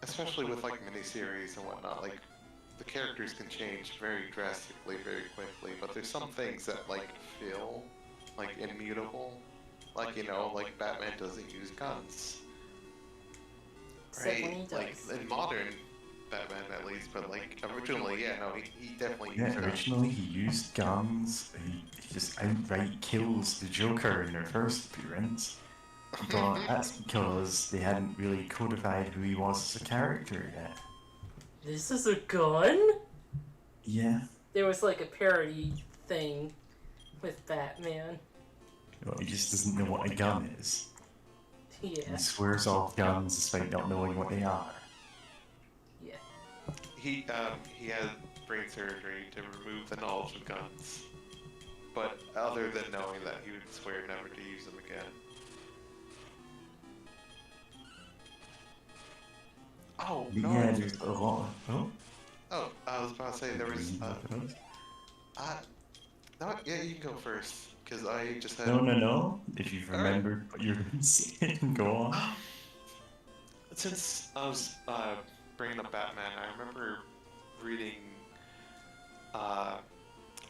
especially with like miniseries and whatnot, like the characters can change very drastically, very quickly, but there's some things that like feel like immutable, like like Batman doesn't use guns, Except when he right? does. Like in modern Batman at least, but like originally, yeah, no, he definitely Yeah, used guns. originally he used guns. He just outright kills the Joker in their first appearance. But that's because they hadn't really codified who he was as a character yet. This is a gun? Yeah. There was like a parody thing with Batman. Well, he just doesn't know what a gun is. Yeah. He swears off guns despite not knowing what they are. Yeah. He had brain surgery to remove the knowledge of guns, but other than knowing that, he would swear never to use them again. Oh no! Yeah, there's a lot of... Oh, I was about to say there was. No, yeah, you can go first because I just had. No. If you've All right. remembered what you're going to say, go on. Since I was bringing up Batman, I remember reading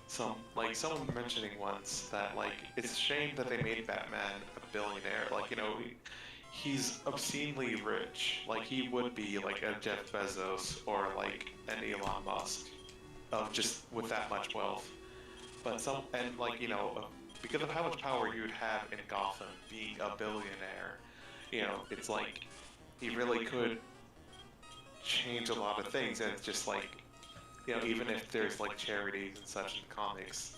someone mentioning once that like it's a shame that they made Batman a billionaire. Like he's obscenely rich. Like he would be like a Jeff Bezos or like an Elon Musk of just with that much wealth. But like because of how much power he would have in Gotham, being a billionaire, it's like he really could change a lot of things. And it's just like even if there's like charities and such in comics,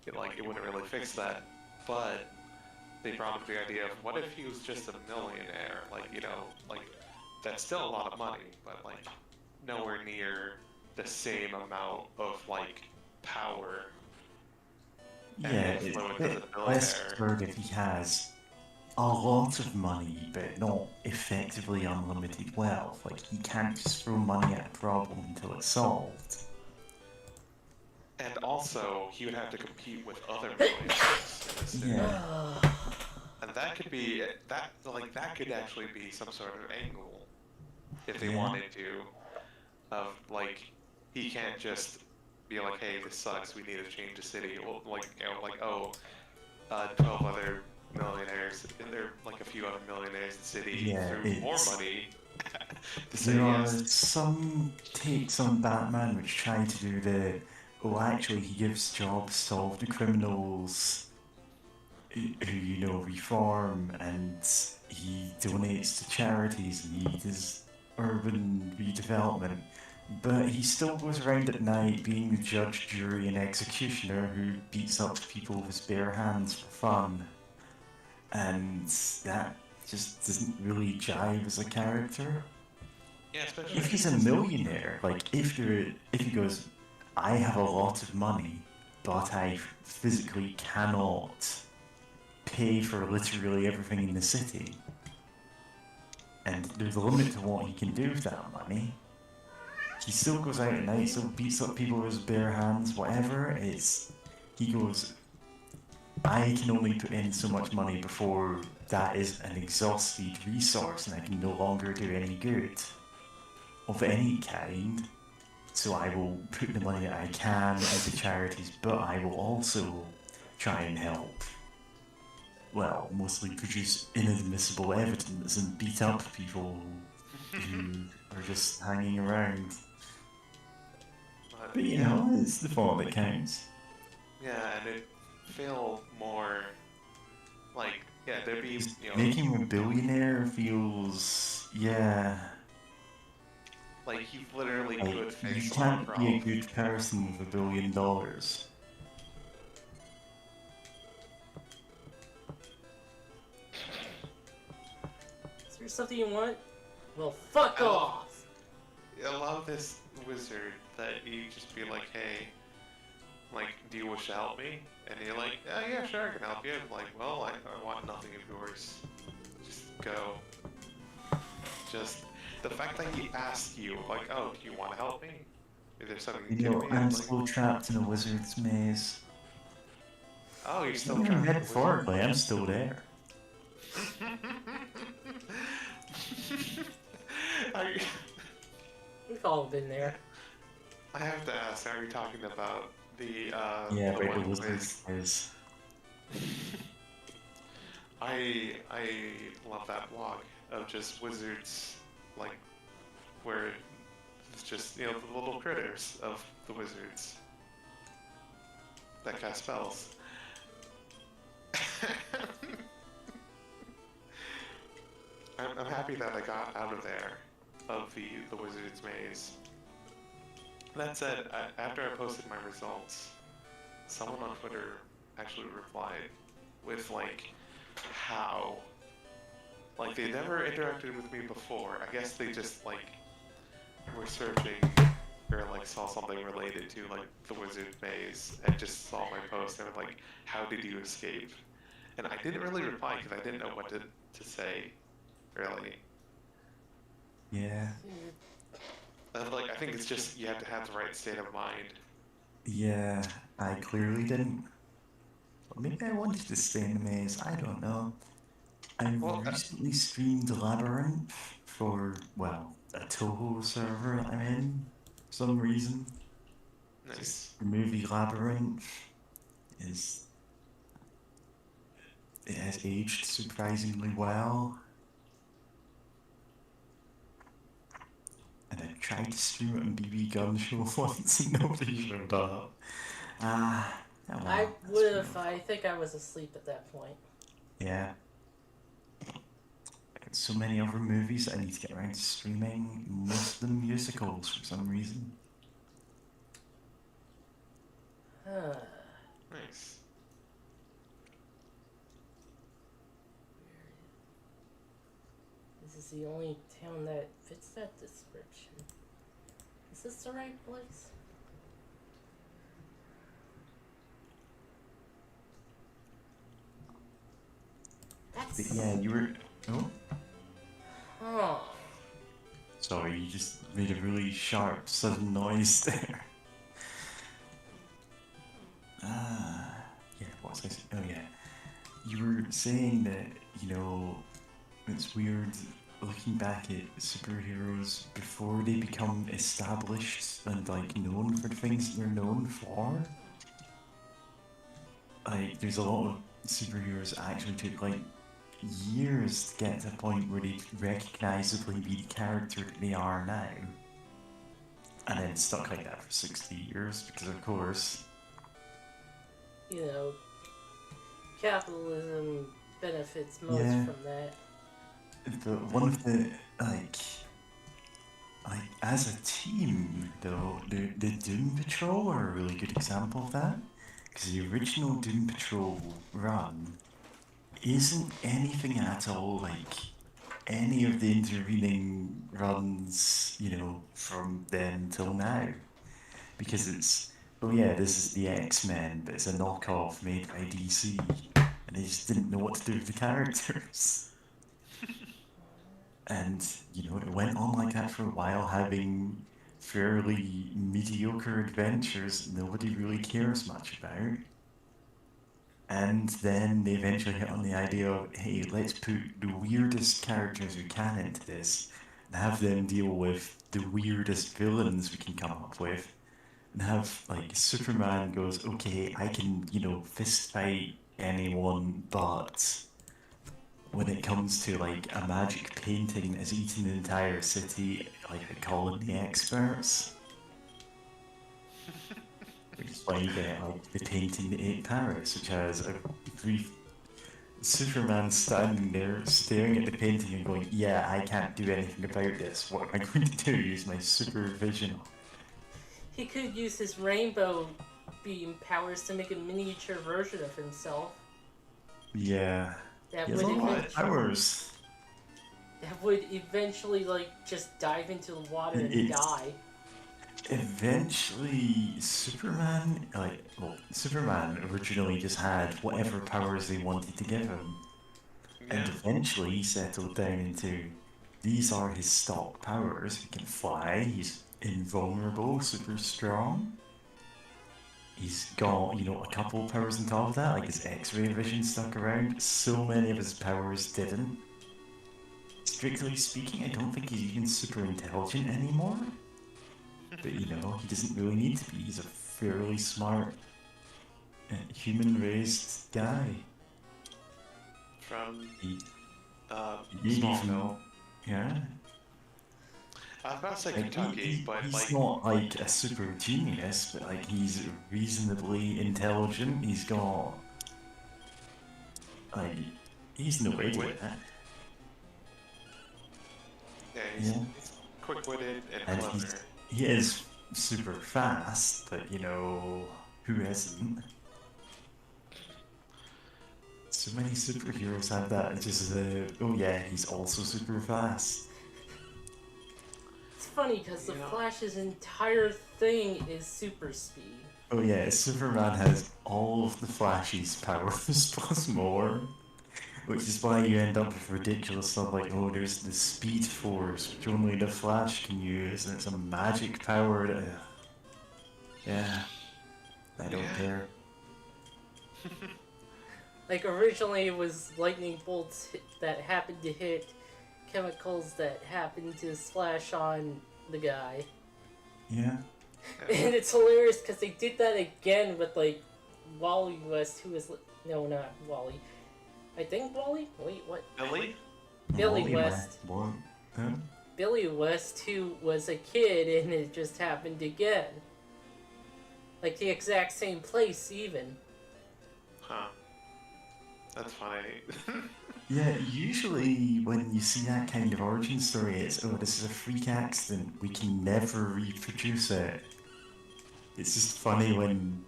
it wouldn't really fix that. But they brought up the idea of what if he was just a millionaire? Like like that's still a lot of money, but like nowhere near the same amount of like power and Yeah, it's a influence as bit a less billionaire. absurd if he has a lot of money, but not effectively unlimited wealth. Like, he can't just throw money at a problem until it's solved. And also, he would have to compete with other millionaires in the city. Yeah. And that could be that could actually be some sort of angle if they Yeah. wanted to, of like he can't just be like, hey, this sucks, we need to change the city. Well, like 12 other millionaires, and there are like a few other millionaires in the city Yeah, threw more it's- money to say There are yes. some takes on Batman which try to do actually he gives jobs to all of the criminals who reform, and he donates to charities, and he does urban redevelopment. But he still goes around at night being the judge, jury, and executioner who beats up people with his bare hands for fun. And that just doesn't really jive as a character. Yeah, especially If he's a millionaire, like if he goes, I have a lot of money, but I physically cannot pay for literally everything in the city, and there's a limit to what he can do with that money. He still goes out at night, still beats up people with his bare hands, whatever. He goes, I can only put in so much money before that is an exhausted resource and I can no longer do any good of any kind. So I will put the money that I can into charities, but I will also try and help, well, mostly produce inadmissible evidence and beat up people who are just hanging around. But it's the thought that counts. Yeah, and it feel more like there'd be Making him a billionaire feels, yeah. like he literally Like, could you face a lot of can't be a problems. good person with $1 billion. Is there something you want? Well, fuck Oh. off! I love this wizard that you just be like, hey, like, do you wish to help me? And you're like, oh yeah, sure, I can help you. I'm like, well, I want nothing of yours. Just go. Just the fact that he asks you, like, oh, do you want to help me? Is there something you do me? I'm It's like, still trapped in a wizard's maze. oh, you're still Even trying to metaphorically, I'm still there. I We've all been there. have to ask, are you talking about the Yeah, the right, one the with wizard's maze. I love that blog of just wizards, like where it's just the little critters of the wizards that cast spells. I'm happy that I got out of there, of the wizard's maze. That said, after I posted my results, someone on Twitter actually replied with like how, like, they never interacted with me before. I guess they just like were searching or like saw something related to like the wizard maze and just saw my post and were like, how did you escape? And I didn't really reply because I didn't know what to say, really. Yeah. Like, I think it's just you have to have the right state of mind. Yeah, I clearly didn't. Or maybe I wanted to stay in the maze, I don't know. I Well, recently streamed Labyrinth for, well, a Toho server I'm in, for some reason. nice. The movie Labyrinth it has aged surprisingly well. tried to stream it on BB Gun Show once and nobody showed up. Ah, oh well, I that's would fair have. enough. I think I was asleep at that point. Yeah. So many other movies I need to get around to streaming, most of them musicals for some reason. Huh. Nice. This is the only town that fits that description. Is this the right place? But That's... yeah, you were. Oh? Huh. Sorry, you just made a really sharp, sudden noise there. Yeah, what was I saying? Oh, yeah. You were saying that, it's weird looking back at superheroes before they become established and, known for the things they're known for. There's a lot of superheroes that actually took, years to get to a point where they'd recognisably be the character that they are now. And then stuck like that for 60 years, because of course... Capitalism benefits most Yeah. from that. But one of the, as a team, though, the Doom Patrol are a really good example of that. Because the original Doom Patrol run isn't anything at all like any of the intervening runs, from then till now. Because it's, oh yeah, this is the X-Men, but it's a knockoff made by DC. And they just didn't know what to do with the characters. And, it went on like that for a while, having fairly mediocre adventures that nobody really cares much about. And then they eventually hit on the idea of, hey, let's put the weirdest characters we can into this and have them deal with the weirdest villains we can come up with. And have, Superman goes, okay, I can, fist fight anyone, but when it comes to, a magic painting that has eaten an entire city, I call in the experts. Which is why you get, the painting that ate Paris, which has a brief Superman standing there staring at the painting and going, yeah, I can't do anything about this. What am I going to do? Use my supervision. He could use his rainbow beam powers to make a miniature version of himself. Yeah. That He has a would lot of powers. That would eventually, just dive into the water and It's- die. Eventually, Superman originally just had whatever powers they wanted to give him. And Yeah. eventually he settled down into, these are his stock powers. He can fly, he's invulnerable, super strong. He's got, a couple powers on top of that, like his X-ray vision stuck around. So many of his powers didn't. Strictly speaking, I don't think he's even super intelligent anymore. But, he doesn't really need to be. He's a fairly smart, human-raised guy. From He, Smallville. yeah. I was about to say Like, Kentucky, but he's not a super genius, but he's reasonably intelligent. He's got he's no idiot. yeah, he's Yeah. quick-witted and And clever. he is super fast, but who isn't? So many superheroes have that. It's just oh yeah, he's also super fast. It's funny because the Yeah. Flash's entire thing is super speed. Oh yeah, Superman has all of the Flash's powers plus more. Which is why you end up with ridiculous stuff like, oh, there's the Speed Force, which only the Flash can use, and it's a magic power that... Yeah. I don't Yeah. care. Originally it was lightning bolts that happened to hit chemicals that happened to splash on the guy. Yeah. And it's hilarious because they did that again with, Wally West, who was... No, not Wally. I think Wally? Wait, what? Billy? Billy Wally West. What? Huh? Billy West, who was a kid and it just happened again. Like the exact same place, even. Huh. That's funny. Yeah, usually when you see that kind of origin story, it's, oh, this is a freak accident, we can never reproduce it. It's just funny when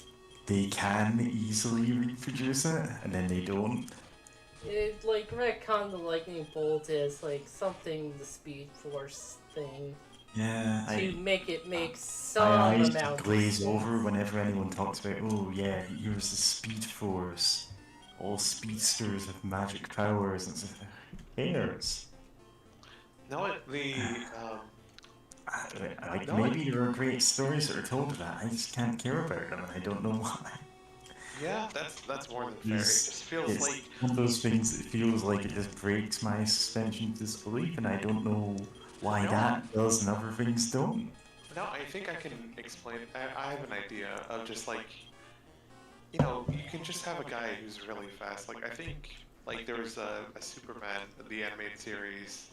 they can easily reproduce it, and then they don't. It like retcon the lightning bolt as like something the Speed Force thing Yeah, to make it make my some eyes amount of glaze sense. over whenever anyone talks about, oh yeah, here's the Speed Force. All speedsters have magic powers, and it's like, who cares? No, Like, no, maybe there are great stories that are told of that, I just can't care about them, and I don't know why. yeah, that's more than fair. It just feels It's like one of those things that feels like it just breaks my suspension of disbelief, and I don't know why no, that does and other things don't. no. I think I can explain. I have an idea of just like you can just have a guy who's really fast. Like I think like there was a Superman, the animated series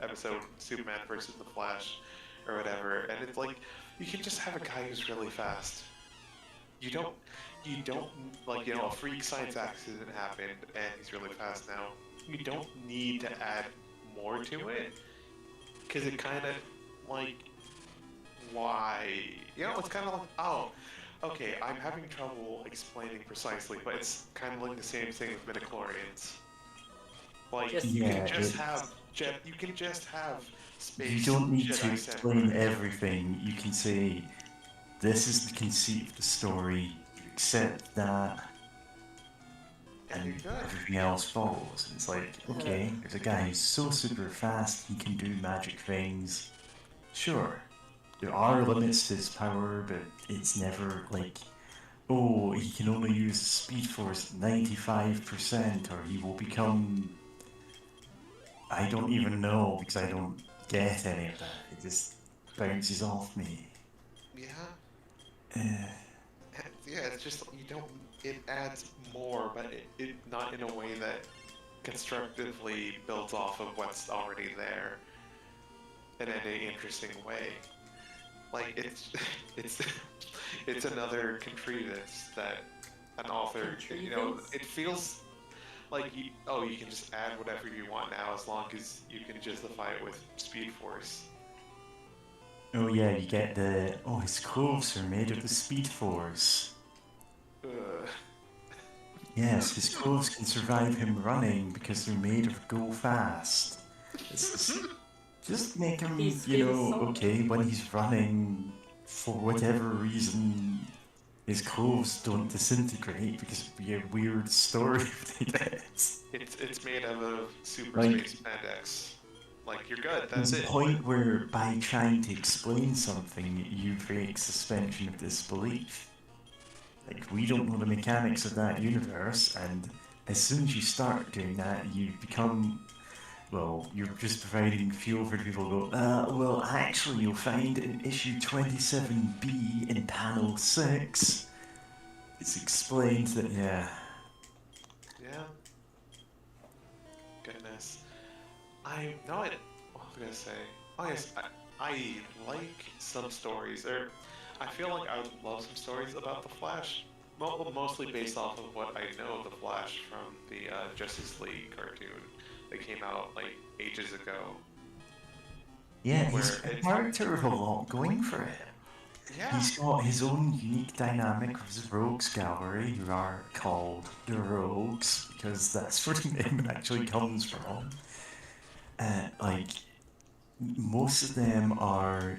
episode, Superman versus the Flash, or whatever, and it's like you can just have a guy who's really fast. You don't, you don't like a freak science accident happened and he's really fast now. You don't need to add more to it because it kind of like why it's kind of like oh. Okay, I'm having trouble explaining precisely, but it's kind of like the same thing with midichlorians. Like you Yeah, can just have you can just have you space don't need to Jedi explain samurai. everything. You can say, this is the conceit of the story, you accept that, And you're and good. everything else follows. It's like, okay, there's a guy who's so super fast, he can do magic things. Sure, there are limits to his power, but it's never like, oh, he can only use the Speed Force 95%, or he will become. I don't even know because I don't get any of that. It just bounces off me. Yeah, Uh, yeah. It's just you don't. It adds more, but it not in a way that constructively builds off of what's already there in any interesting way. Like it's it's another contrivance that an author, Contrivance? it feels like you can just add whatever you want now as long as you can justify it with Speed Force. oh yeah, you get the, oh, his clothes are made of the Speed Force. Ugh. Yes, his clothes can survive him running because they're made of go fast. Just make him, He's been okay, Sonic. when he's running, for whatever reason, his clothes don't disintegrate because it'd be a weird story if they did. It's made out of super Like, space spandex. Like you're good. there's That's a it. point where by trying to explain something, you break suspension of disbelief. Like, we don't know the mechanics of that universe, and as soon as you start doing that, you become, well, you're just providing fuel for people to go, well, actually, you'll find in issue 27B in panel 6, it's explained that, yeah. Yeah. Goodness. I know it. What was I gonna say? Oh yes, I like some stories. Or I feel like I would love some stories about the Flash. Well, mostly based off of what I know of the Flash from the Justice League cartoon that came out like ages ago. Yeah, Where he's a it's character with a lot going for him. yeah, He's got his own unique dynamic with his rogues gallery, who are called the Rogues, because that's where the name actually comes from. Like, most of them are,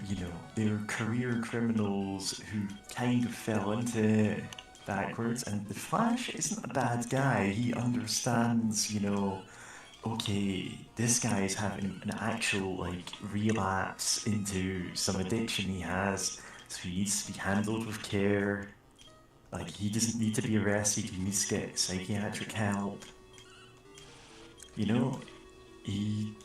they're career criminals who kind of fell into it backwards, and the Flash isn't a bad guy. He understands, okay, this guy is having an actual, like, relapse into some addiction he has, so he needs to be handled with care. Like, he doesn't need to be arrested, he needs to get psychiatric help. You know, he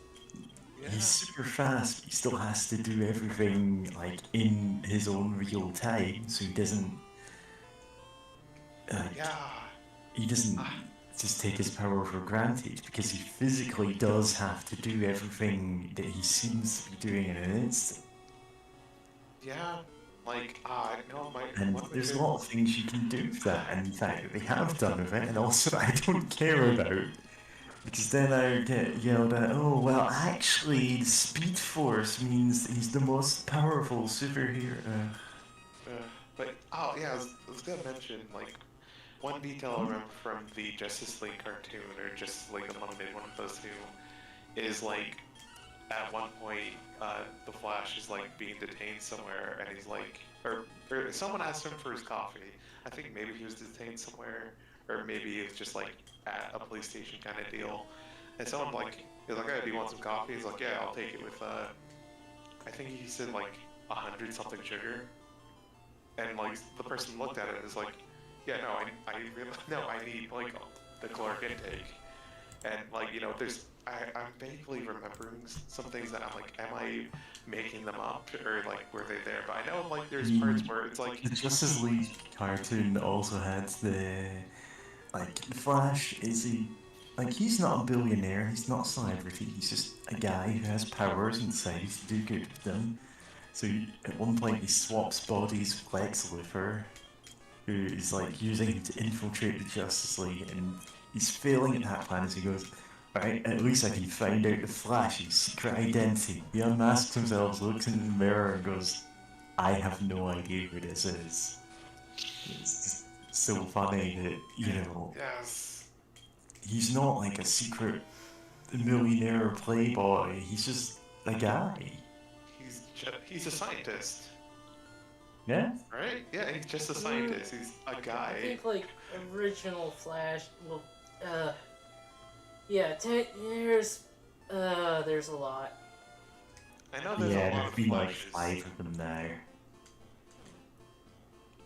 he's yeah, super fast, but he still has to do everything like in his own real time, so he doesn't like yeah. he doesn't Ah, just take his power for granted because he physically does have to do everything that he seems to be doing in an instant. Yeah, like, no, And one of my there's a favorite. lot of things you can do with that, and in fact, they have done with it, and also I don't care about. Because then I get yelled at, oh, well, actually, the Speed Force means that he's the most powerful superhero. But oh yeah, I was gonna mention like one detail I remember from the Justice League cartoon or Justice League Unlimited, one of those two, is like at one point the Flash is like being detained somewhere and he's like, or someone asked him for his coffee. I think maybe he was detained somewhere, or maybe he was just like at a police station kind of deal. And someone like is like, "Hey, do you want some coffee?" He's like, "Yeah, I'll take it with I think he said like 100 something sugar." And like the person looked at it and is like, "Yeah, no, I really, no, I need like the caloric intake." And like, I'm vaguely remembering some things that I'm like, am I making them up or like were they there? But I know like there's parts where it's like, The Justice League cartoon also had the Flash is he's not a billionaire, he's not a celebrity, he's just a guy who has powers and decides to do good with them. So at one point he swaps bodies with Lex Luthor, who is like using him to infiltrate the Justice League, and he's failing at that plan as he goes, right, at least I can find out the Flash's secret identity. He unmasks himself, looks in the mirror and goes, I have no idea who this is. It's just so funny that, yes, he's not like a secret millionaire playboy, he's just a guy. he's a scientist, Yeah? right? Yeah, he's just a scientist. He's a I guy. think like original Flash. Well, yeah. There's a lot. I know there's a Yeah, lot there's of been like Flashes. 5 of them now.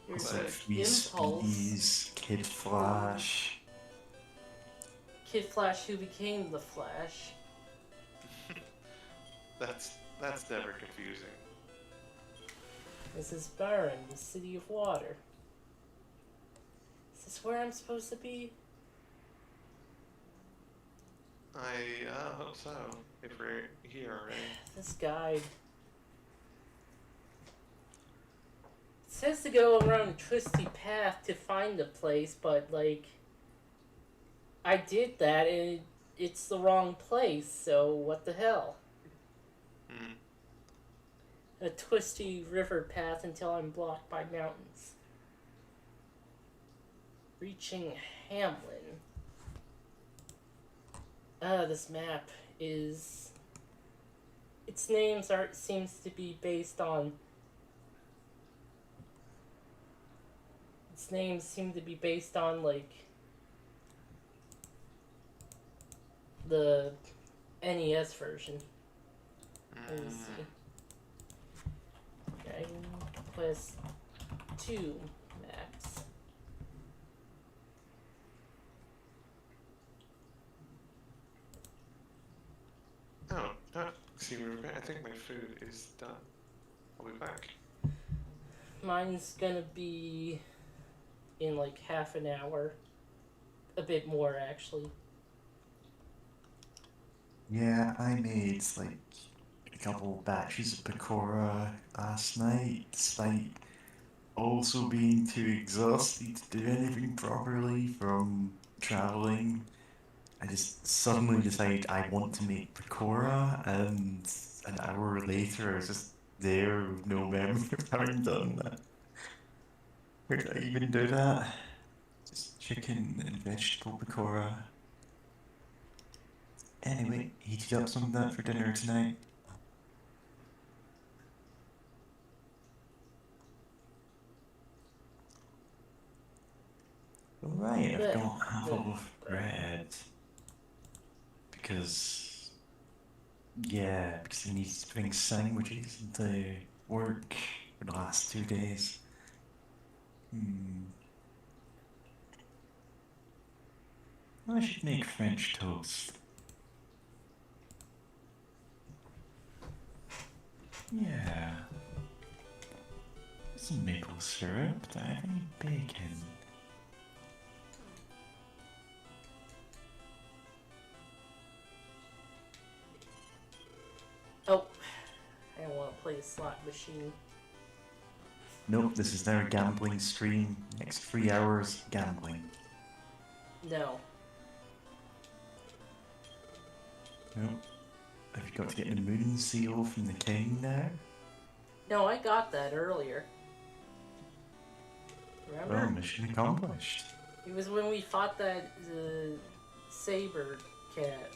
There's It's But like 3 Impulse, Speedies, Kid Flash. Kid Flash, who became the Flash. that's never confusing. This is Byron, the City of Water. Is this where I'm supposed to be? I hope so. If we're here already. This guide. It says to go around a twisty path to find the place, but like, I did that and it's the wrong place, so what the hell? Hmm. A twisty river path until I'm blocked by mountains. Reaching Hamlin. This map is... Its names seems to be based on... Its names seem to be based on, like... the NES version. Let me see. Dragon Quest 2 maps. See, I think my food is done. I'll be back. Mine's gonna be in like half an hour. A bit more, actually. Yeah, I made like a couple batches of Pecora last night, despite also being too exhausted to do anything properly from traveling. I just suddenly decided I want to make Pecora, and an hour later I was just there with no memory of having done that. Where did I even do that? Just chicken and vegetable Pecora. Anyway, heated up some of that for dinner tonight. Right, I've got half a loaf of bread. Because he needs to bring sandwiches into work for the last 2 days. I should make French toast. Yeah. Some maple syrup. Do I have any bacon? Oh, I don't want to play a slot machine. Nope, this is now a gambling stream. Next 3 hours, gambling. No. Nope. Have you got to get the moon seal from the king now? No, I got that earlier. Well, Remember? mission accomplished. It was when we fought that saber cat.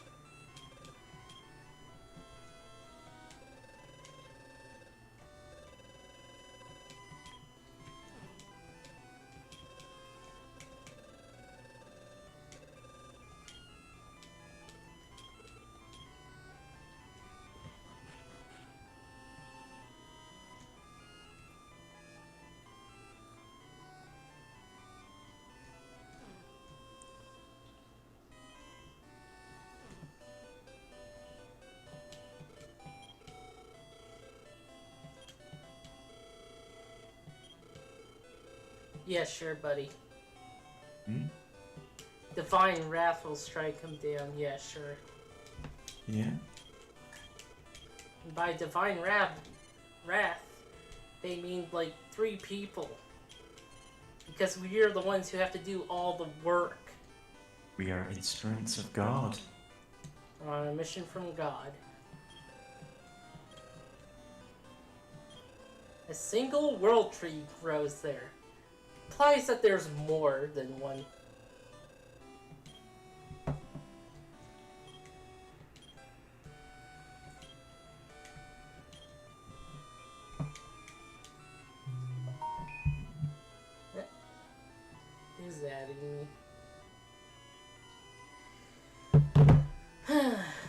Yeah, sure, buddy. Hmm? Divine Wrath will strike him down. Yeah, sure. Yeah? And by Divine Wrath, they mean like 3 people. Because we are the ones who have to do all the work We are instruments of God. on a mission from God. A single world tree grows there. Implies that there's more than one. Who's adding me?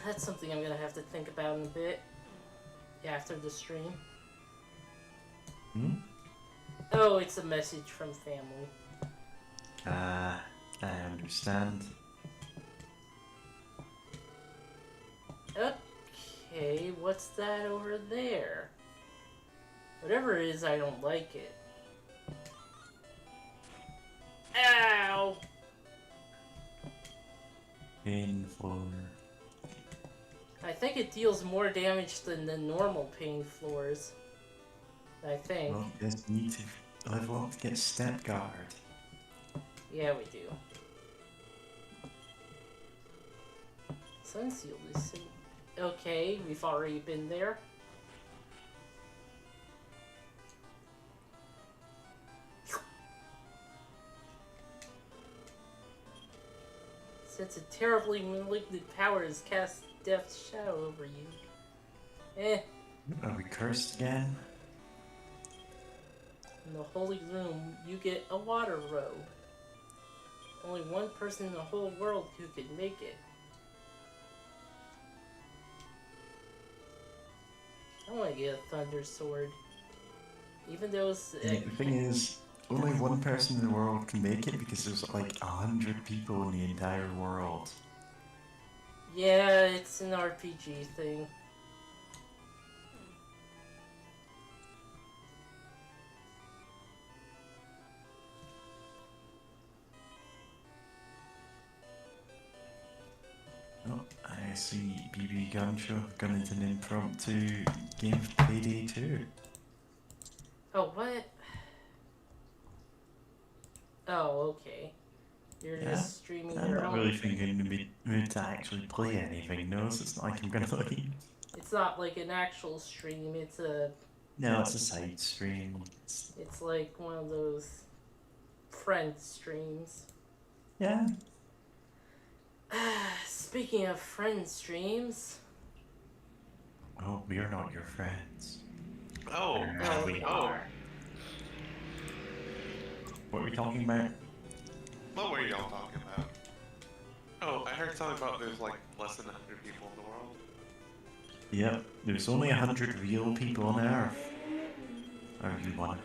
That's something I'm gonna have to think about in a bit. After the stream. Hmm? Oh, it's a message from family. I understand. Okay, what's that over there? Whatever it is, I don't like it. Ow! Painful. I think it deals more damage than the normal pain floors. I think. Well, you just need to level up to get step guard. Yeah, we do. Sunseal is... Okay, we've already been there. Since a terribly malignant power has cast Death's shadow over you. Are we cursed again? In the holy room, you get a water robe. Only one person in the whole world who could make it. I want to get a thunder sword. Even though it's... Yeah, the thing is, only one person in the world can make it because there's like 100 people in the entire world. Yeah, it's an RPG thing. Oh, I see BB Gun Show gone into an impromptu game for Payday 2. Oh, what? Oh, okay. You're Yeah, just streaming I'm your not own. really thinking to be mood to actually play anything, no, so it's not like I'm gonna leave. It's not like an actual stream, it's a... No, it's a side stream. It's like one of those friend streams. Yeah. Speaking of friend streams... Oh, we are not your friends. Oh, Oh, we are. What are we talking about? What were y'all talking about? Oh, I heard something about there's like less than 100 people in the world. Yep, there's only 100 real people on Earth. Are you one?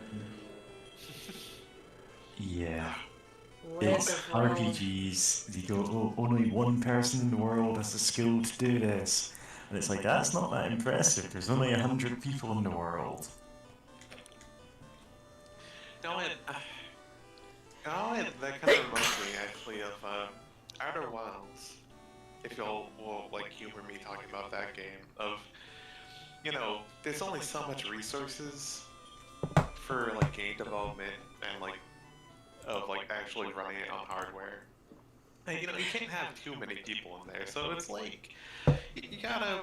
Yeah. It's Land of RPGs. You go, oh, only one person in the world has the skill to do this. And it's like, that's not that impressive. There's only 100 people in the world. No, that kind of reminds me actually of Outer Wilds. If y'all will like humor me talking about that game, of there's only so much resources for like game development and like of like actually running it on hardware. And, you can't have too many people in there, so it's like you gotta,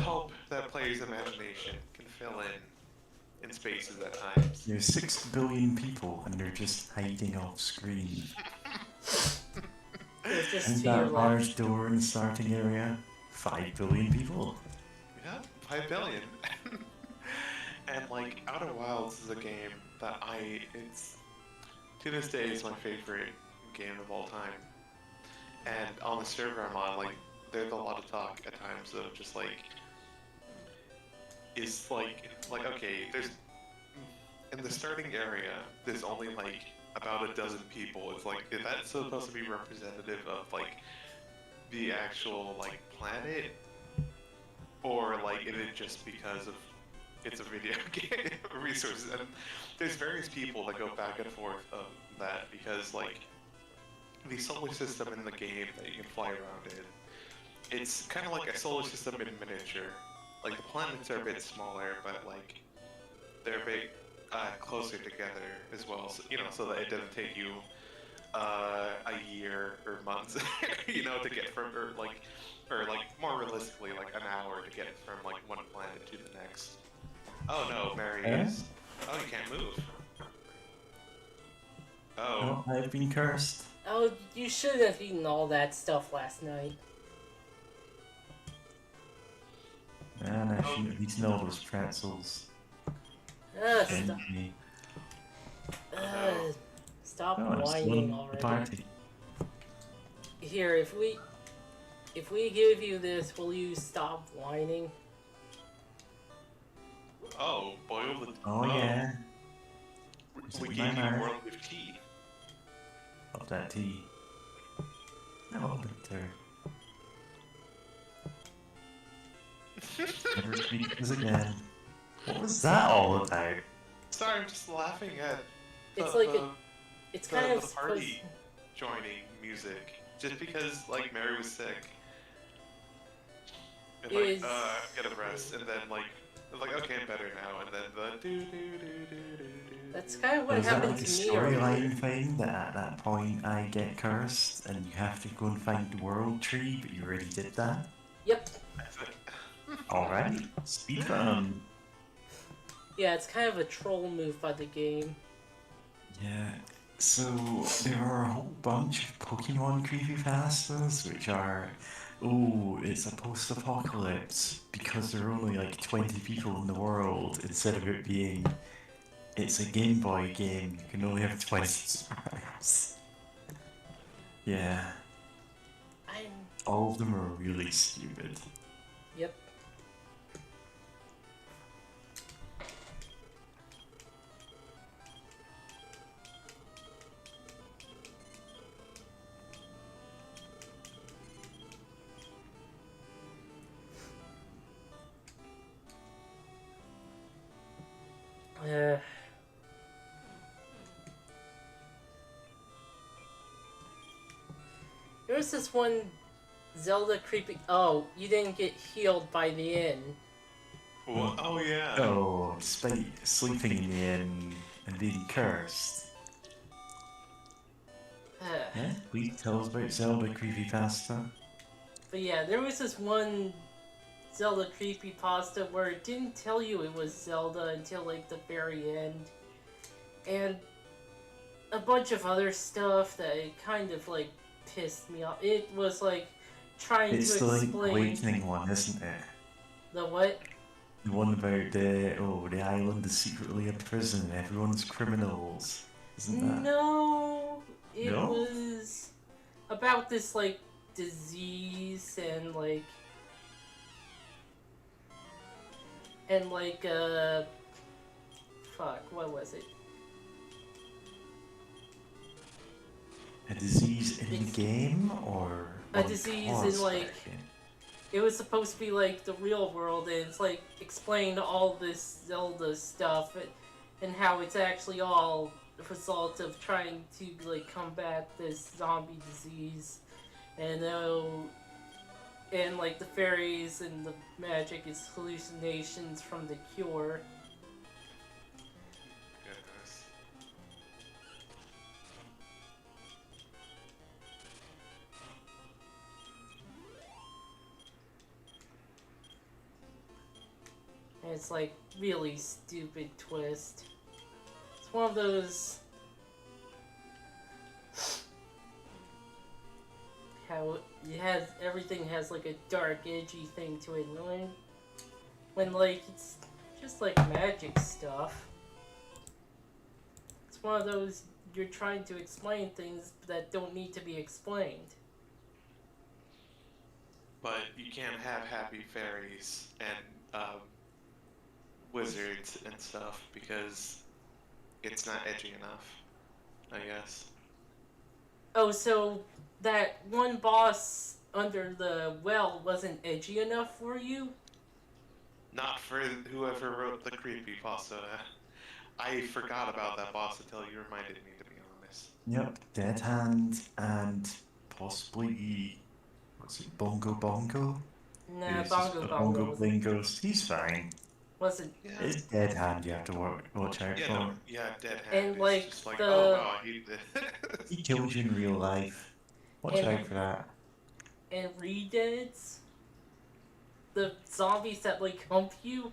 hope that players' imagination can fill in spaces at times. There's 6 billion people and they're just hiding off screen. There's just And to your that left. large door in the starting area, 5 billion people. Yeah, 5 billion. And like Outer Wilds is a game that it's to this day is my favorite game of all time. And on the server I'm on, like there's a lot of talk at times of just like is like okay, there's in the starting area there's only like about a dozen people. It's like is that supposed to be representative of like the actual like planet, or like is it just because of it's a video game resources? And there's various people that go back and forth of that because like the solar system in the game that you can fly around in, it's kind of like a solar system in miniature. Like the planets are a bit smaller, but like they're a bit closer together as well. So, so that it doesn't take you a year or months, to get from or like more realistically like an hour to get from like one planet to the next. Oh no, Mary is. Oh, you can't move. Oh. Oh, I've been cursed. Oh, you should have eaten all that stuff last night. Man, I shouldn't have eaten all those pretzels. Stop, Envy. stop Oh, it's whining the already. party. Here, if we give you this, will you stop whining? Oh, boil the. Oh yeah. We My gave you mouth. world of tea. Love that tea. No, bitter. Never speak this again. What was that all about? Sorry, I'm just laughing at It's the, like the, it's the, kind the of party joining music. Just because, like, Mary was sick. And, like, Is- get a rest. And then, like, okay, I'm better now. And then the do-do-do-do-do-do. That's kind of what Was that happened like a to me earlier. storyline thing that at that point I get cursed and you have to go and find the world tree, but you already did that? Yep. Alright, speedrun. Yeah, it's kind of a troll move by the game. Yeah, so there are a whole bunch of Pokemon creepypastas which are, oh, it's a post-apocalypse because there are only like 20 people in the world instead of it being, it's a Game Boy game, you can only have 20 subscribers. Yeah, I'm. all of them are really stupid. Yep. Uh, there was this one Zelda creepy. Oh, you didn't get healed by the inn. What? Oh, yeah. Oh, despite sleeping in the inn and being cursed. Yeah, please tell us about Zelda creepypasta. But yeah, there was this one Zelda creepypasta where it didn't tell you it was Zelda until like the very end. And a bunch of other stuff that it kind of like pissed me off. It was like trying It's to the Link explain Awakening one, isn't it? the what? The one about the island is secretly a prison, everyone's criminals. Isn't that? No, it No? was about this like disease and like fuck, what was it? A disease in the It's- game, or A one disease caused in, by like- it? It was supposed to be like the real world, and it's like explain all this Zelda stuff and how it's actually all the result of trying to like combat this zombie disease. And And like the fairies and the magic is hallucinations from the cure. Goodness. And it's like really stupid twist. It's one of those how it has everything has like a dark, edgy thing to it. And when like it's just like magic stuff. It's one of those you're trying to explain things that don't need to be explained. But you can't have happy fairies and wizards and stuff because it's not edgy enough, I guess. Oh, so that one boss under the well wasn't edgy enough for you? Not for whoever wrote the creepypasta. I forgot about that boss until you reminded me, to be honest. Yep, Dead Hand and possibly, what's it, Bongo Bongo? Nah, Yes, Bongo Bongo Bongo Blingos. He's fine. wasn't. Yeah. It's Dead Hand you have to watch out Yeah, for. no, yeah, Dead Hand. And It's like just like, the oh wow, he did. He kills you in real life. Watch And- out for that. and Redeads, the zombies that like hump you.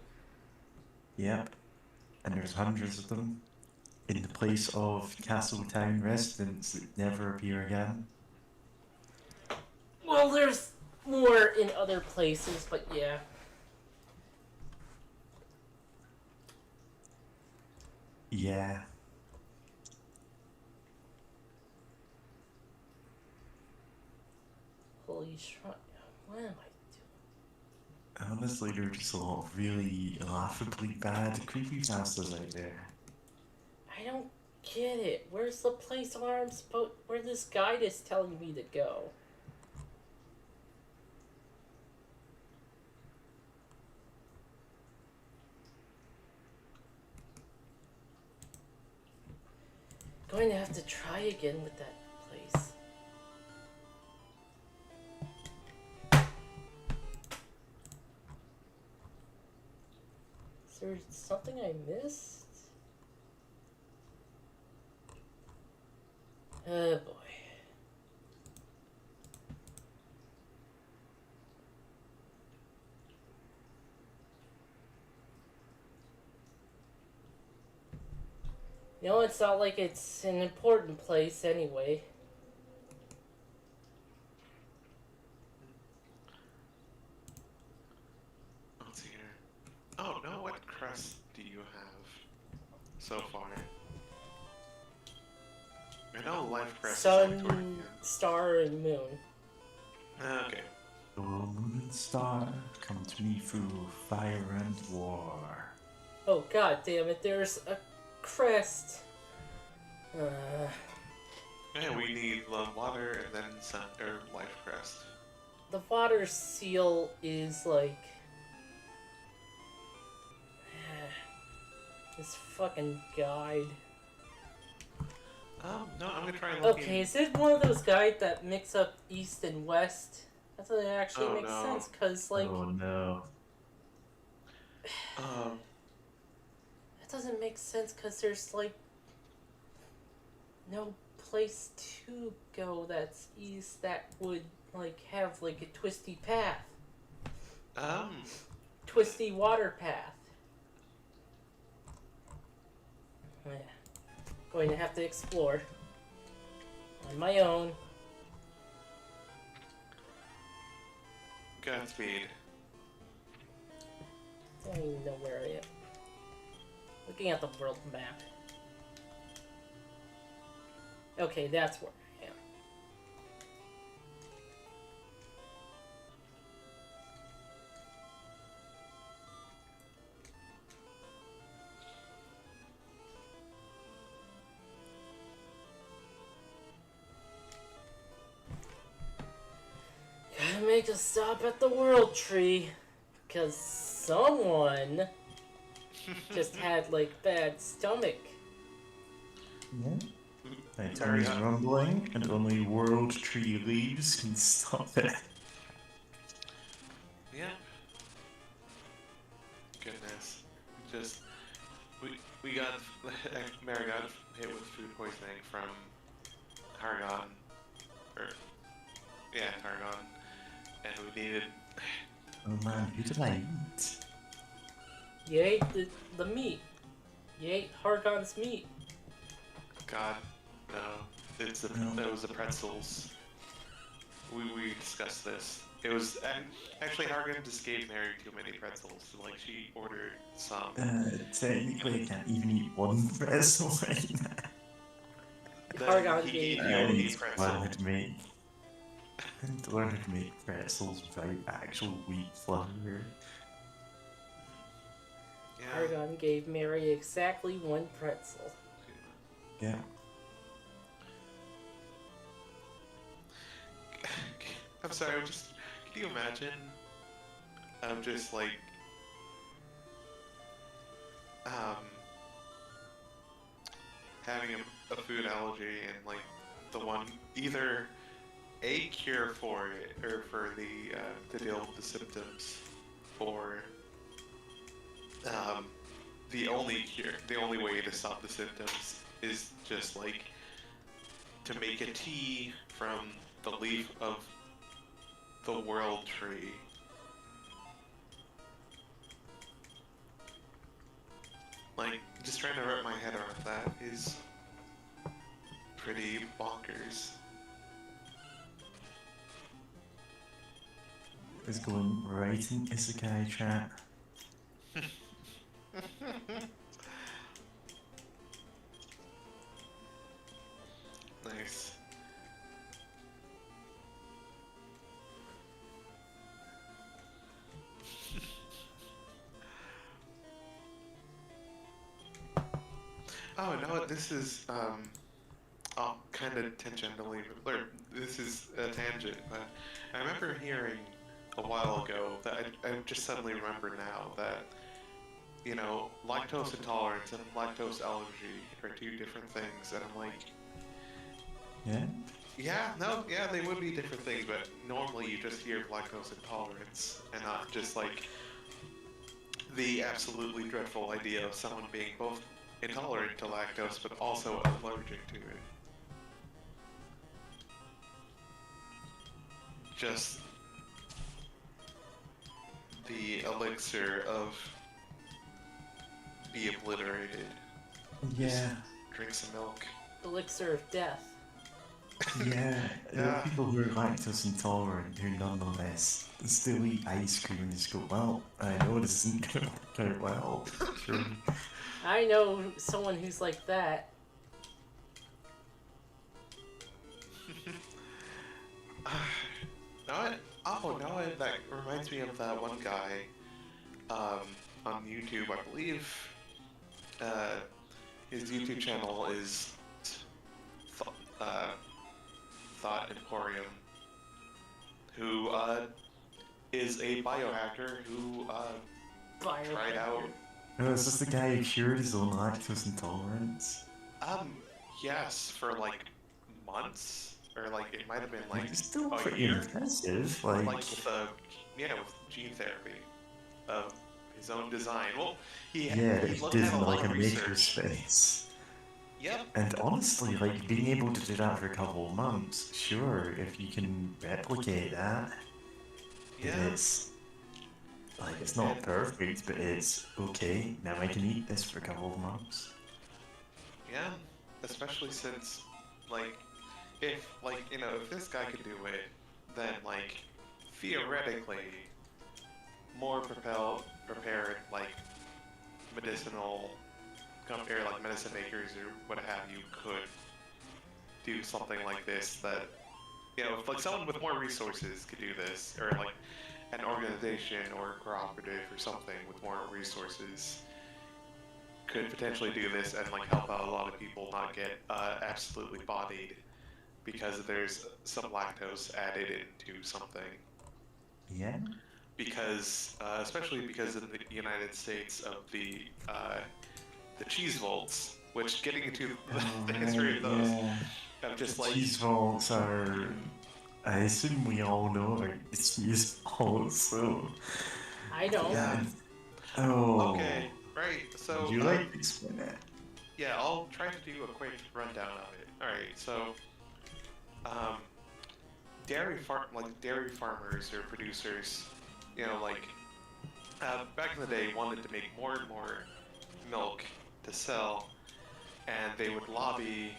Yep. And there's hundreds of them in the place of Castletown residents that never appear again. Well, there's more in other places, but yeah. Yeah. Holy shrine. What am I doing? Honestly, there are just a lot of really laughably bad creepypastas out there. I don't get it. Where's the place where I'm supposed? Where this guide is telling me to go? Going to have to try again with that place. Is there something I missed? Oh boy. You know, it's not like it's an important place anyway. Let's see here. Oh no, what crest do you have so far? I know life crest is like toward the Sun, end. star, and moon. Okay. O moon and star, come to me through fire and war. Oh god damn it, there's a crest. Yeah, we need water and then sun or life crest. The water seal is like... this fucking guide. No, I'm gonna try looking. Okay, is it one of those guides that mix up east and west? That doesn't actually Oh, make no. sense, cause like... Oh no. That doesn't make sense, cause there's like... no place to go that's east that would like have like a twisty path. Twisty water path. Oh, yeah. Going to have to explore on my own. Godspeed. I don't even know where I am. Looking at the world map. Okay, that's where I am. Gotta make a stop at the world tree, because someone just had like bad stomach. Yeah. My tummy's rumbling, and only World Tree leaves can stop it. Mary got hit with food poisoning from Hargon, or yeah, Hargon, and we needed. Oh man, who did I eat? You ate the meat. You ate Hargon's meat. God, no, it was the pretzels. We discussed this. It was actually Hargan just gave Mary too many pretzels. Like she ordered some. Technically, I can't even eat one pretzel right now. Hargon He gave you I only need eat to pretzel. learn how to make. I need to learn how to make pretzels without actual wheat flour. Yeah. Hargon gave Mary exactly one pretzel. Yeah. I'm sorry. Can you imagine? I'm just like having a food allergy and like the one either a cure for it or for the to deal with the symptoms, or the only way to stop the symptoms is just like to make a tea from the leaf of the world tree. Like, just trying to wrap my head around that is pretty bonkers. It's going right into Isekai chat. Nice. Oh, no, this is, kind of tangentially, or this is a tangent, but I remember hearing a while ago that I just suddenly remember now that, you know, lactose intolerance and lactose allergy are two different things, and I'm like, Yeah? yeah, no, yeah, they would be different things, but normally you just hear of lactose intolerance, and not just like the absolutely dreadful idea of someone being both intolerant to lactose but also allergic to it. Just the elixir of be obliterated. Yeah. Drink some milk. Elixir of death. Yeah. There Yeah. are people who are lactose intolerant who nonetheless still eat ice cream and just go, well, I know this isn't going to work out well. Sure. I know someone who's like that. That reminds me of that one guy on YouTube, I believe. His YouTube channel is Thought Emporium, who is a biohacker who tried out. Oh, is this the guy who cured his own lactose intolerance? Yes, for like months, or like it might have been like It's still a pretty year. impressive. Like Like, with with gene therapy of his own design. Well, yeah, he he looked did at a in lot like of a research. makerspace. Yep. And honestly, like being able to do that for a couple of months, sure, if you can replicate that, Yeah. it's like it's not perfect, but it's okay. Now I can eat this for a couple of months. Yeah. Especially since, like, if if this guy could do it, then like theoretically, more prepared like medicinal or like medicine makers or what have you could do something like this. That if like someone with more resources could do this, or like an organization or a cooperative or something with more resources could potentially do this and like help out a lot of people not get absolutely bodied because there's some lactose added into something. Yeah. Because especially because in the United States of the cheese vaults, which getting into the history of those, of just like cheese vaults are. I assume we all know about the cheese vaults, so. I don't. Yeah. Oh. Okay, right. So Would you like to explain it? yeah, I'll try to do a quick rundown of it. All right, so um, dairy farmers or producers, you know, like back in the day, wanted to make more and more milk to sell, and they would lobby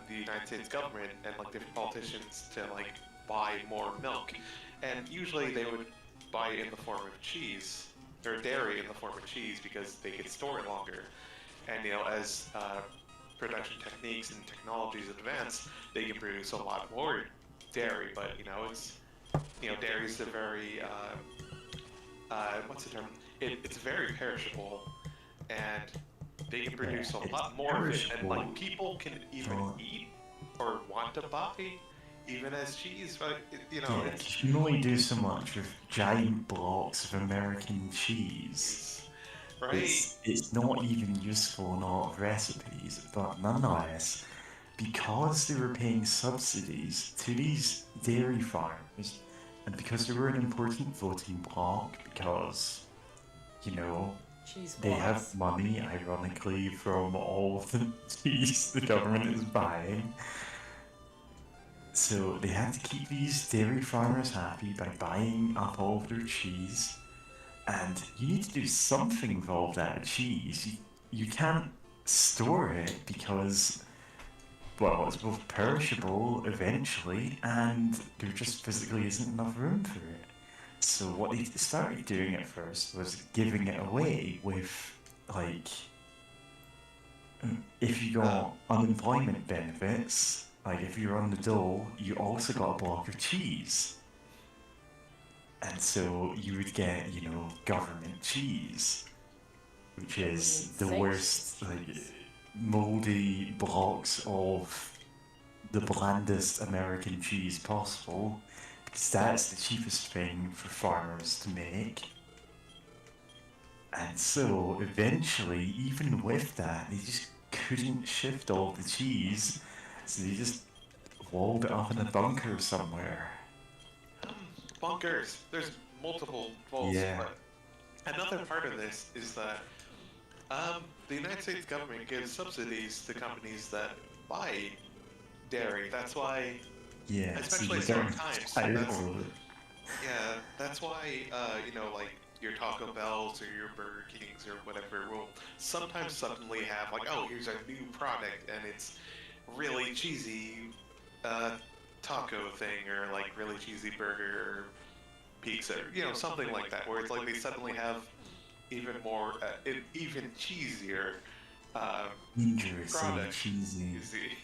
the United States government and like different politicians to like buy more milk, and usually they would buy it in the form of cheese or dairy in the form of cheese because they could store it longer. And you know, as production techniques and technologies advance, they can produce a lot more dairy. But you know, dairy is a very what's the term? It's very perishable, and they can produce a lot more of it, and like people can even eat or want to buy even as cheese. But Yeah, it's you can only do so much with giant blocks of American cheese. right. It's not even useful in a lot of recipes, but nonetheless, because they were paying subsidies to these dairy farmers, and because they were an important voting bloc, because, you know, Cheese they have blocks. money, ironically, from all of the cheese the government is buying. So they had to keep these dairy farmers happy by buying up all of their cheese. And you need to do something with all that cheese. You can't store it because, well, it's both perishable eventually, and there just physically isn't enough room for it. So what they started doing at first was giving it away with, like, if you got unemployment benefits, like if you're on the dole, you also got a block of cheese. And so you would get, government cheese, which is the worst, like, moldy blocks of the blandest American cheese possible, because that's the cheapest thing for farmers to make. And so eventually, even with that, they just couldn't shift all the cheese, so they just walled it up in a bunker somewhere. Bunkers. There's multiple vaults, Yeah. but another part of this is that the United States government gives subsidies to companies that buy dairy. That's why, Yeah, especially so certain times. yeah, That's why like your Taco Bells or your Burger Kings or whatever will sometimes suddenly have like, oh, here's a new product and it's really cheesy taco thing or like really cheesy burger or pizza, something like that, where it's like they suddenly have even more, even cheesier dangerously product. cheesy. Easy.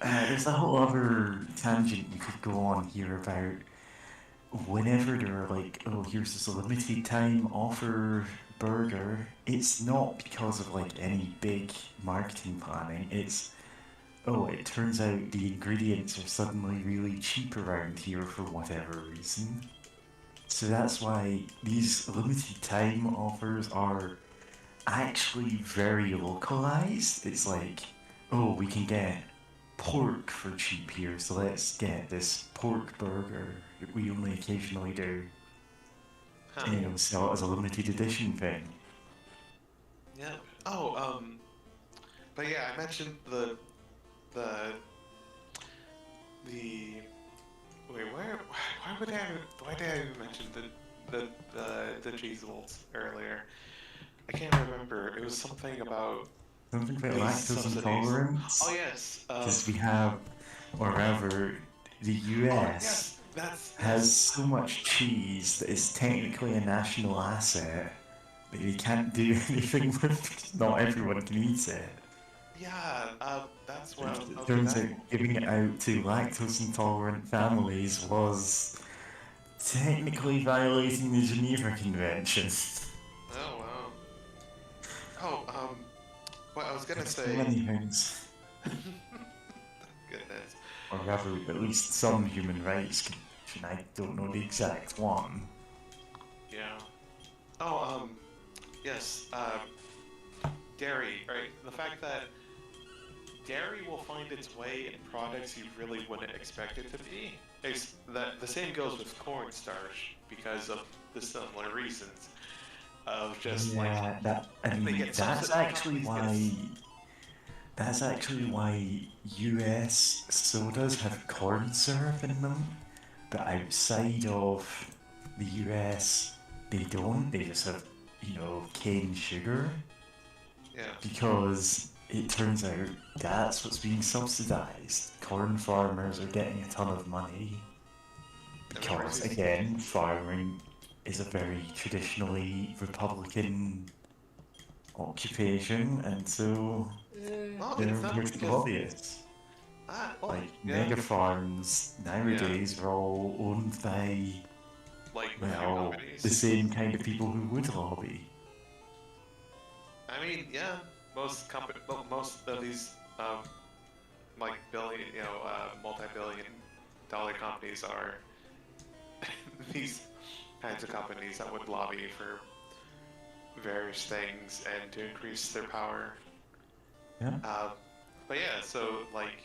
There's a whole other tangent we could go on here about whenever they're like, oh, here's this limited time offer burger. It's not because of like any big marketing planning. It's, oh, it turns out the ingredients are suddenly really cheap around here for whatever reason. So that's why these limited time offers are actually very localized. It's like, oh, we can get pork for cheap here, so let's get this pork burger that we only occasionally do. Huh. And sell it as a limited edition thing. Yeah. Oh, but yeah, I mentioned the wait, why did I mention the cheese rolls earlier? I can't remember. It was something about Something about these lactose subsidies. intolerance. Oh yes. Because we have, or rather, the US has so much cheese that it's technically a national asset that we can't do anything with because not everyone can eat it. Yeah, that's what It turns out giving it out to lactose intolerant families was technically violating the Geneva Convention. Oh wow. Oh, what I was gonna So say. many things. Goodness. Or rather, at least some human rights convention. I don't know the exact one. Yeah. Oh, yes, dairy, right? The fact that dairy will find its way in products you really wouldn't expect it to be. It's that the same goes with cornstarch because of the similar reasons of just yeah, like that's get actually companies why that's actually why US sodas have corn syrup in them, but outside of the US, they don't. They just have, cane sugar, Yeah. because it turns out that's what's being subsidized. Corn farmers are getting a ton of money And the because, prices. again, farming is a very traditionally Republican occupation, and so Well, they're it's not important because. lobbyists. Well, Like, yeah. mega farms Yeah. nowadays are all owned by, Like a few well, the companies. same kind of people who would lobby. I mean, yeah. Most of these like multi-billion dollar companies are these kinds of companies that would lobby for various things and to increase their power. Yeah. But yeah, so like,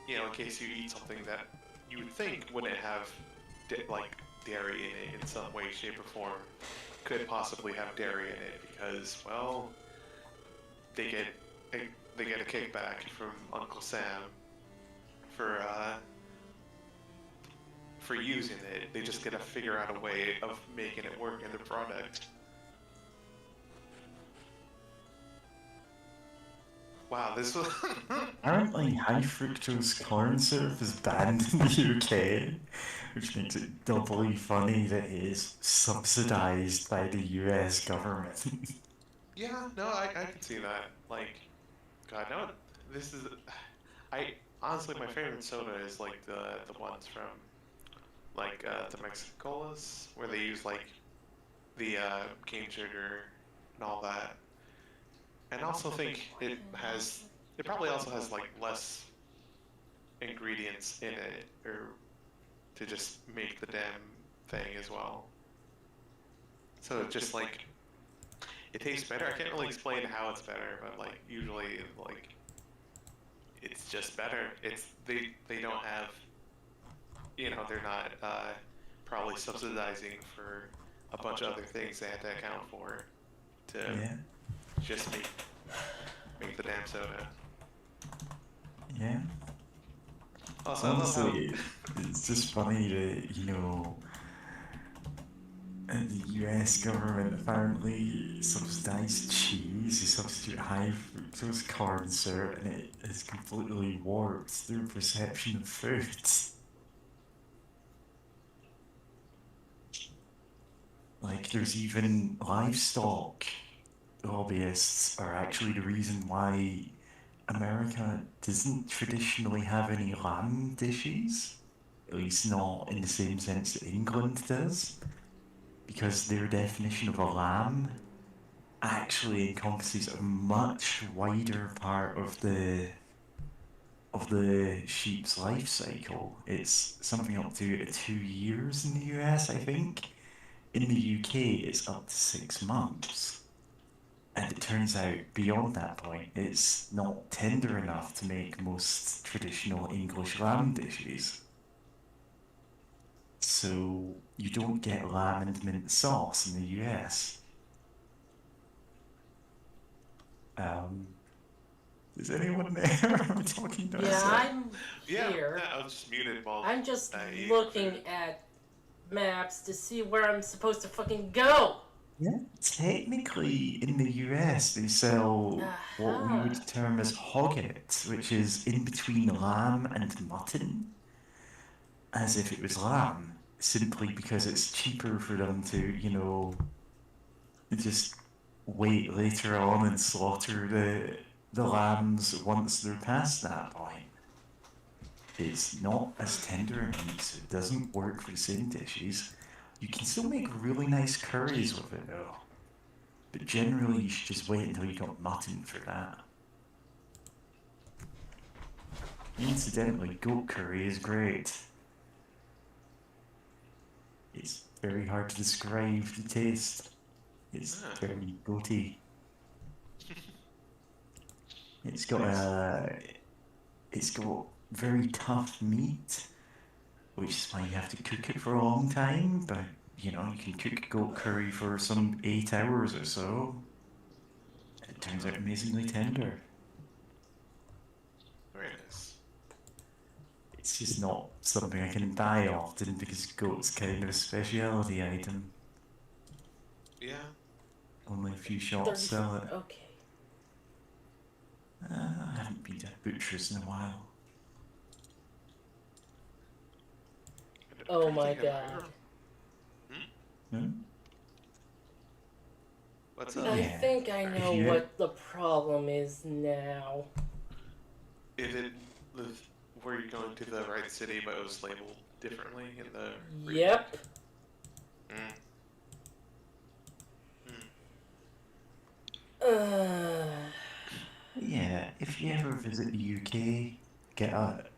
in case you eat something that you would think wouldn't have like dairy in it in some way, shape, or form, could possibly have dairy in it because, well, they get they get a kickback from Uncle Sam for using it. They just gotta figure out a way of making it work in their product. Wow, this was. Apparently, high fructose corn syrup is banned in the UK, which makes it doubly funny that it is subsidized by the US government. Yeah, no, I can see that. Like, God, no, this is. I honestly, my favorite soda is like the ones from like the Mexican colas where they use like the cane sugar and all that. And I also think it probably also has like less ingredients in it or to just make the damn thing as well. So it just like it tastes better. I can't really explain how it's better, but like usually like it's just better. They don't have, they're not probably subsidizing for a bunch of other things they had to account for to Yeah, just make the damn soda. yeah. Also, I love how. Honestly, it's just funny that, the US government apparently subsidized cheese, they substitute high fructose corn syrup, and it has completely warped their perception of food. Like, there's even livestock lobbyists are actually the reason why America doesn't traditionally have any lamb dishes, at least not in the same sense that England does, because their definition of a lamb actually encompasses a much wider part of the sheep's life cycle. It's something up to 2 years in the US, I think. In the UK, it's up to 6 months. And it turns out beyond that point, it's not tender enough to make most traditional English lamb dishes. So you don't get lamb and mint sauce in the US. Um, is anyone there? Are we talking about Yeah, that? I'm Yeah, here. I was just muted while I'm just I ate looking food. at maps to see where I'm supposed to fucking go. Yeah. Technically, in the US, they sell what we Aha. would term as hoggets, which is in between lamb and mutton, as if it was lamb, simply because it's cheaper for them to, just wait later on and slaughter the lambs once they're past that point. It's not as tender a meat, so it doesn't work for the same dishes. You can still make really nice curries with it though. But generally you should just wait until you got mutton for that. Incidentally, goat curry is great. It's very hard to describe the taste. It's Ah. very goaty. It's got Nice. it's got very tough meat, which is why you have to cook it for a long time. But you can cook goat curry for some 8 hours or so. It turns out amazingly tender. nice. It's just not something I can buy often because goat's kind of a specialty item. Yeah. Only a few shops sell it. Okay. I haven't been to a butcher's in a while. Oh my god. Hmm? What's I up? Yeah. think I know you- what the problem is now. Is it were you going to the right city, but it was labeled differently in the? Yep. Mm. Yeah, if you ever visit the UK,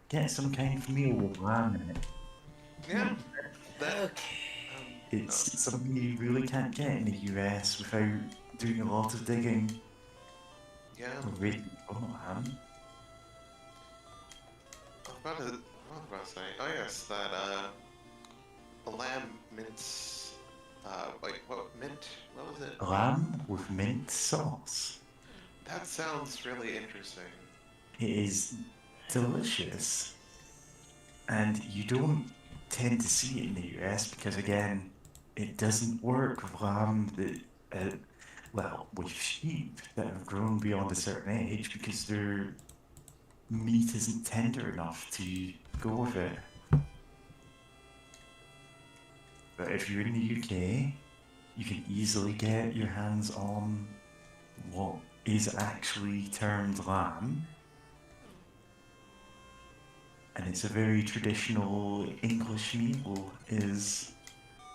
get some kind of meal with lamb in it. Yeah. That. Okay. It's something you really can't get in the US without doing a lot of digging. Yeah. Or waiting for lamb. What was I about to say? Oh yes, that the lamb mince. Like what mint? What was it? Lamb with mint sauce. That sounds really interesting. It is delicious. And you don't tend to see it in the US because, again, it doesn't work with lamb that, well, with sheep that have grown beyond a certain age because their meat isn't tender enough to go with it. But if you're in the UK, you can easily get your hands on what is actually termed lamb. And it's a very traditional English meal, is,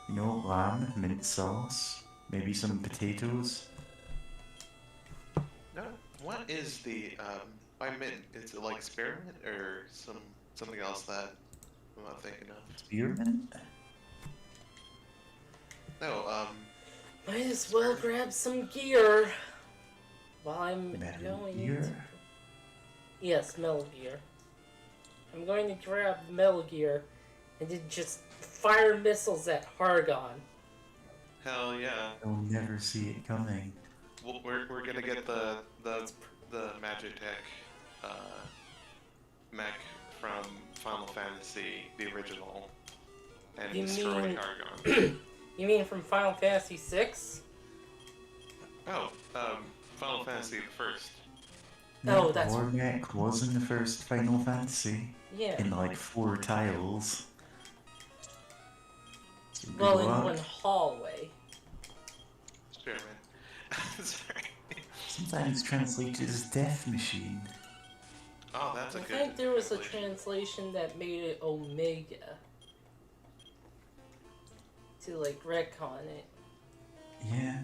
lamb, mint sauce, maybe some potatoes. No, what is the by mint? Is it like spearmint or something else that I'm not thinking of? Spearmint? No, Might as well grab some gear while I'm Metal going. gear? Yes, Metal Gear. I'm going to grab Metal Gear and then just fire missiles at Hargon. hell yeah. You'll never see it coming. Well, we're gonna get the Magitech mech from Final Fantasy, the original, and You destroy mean- Argon. You mean from Final Fantasy VI? Oh, Final Fantasy the first. Oh, that's- Warmech was in the first Final Fantasy, Yeah. in like 4 tiles. So good Well, in luck. one hallway. Spearmint. Sorry. Sometimes translated as Death Machine. Oh, that's a I good. think there was a translation. translation that made it Omega. To like retcon it. Yeah.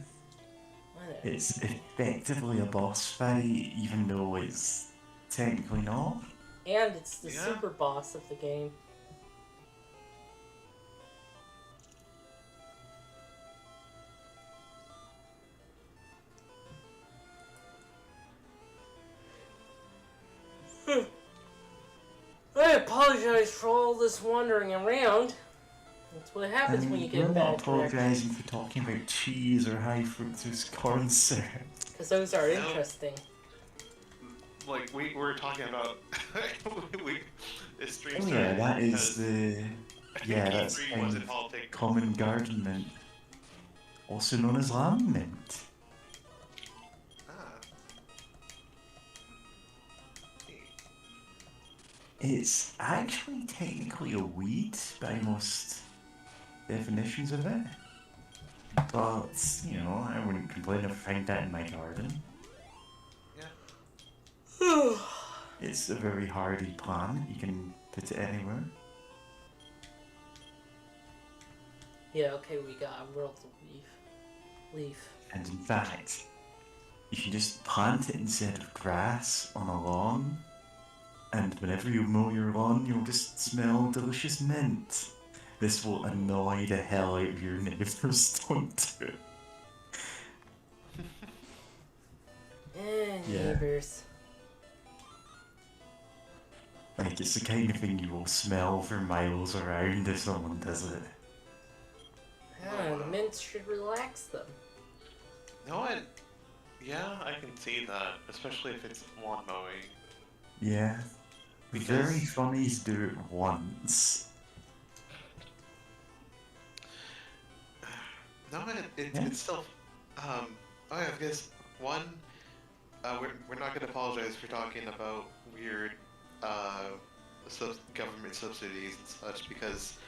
Whatever. It's effectively a boss fight, even though it's technically not. And it's the Yeah. super boss of the game. I apologize for all this wandering around. That's what happens when you get You're a not bad connection. apologising for talking about cheese or high fructose corn syrup. Because those are No. interesting. Like we were talking about. This stream Oh yeah, started that is because the that's E3 kind wasn't of all take. common garden mint, also known as lamb mint. Ah. It's actually technically a weed by most definitions of it, but I wouldn't complain if I found that in my garden. Yeah. It's a very hardy plant. You can put it anywhere. Yeah, okay, we got a world of leaf. And in fact, if you just plant it instead of grass on a lawn, and whenever you mow your lawn, you'll just smell delicious mint. This will annoy the hell out of your neighbors, don't do it. Yeah. Neighbors. Like, it's the kind of thing you will smell for miles around if someone does it. Ah, the mint should relax them. No, yeah, I can see that, especially if it's lawn mowing. Yeah. Very because funny to do it once. no, Yeah. it's still. Oh yeah, because one, we're not going to apologize for talking about weird government subsidies and such because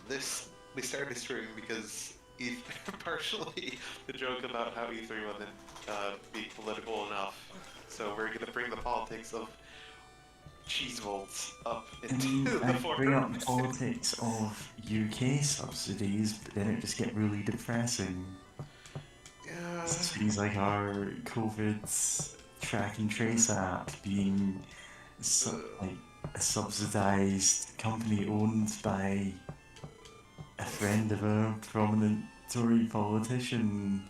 this we started streaming because partially the joke about how E3 wasn't be political enough. So we're going to bring the politics of cheese volts up I mean, into the I bring up the foreground. politics of UK subsidies, but then it just get really depressing. Yeah. Things like our COVID track and trace app being like a subsidized company owned by a friend of a prominent Tory politician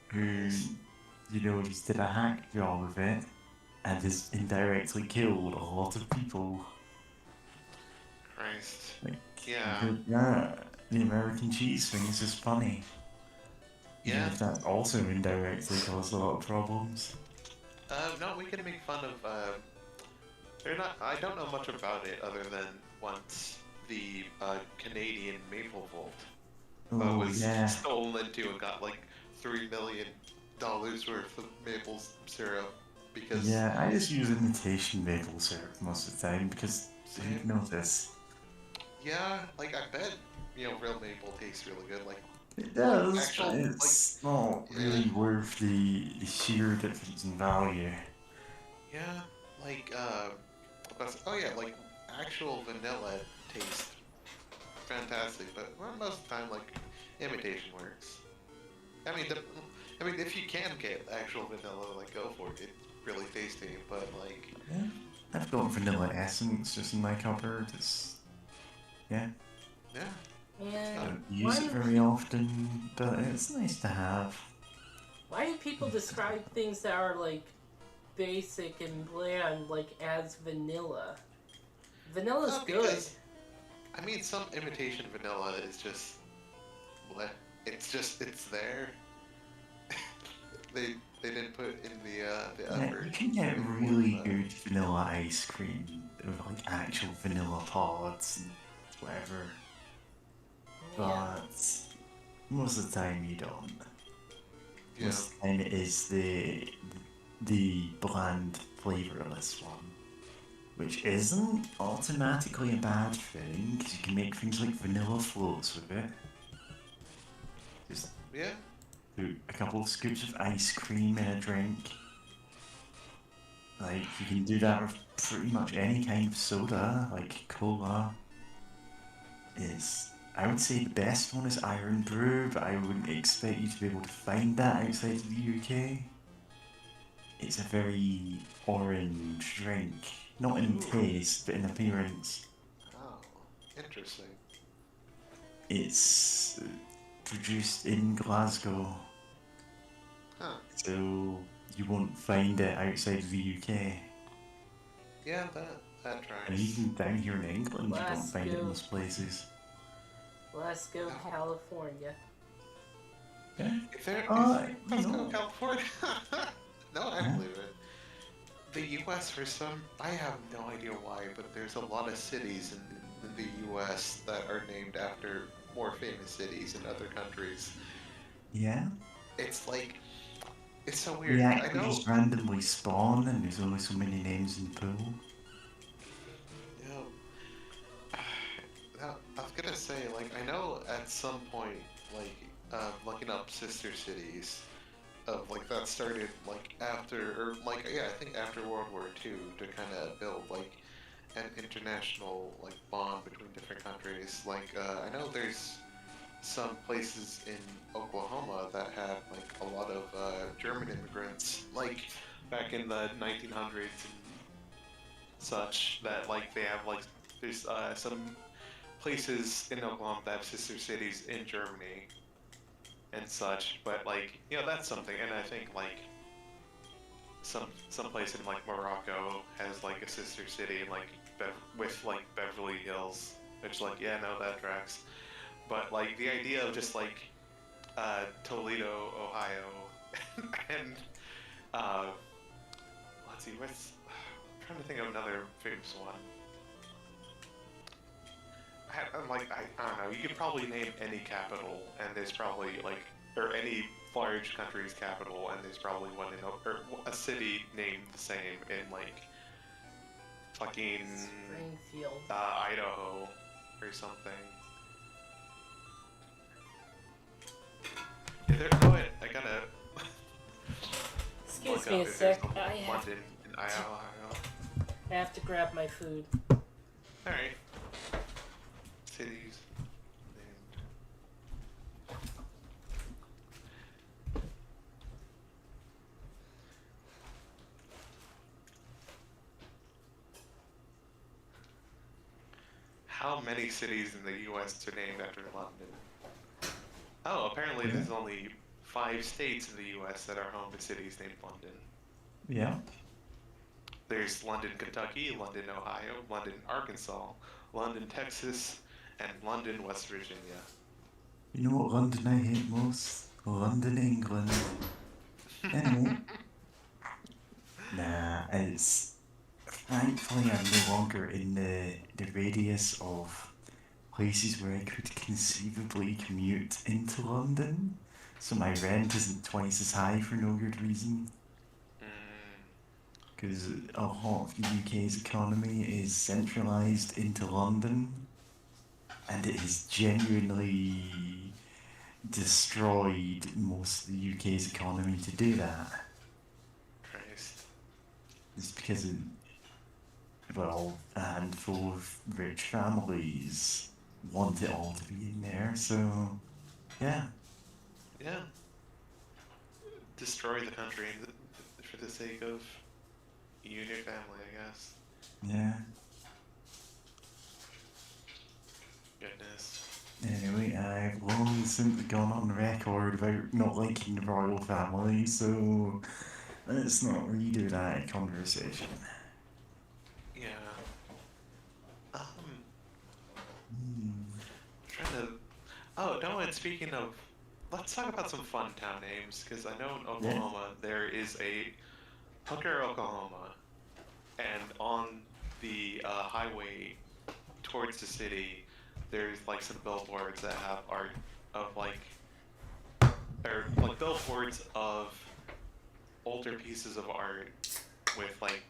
who, just did a hack job of it and has indirectly killed a lot of people. Christ. Like, Yeah. the American cheese thing is just funny. Even Yeah. if that also indirectly caused a lot of problems. No, we can make fun of. They're not. I don't know much about it other than once the Canadian maple vault Oh, was yeah. stolen into and got like $3 million worth of maple syrup because Yeah, I just use imitation maple syrup most of the time because who'd know this? yeah, like I bet real maple tastes really good. Like It does, actual but like it's not yeah, really worth the sheer difference in value. yeah, like oh yeah, like actual vanilla taste fantastic, but well, most of the time like imitation works. I mean, if you can get actual vanilla, like go for it. It's really tasty, but like, Yeah. I've got vanilla essence just in my cupboard. Yeah, yeah, it's I not. And don't use it one, very often, but it's nice to have. why do people describe things that are like basic and bland like as vanilla? Vanilla's good. Because I mean, some imitation vanilla is just, bleh. It's there. They didn't put in the Yeah, effort you can to get make it really work. good vanilla ice cream with like actual vanilla pods and whatever, Yeah. but most of the time you don't. Yeah, Most of the time it is the bland flavorless one, which isn't automatically a bad thing because you can make things like vanilla floats with it. Just yeah, put a couple of scoops of ice cream in a drink. Like, you can do that with pretty much any kind of soda, like cola. I would say the best one is Iron Brew, but I wouldn't expect you to be able to find that outside of the UK. It's a very orange drink, not in Ooh. taste, but in appearance. Oh, interesting. It's produced in Glasgow, Huh. so you won't find it outside of the UK. Yeah, that tracks. And even down here in England, you don't find it in Glasgow. most places. Glasgow, Oh. California. Yeah. If there You know. California. No, I Yeah. believe it. The U.S. for some, I have no idea why, but there's a lot of cities in the U.S. that are named after more famous cities in other countries. Yeah. It's like, it's so They weird. I actually know, just randomly spawn, and there's only so many names in the pool. you know, now, I was gonna say, like, I know at some point, like, looking up sister cities, of like that started like after, or like yeah, I think after World War II to kind of build like an international like bond between different countries. Like I know there's some places in Oklahoma that had like a lot of German immigrants, like back in the 1900s and such. That like they have like there's some places in Oklahoma that have sister cities in Germany and such. But like that's something, and I think like some place in like Morocco has like a sister city and like with like Beverly Hills, which like yeah, no, that tracks. But like the idea of just like Toledo, Ohio, and let's see, I'm trying to think of another famous one. I don't know. You could probably name any capital, and there's probably like, or any large country's capital, and there's probably one in or a city named the same in like fucking Springfield. Idaho or something. Yeah, no, wait, I gotta Excuse look me up a if there's sec. I London in Idaho. have to grab my food. Alright. Cities named. How many cities in the US are named after London? Oh, apparently Yeah. there's only 5 states in the US that are home to cities named London. Yeah. There's London, Kentucky, London, Ohio, London, Arkansas, London, Texas, and London, West Virginia. You know what London I hate most? London, England. Anyway. Nah, it's... Thankfully I'm no longer in the radius of places where I could conceivably commute into London, so my rent isn't twice as high for no good reason. Because a lot of the UK's economy is centralised into London, and it has genuinely destroyed most of the UK's economy to do that. Christ. It's because of, well, a handful of rich families want it all to be in there, so yeah. Yeah. Destroy the country for the sake of you and your family, I guess. Yeah. Goodness. Anyway, I've long since gone on record about not liking the royal family, so let's not redo that conversation. Yeah. Hmm. Trying to. Oh, no, and speaking of. Let's talk about some fun town names, because I know in Oklahoma there is a Hooker, Oklahoma, and on the highway towards the city, there's like some billboards that have art of like, or like billboards of older pieces of art with like,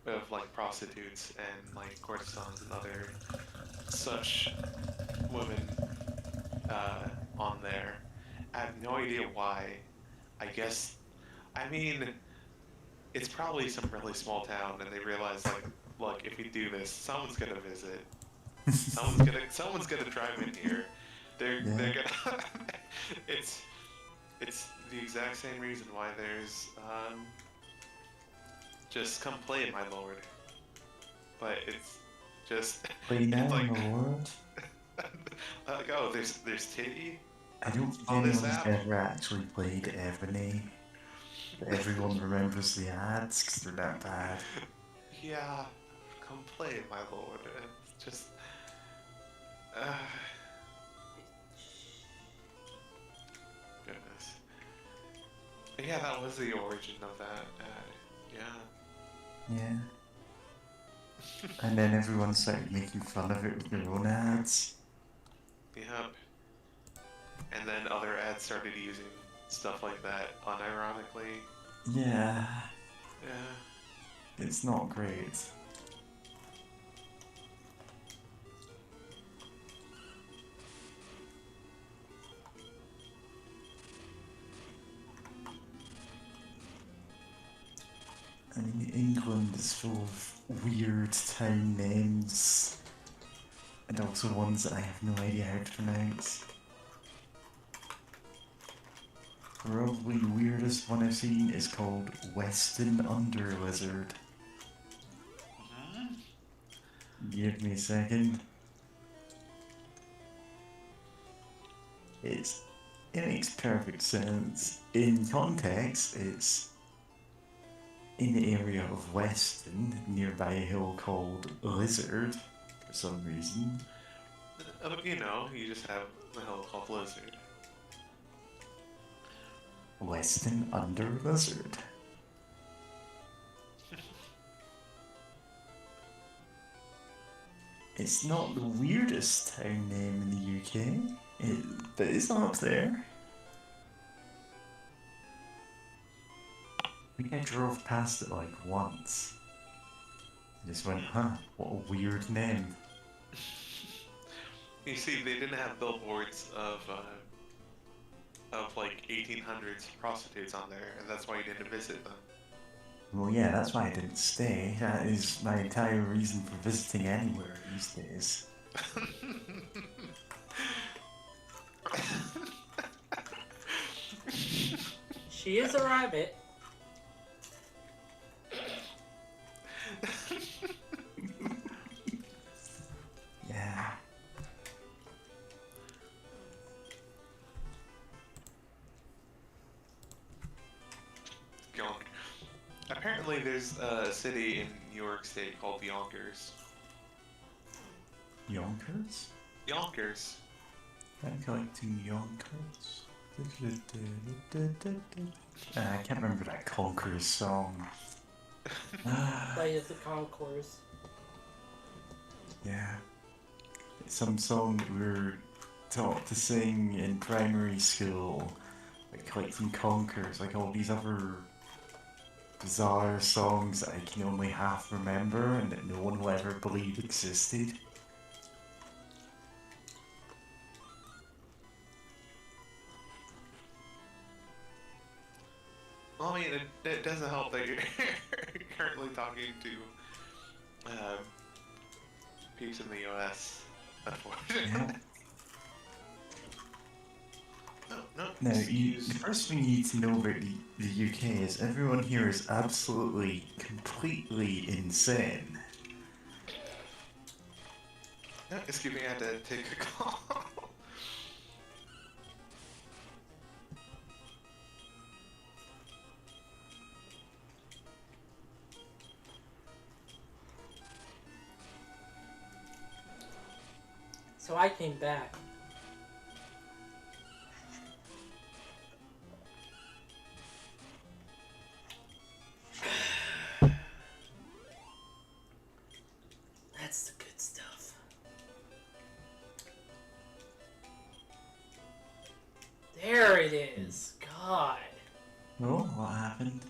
of like prostitutes and like courtesans and other such women on there. I have no idea why. I guess, I mean, it's probably some really small town, and they realize like, look, if we do this, someone's gonna visit. Someone's gonna drive in here. They're gonna. it's the exact same reason why there's just come play, my lord. But it's just Play now, it's like, my lord. like, oh, there's Titty I don't think on this anyone's app. ever actually played Ebony, but everyone remembers the ads because they're that bad. Yeah, come play, my lord. And it's just, goodness. But yeah, that was the origin of that. Yeah. Yeah. And then everyone started making fun of it with their own ads. Yep. And then other ads started using stuff like that unironically. Yeah, Yeah. it's not great. I mean, England is full of weird town names, and also ones that I have no idea how to pronounce. Probably the weirdest one I've seen is called Weston Underlizard. Give me a second. It makes perfect sense. In context, it's in the area of Weston, nearby a hill called Lizard, for some reason. You know, you just have the hill called Lizard. Weston under Lizard. It's not the weirdest town name in the UK, but it's up there. I think I drove past it like once. I just went, huh, what a weird name. You see, they didn't have billboards of like 1800s prostitutes on there, and that's why you didn't visit them. Well, yeah, that's why I didn't stay. That is my entire reason for visiting anywhere these days. She is a rabbit. Yeah. Yonk. Apparently, there's a city in New York State called Yonkers. Yonkers? Yonkers. I'm collecting Yonkers. I can't remember that Conquerors song. Play as the concourse. Yeah. It's some song that we were taught to sing in primary school. Like collecting Conquers, like all these other bizarre songs that I can only half remember and that no one will ever believe existed. Well, I mean, it doesn't help that you're currently talking to peeps in the US, unfortunately. Yeah. No, Now, the excuse. first thing you need to know about the UK is everyone here is absolutely, completely insane. No, excuse me, I had to take a call. So I came back. That's the good stuff. There it is. God. Oh, what happened?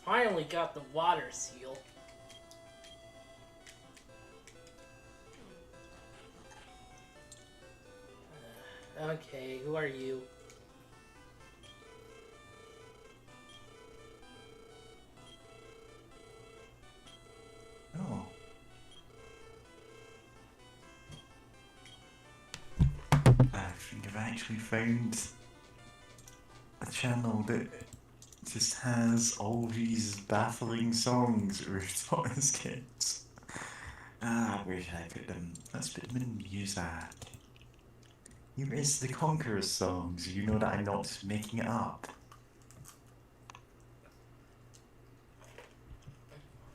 Finally got the water seal. Okay, who are you? Oh. I think I've actually found a channel that just has all these baffling songs that were taught as kids. Where should I put them? Let's put them in music. Here is the Conquerors songs. You know that I'm not just making it up.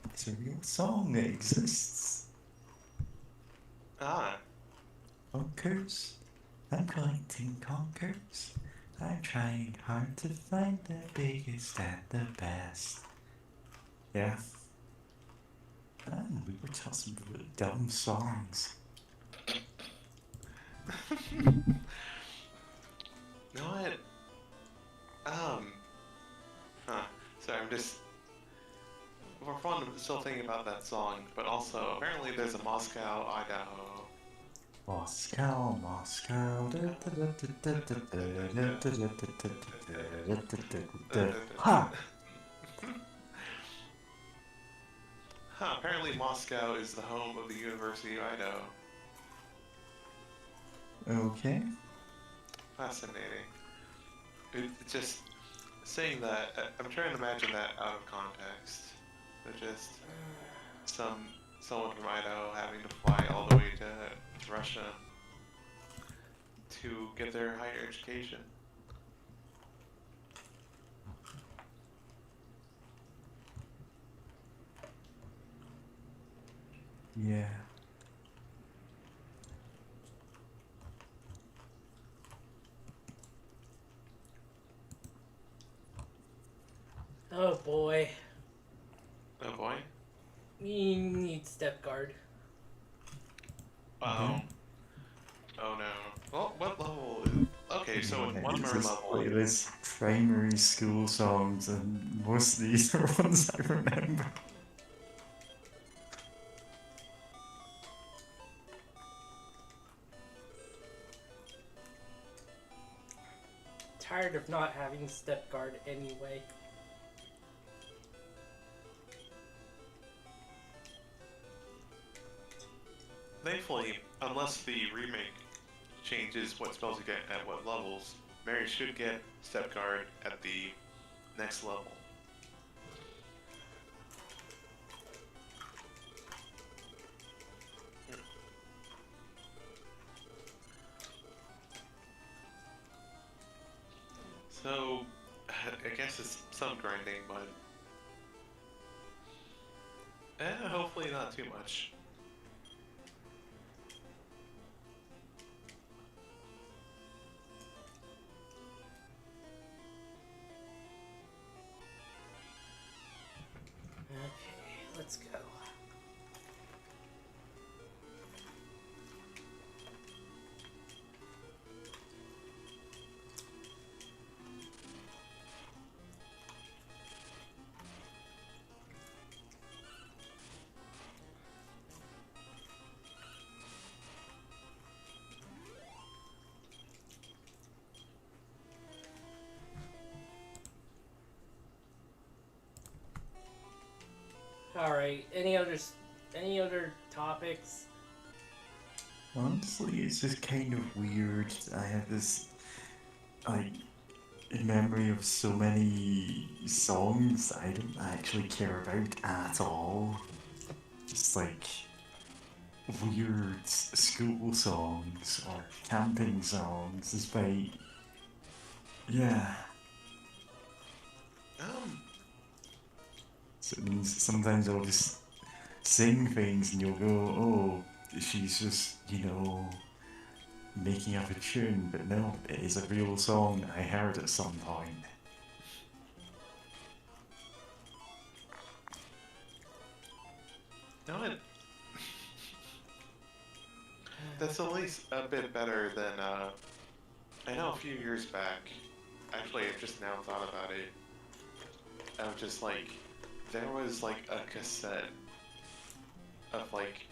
It's a real song that exists. Ah, Conquers. I'm collecting Conquers. I'm trying hard to find the biggest and the best. Yeah. And we were taught some really dumb songs. know what? Huh. Sorry, I'm just for fun. I'm still thinking about that song, but also apparently there's a Moscow, Idaho. Moscow, Moscow. Ha! Huh, apparently Moscow is the home of the University of Idaho. Okay. Fascinating. It's just saying that. I'm trying to imagine that out of context. But just someone from Idaho having to fly all the way to Russia to get their higher education. Yeah. Oh boy. Oh boy. You need step guard. Yeah. Um. Oh no. Well, what level is? Okay, so in Yeah, one it's more just level. playlist primary school songs, and most of these are ones I remember. Tired of not having step guard anyway. Thankfully, unless the remake changes what spells you get at what levels, Mary should get Step Guard at the next level. So, I guess it's some grinding, but hopefully not too much. Okay, let's go. All right. Any other topics? Honestly, it's just kind of weird. I have this like memory of so many songs I don't actually care about at all. Just like weird school songs or camping songs, despite yeah. Um, So it means sometimes I'll just sing things and you'll go, oh, she's just, making up a tune, but no, it is a real song I heard at some point. no, that's at least a bit better than, I know a few years back, actually I just now thought about it, of just like, there was like a cassette of like,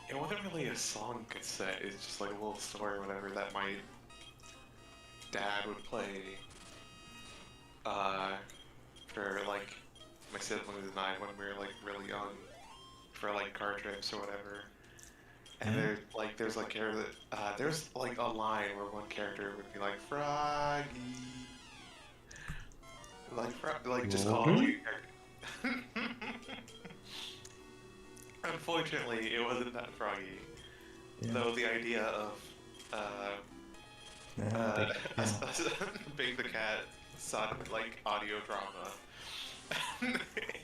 it wasn't really a song cassette, it's just like a little story or whatever that my dad would play, uh, for like my siblings and I when we were like really young, for like car trips or whatever. And Yeah. there's like there's like a line where one character would be like Froggy, like just all Froggy? like. Unfortunately, it wasn't that Froggy. Yeah. Though the idea of Yeah, uh, yeah. Big the Cat sonic like audio drama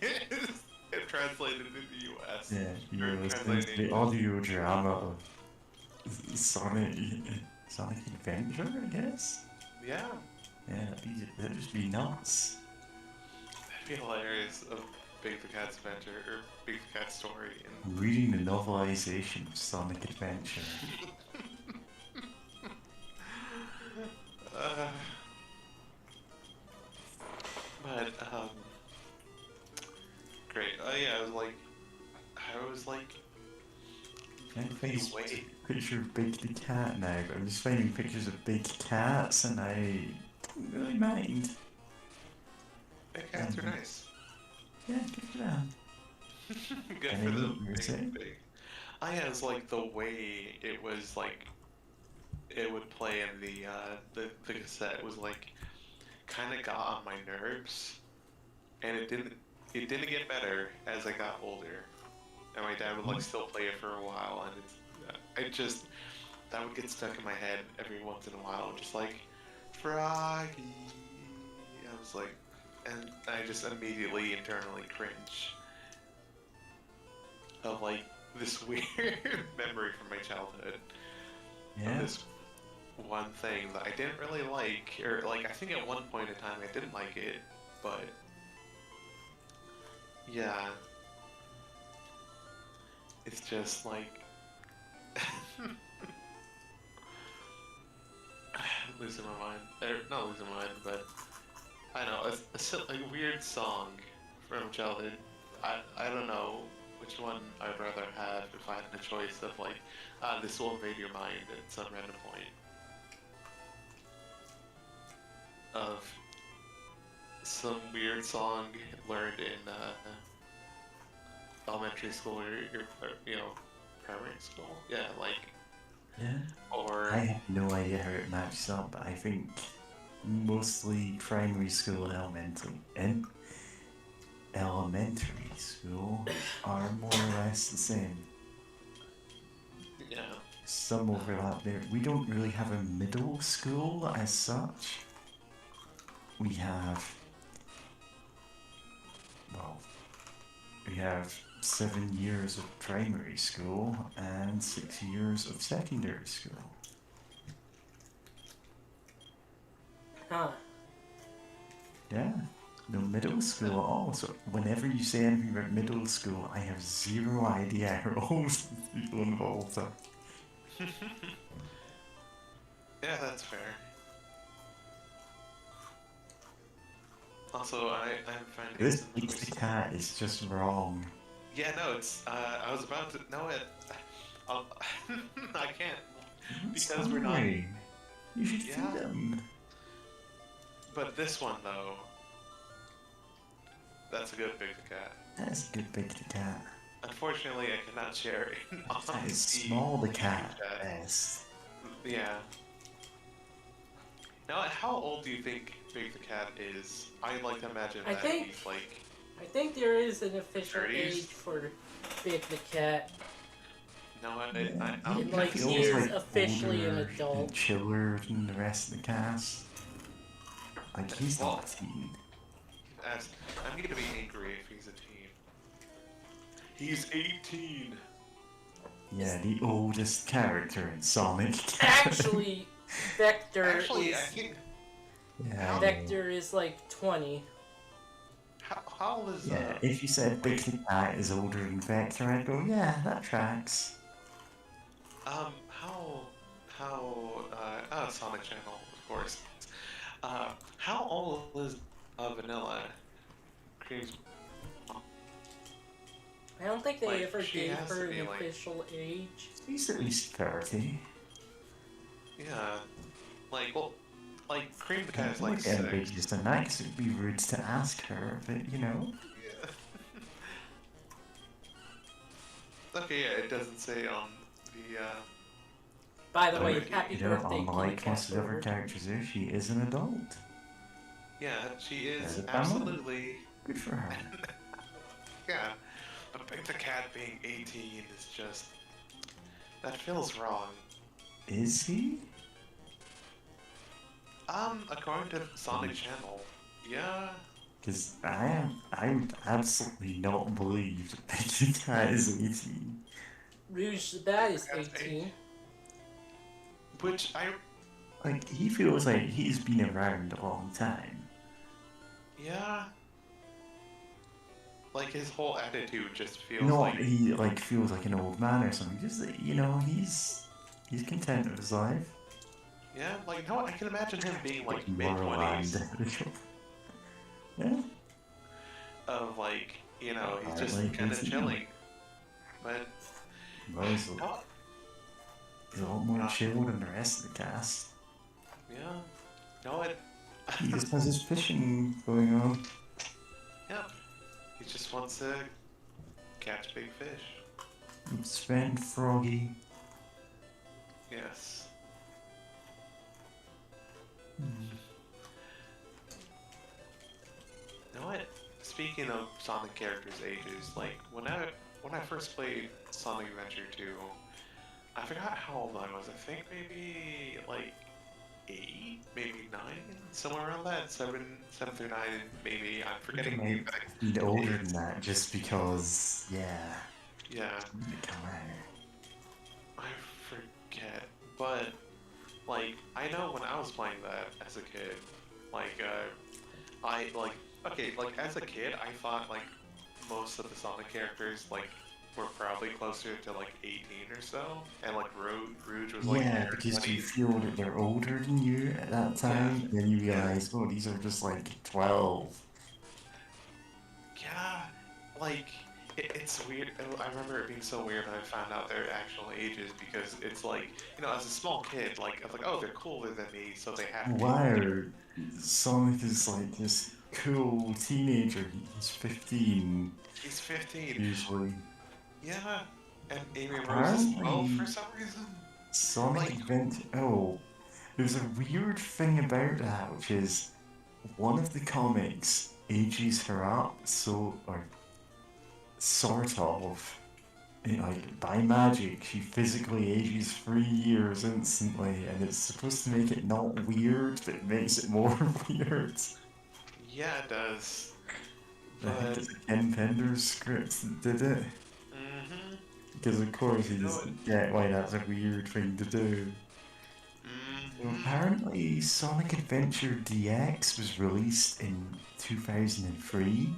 is it translated in the U.S. Yeah, you or were listening to translated in the English. audio drama of Sonic Adventure, I guess? Yeah, Yeah, that'd just be nuts. that'd be hilarious of Big the Cat's adventure or Big the Cat's story. Reading the novelization of Sonic Adventure. Uh, but great. Yeah, I was like, I face the way. picture of Big the Cat now, but I'm just finding pictures of big cats and I don't really mind. Big cats are nice. Yeah, good for them. Good And for I them. you were saying? Big. I was like the way it was like it would play in the cassette was like kind of got on my nerves, and it didn't get better as I got older, and my dad would like still play it for a while, and it just that would get stuck in my head every once in a while, just like Froggy. I was like, and I just immediately internally cringe of like this weird memory from my childhood of Yeah. this one thing that I didn't really like, or like I think at one point in time I didn't like it, but yeah, it's just like losing my mind. Or, not losing my mind, but I know, a weird song from childhood. I don't know which one I'd rather have if I had the choice of like, this will invade your mind at some random point. Of some weird song learned in elementary school or primary school. Yeah, like, Yeah. or I have no idea how it matches up, but I think mostly primary school and elementary school are more or less the same. yeah. Some overlap there. We don't really have a middle school as such. We have, well, we have 7 years of primary school and 6 years of secondary school. Huh. Yeah, no middle school at all. So whenever you say anything about middle school, I have zero idea how old the people involved are. Yeah, that's fair. Also, I'm finding This some Eat the Cat is just wrong. Yeah, no, it's. I was about to. No, it. I can't. Because we're not. Sorry. You should Yeah. feed them. But this one, though. That's a good big cat. That's a good big cat. Unfortunately, I cannot share it. That is small the cat. Yes. Yeah. Now, how old do you think Big the Cat is? I like to imagine I that think- he's like. I think there is an official 30s? age for Big the Cat. No, I It, don't like, think he so. is officially an older adult. and chiller than the rest of the cast. Like, he's not a teen. I'm gonna be angry if he's a teen. He's 18. Yeah, the oldest character in Sonic. Actually, Vector Actually, I is think. Yeah. Vector is like 20. How old is Yeah, if you said Big the Cat is older than Vector, I'd go, yeah, that tracks. Sonic Channel, of course. How old is Vanilla? Cream's. I don't think they Like, ever she gave has to her be, an like- official age. He's at least 30. Yeah. Like Cream the Cat Can't is like look 6. ambiguous tonight, 'cause it'd be rude to ask her, but you know. Okay, yeah, it doesn't say on the. By the Oh, way, wait, happy You know, birthday, unlike most of the other kittycatherder. characters here, she is an adult. Yeah, she As is a family. absolutely. Good for her. Yeah, but Big the Cat being 18 is just. That feels wrong. Is he? According to Sonic Channel, yeah. Because I would absolutely not believe that Big Cat is 18. Rouge the Bat is That's 18. Which I. Like, he feels like he's been around a long time. Yeah. Like his whole attitude just feels Not like. he, like, feels like an old man or something, just that, you know, he's content with his life. Yeah, like, no, I can imagine him being like Morland. mid-20s. Yeah. Of like, you know, he's Alright, just like, kind of he's- chilling. But. Well, he's a No, lot more chill than the rest of the cast. yeah. No, it. He just has his fishing going on. Yeah. He just wants to catch big fish. Sven Froggy. Yes. You know what? Speaking of Sonic characters' ages, like when I first played Sonic Adventure 2, I forgot how old I was. I think maybe like 8, maybe 9, somewhere around that. 7 through 9, maybe. I'm forgetting the Might exact. be older than that just because, yeah, Yeah, it come out. I forget. But like I know when I was playing that as a kid, like I like okay, like as a kid I thought like most of the Sonic characters like were probably closer to like 18 or so, and like Rouge was like in Yeah, her because you 20s. feel that they're older than you at that Yeah, time, then you yeah, realize, oh, these are just like 12. yeah. Like it's weird. I remember it being so weird when I found out their actual ages because it's like, as a small kid, like I was like, oh, they're cooler than me, so they have to be older. Wow, Sonic is like this cool teenager. He's 15, He's 15. usually. Yeah, and Amy Rose is 12 for Apparently, some reason. Sonic Like, Adventure. Oh, there's a weird thing about that, which is one of the comics ages her up, so, or sort of. Like, by magic, she physically ages 3 years instantly, and it's supposed to make it not weird, but it makes it more weird. yeah, it does. I think But, it's a Ken Pender's script that did it, mm-hmm. because of course he You know it. doesn't get why that's a weird thing to do. So Mm-hmm. apparently, Sonic Adventure DX was released in 2003,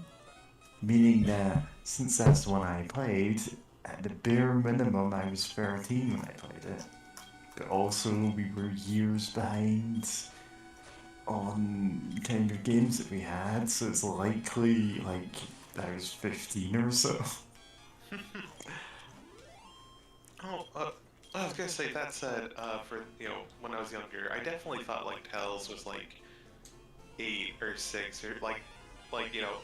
meaning that since that's the one I played, at the bare minimum I was 13 when I played it. But also, we were years behind on kind of games that we had, so it's likely like I was 15 or so. Oh, I was gonna say that said, for when I was younger, I definitely thought like Tails was like 8 or 6 or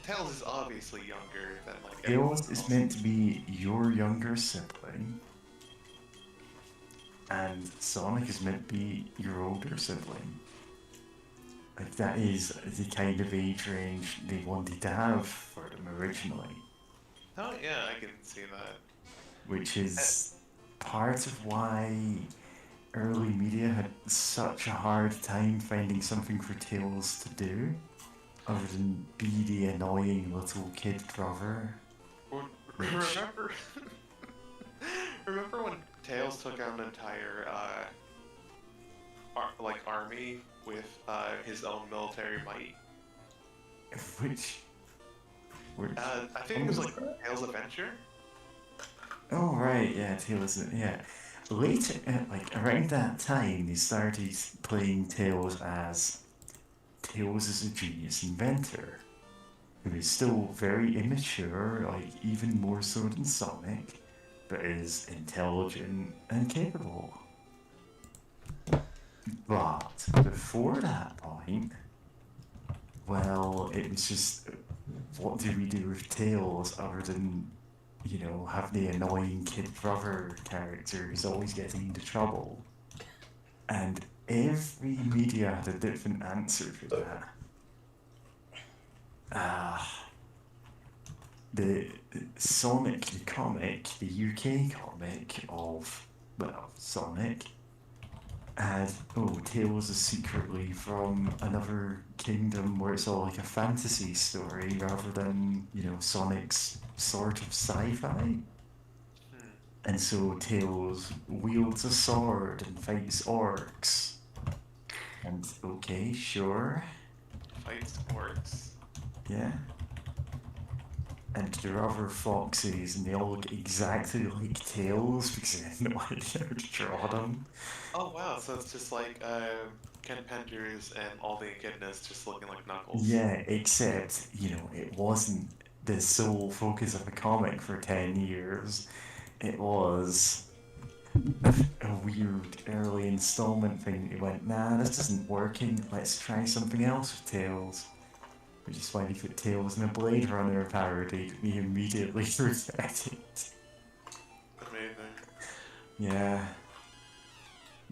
Tails is obviously younger than like everyone Tails is else. meant to be your younger sibling, and Sonic is meant to be your older sibling. Like, that is the kind of age range they wanted to have for them originally, Oh yeah, I can see that. which Uh, is part of why early media had such a hard time finding something for Tails to do, other than be the annoying little kid brother, which, remember, remember when Tails took out an entire army with his own military might? which, which, I think what it was was like that? Tails Adventure. Oh right, yeah, Tails, yeah. Later, like around that time, they started playing Tails as Tails is a genius inventor, who is still very immature, like even more so than Sonic, but is intelligent and capable. But before that point, well, it was just, what do we do with Tails other than, have the annoying kid brother character who's always getting into trouble? And every media had a different answer for that. Ah, the Sonic the comic, the UK comic of, well, Sonic, had, oh, Tails is secretly from another kingdom where it's all like a fantasy story rather than, Sonic's sort of sci-fi. Hmm. And so Tails wields a sword and fights orcs. And okay, sure, Fights orcs. yeah. And there are other foxes, and they all look exactly like Tails because I had no idea how to draw them. Oh wow, so it's just like Ken Penders and all the echidnas just looking like Knuckles. Yeah, except, it wasn't the sole focus of the comic for 10 years. It was a weird early installment thing. It went, nah, this isn't working, let's try something else with Tails. Which is why they put Tails in a Blade Runner parody that we immediately rejected. Amazing. Yeah.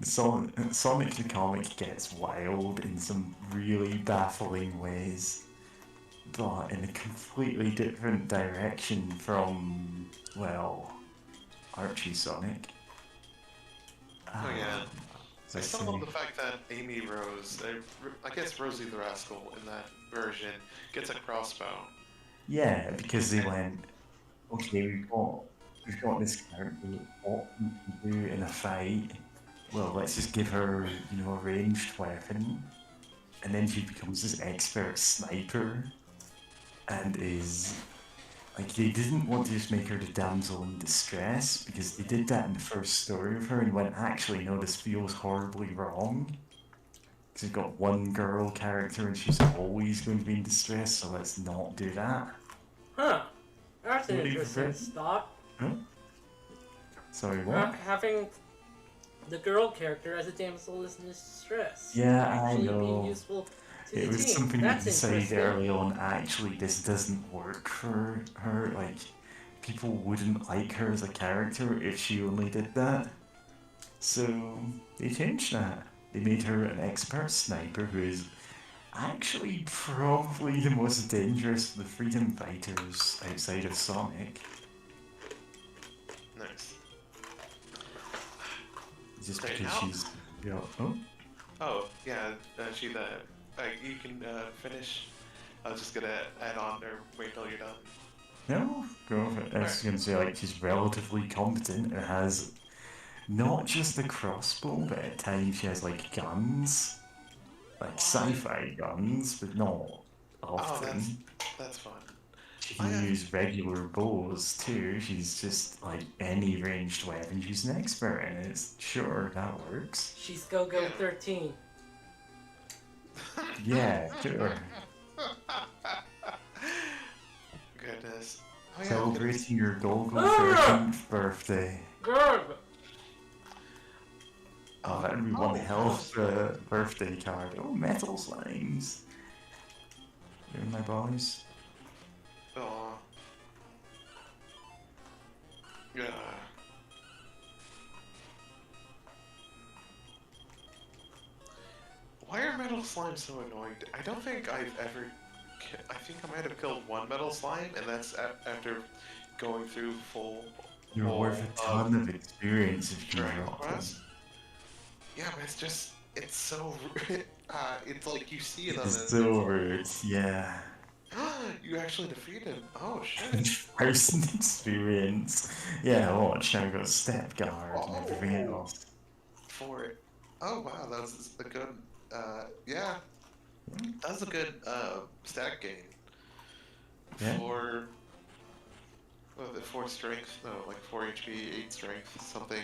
Sonic the comic gets wild in some really baffling ways, but in a completely different direction from, well, Archie Sonic. Oh yeah. As I I still love say, the fact that Amy Rose, I guess Rosie the Rascal in that version, gets a crossbow. yeah, because they went, okay, we've got this character, what can we do in a fight? Well, let's just give her, a ranged weapon, and then she becomes this expert sniper, and is like they didn't want to just make her the damsel in distress because they did that in the first story of her and went, actually, no, this feels horribly wrong. Because you've got one girl character and she's always going to be in distress, so let's not do that. Huh. That's an What do you interesting prefer? thought. Huh? Sorry, what? Having the girl character as a damsel in distress. Yeah, I Actually know. being useful to It the was team. something that That's you said interesting. early on, actually, this doesn't work for her. Like, people wouldn't like her as a character if she only did that. So, they changed that. They made her an expert sniper who is actually probably the most dangerous of the freedom fighters outside of Sonic. Nice. Just Okay, because now- she's... You know, oh? Oh, yeah, she the. You can finish. I was just gonna add on or wait till you're done. No, go for it. I was going to say, like, she's relatively competent and has not just a crossbow, but at times she has, like, guns. Like, sci-fi guns, but not often. That's fun. She can use regular bows, too. She's just, like, any ranged weapon she's an expert in. It's sure, that works. She's Go-Go 13. Yeah, sure. Goodness. Oh, yeah, Celebrating your Golgo Ah! 13th birthday. Good! Oh, that would be one hell of a birthday card. Oh, metal slimes. You're my boys. Oh. Yeah. Why are metal slimes so annoying? I don't think I've ever. I think I might have killed one metal slime, and that's after going through full. You're worth a ton of experience if you Dragon drop Quest. them. Yeah, but it's just. It's so. It's like you see them. It's and over, yeah. You actually defeated him. Oh shit. 1,000 experience. Yeah, watch, now we've got step guard and everything Oh. else. For it. Oh wow, that was a good. Yeah. That was a good stat gain. Yeah. For. What was it? 4 strength? No, like 4 HP, 8 strength, something.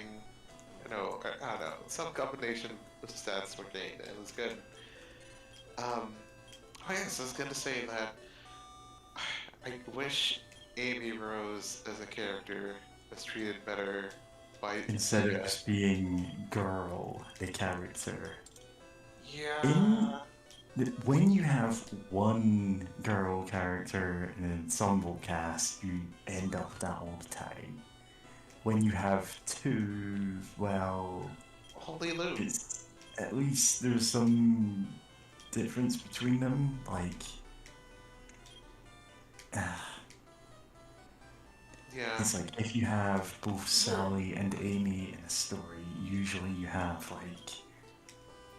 No, I don't know. Some combination of stats were gained, and it was good. Oh yes, I was gonna say that I wish Amy Rose as a character was treated better by Instead of just being girl, the character. Yeah. When you have one girl character in an ensemble cast, you end up that all the time. When you have two, well, Holy loot. it's, at least there's some difference between them. Like, Yeah. it's like if you have both Sally and Amy in a story, usually you have like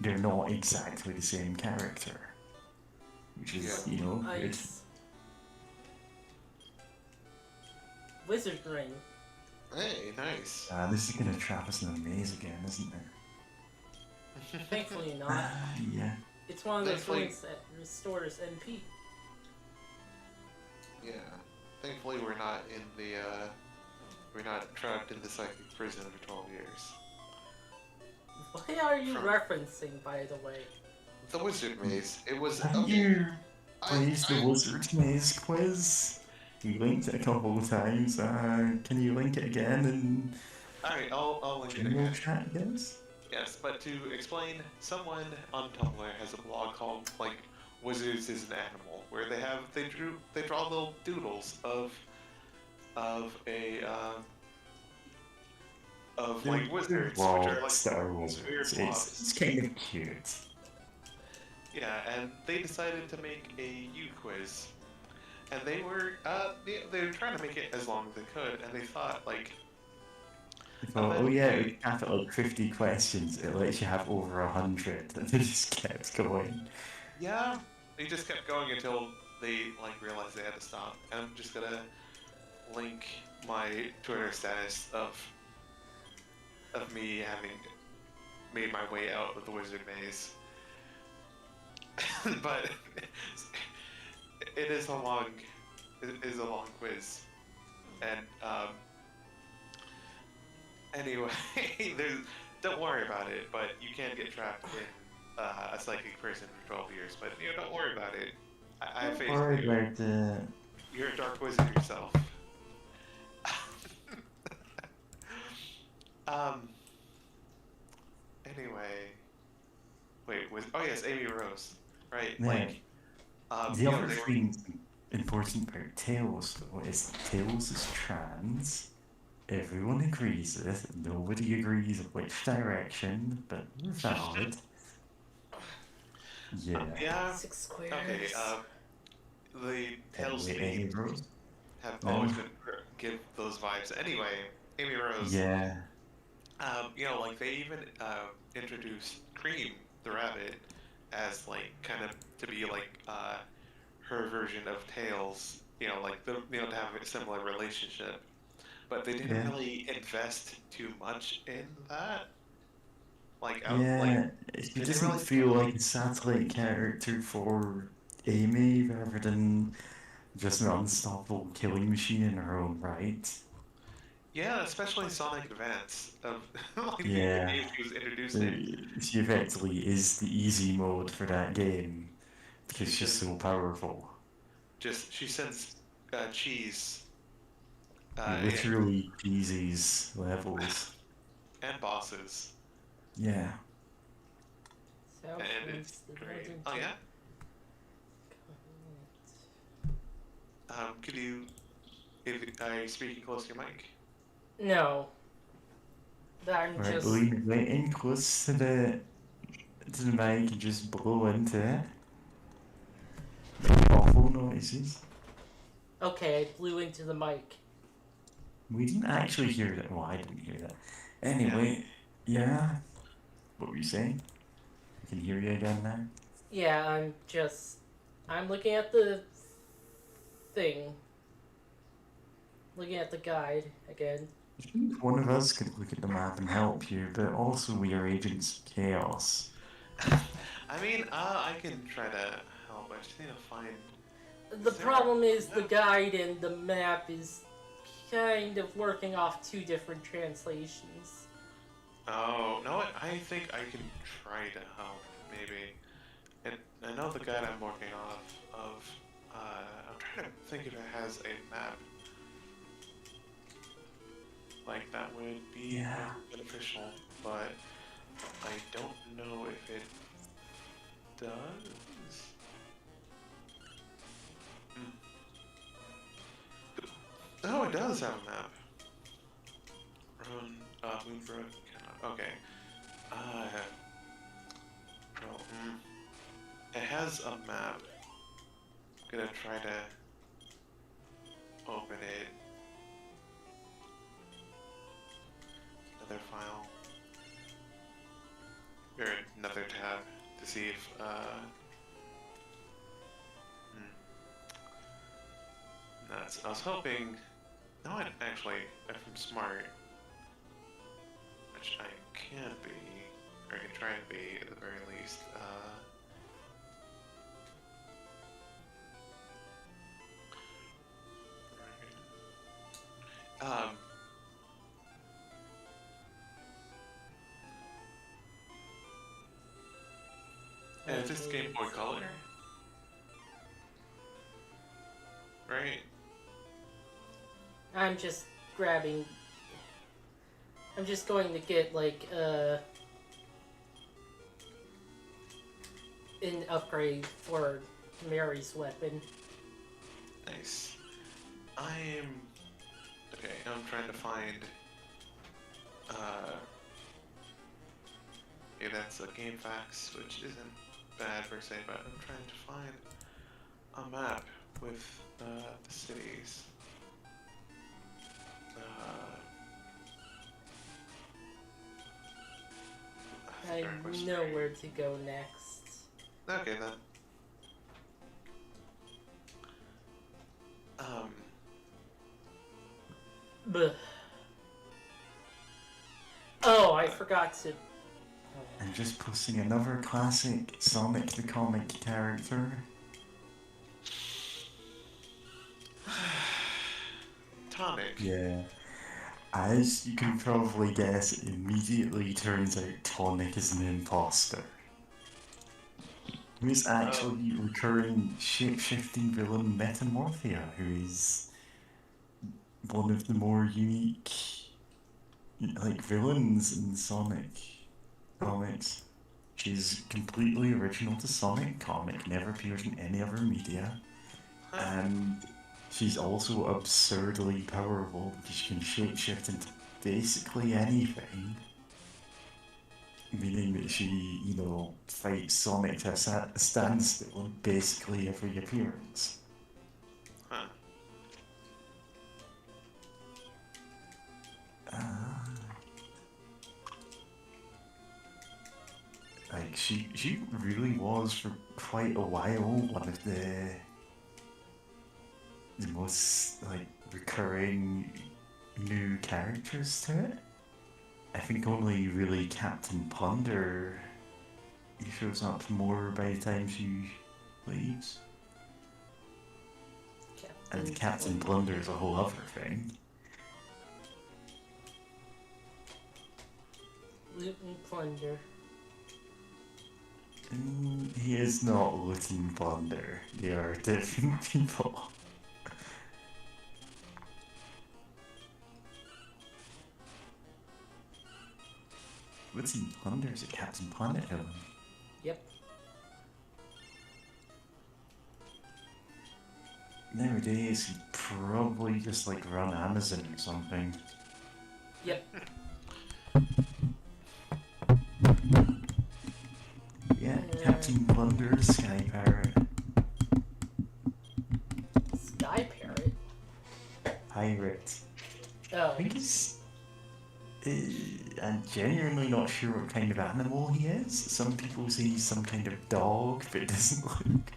they're not exactly the same character, which is you know good. Ice. Wizard Ring. Hey, nice. This is gonna trap us in a maze again, isn't it? Thankfully not. Yeah. It's one of those Thankfully- rings that restores NP. Yeah. Thankfully, we're not in the. We're not trapped in the psychic prison for 12 years. What are you From- referencing, by the way? The wizard maze. It was. Have okay, you I- played the I- Wizard Maze quiz? You linked it a couple of times. Can you link it again in Alright, I'll link it general again. chat, yes? Yes, but to explain, someone on Tumblr has a blog called like "Wizards is an Animal," where they draw little doodles of a of like wizards, which are like Blobs that are weird wizards. blobs. It's kind of cute. Yeah, and they decided to make a U quiz, and they were trying to make it as long as they could, and they thought like. I thought, oh yeah, we cap it like 50 questions. It lets you have over 100, and they just kept going. Yeah, they just kept going until they like realized they had to stop. And I'm just gonna link my Twitter status of me having made my way out of the wizard maze. But it is a long is a long quiz, and anyway, don't worry about it. But you can get trapped in a psychic prison for 12 years. But don't worry about it. I faced Alright, you. right, You're a dark wizard yourself. um. Anyway, wait. Oh yes, Amy Rose. Right. yeah. Like. The other thing important about Tails, though, is Tails is trans. Everyone agrees with it. Nobody agrees of which direction, but we're valid. Yeah. Yeah. 6 squares. Okay. The Tails Wait, team Amy Rose? have always been give those vibes. Anyway, Amy Rose. Yeah. Like they even introduced Cream the rabbit as like kind of to be like her version of Tails. Like to have a similar relationship, but they didn't really invest too much in that. She doesn't feel like a satellite character for Amy rather than just an unstoppable killing machine in her own right. Yeah, especially Sonic Advance. The Yeah. game she was introduced in. She effectively is the easy mode for that game because she's so powerful. She sends cheese. Literally cheesy's levels. And bosses. Yeah. And it's great. Oh yeah? Could you... Are you speaking close to your mic? No. I'm Right, just... lean right in close to the mic and just blow into it. Make awful noises. Okay, I blew into the mic. We didn't actually hear that. Well, I didn't hear that. Anyway, yeah. What were you saying? I can hear you again now. Yeah, I'm looking at the thing. Looking at the guide again. I think one of us could look at the map and help you, but also we are agents of chaos. I mean, I can try to help. I just need to find... The problem is the guide and the map is kind of working off 2 different translations. Oh, no, I think I can try to help, maybe. And I know the guide I'm working off of, I'm trying to think if it has a map. Like, that would be beneficial, but I don't know if it does. Oh, it does have a map. Moonbrook, okay. It has a map. I'm gonna try to open it. Another file. Or another tab to see if, Nuts. I was hoping... No, actually, if I'm smart, which I can be, or I can try to be at the very least, and is this Game Boy Color? Right? I'm just grabbing... I'm just going to get, like, an upgrade for Mary's weapon. Nice. Okay, I'm trying to find... Yeah, that's a game fax, which isn't bad per se, but I'm trying to find a map with the cities. I know where to go next. Okay then. Bleh. Oh, I forgot to... I'm just posting another classic Sonic the Comic character. Tonic. Yeah. As you can probably guess, it immediately turns out Tonic is an imposter. Who is actually recurring shape-shifting villain Metamorphia, who is one of the more unique villains in Sonic comics. She's completely original to Sonic comic, never appears in any other media, and she's also absurdly powerful because she can shapeshift into basically anything. Meaning that she, fights Sonic to a standstill in basically every appearance. Huh. She really was for quite a while one of the most recurring new characters to it. I think only really Captain Plunder shows up more by the time she leaves. And Captain Plunder is a whole other thing. Loot and plunder. He is not Loot and Plunder. They are different people. Loot and Plunder is a Captain Planet villain. Yep. Nowadays, he'd probably just run Amazon or something. Yep. Yeah, Captain Plunder, Sky Pirate. Sky Parrot? Pirate. Oh. I think he's... I'm genuinely not sure what kind of animal he is. Some people say he's some kind of dog, but it doesn't look...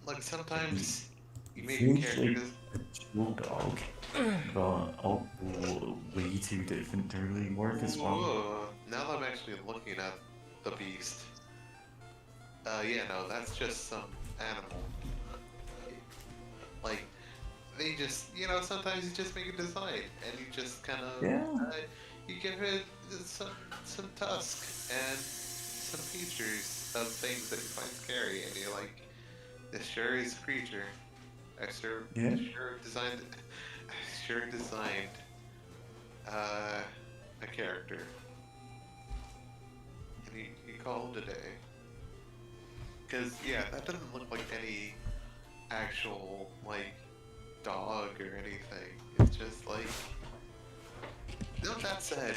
Like, sometimes you make a Seems character like just... a bulldog, but way too different to really work as one. Whoa. Now that I'm actually looking at the beast. Yeah, no, that's just some animal. Like, they just, sometimes you just make a design, and you just kind of, you give it some tusk, and some features of things that you find scary, and you're like, this sure is a creature. I sure designed a character. And you call it a day. Because, yeah, that doesn't look like any actual, dog or anything. It's just no, that said,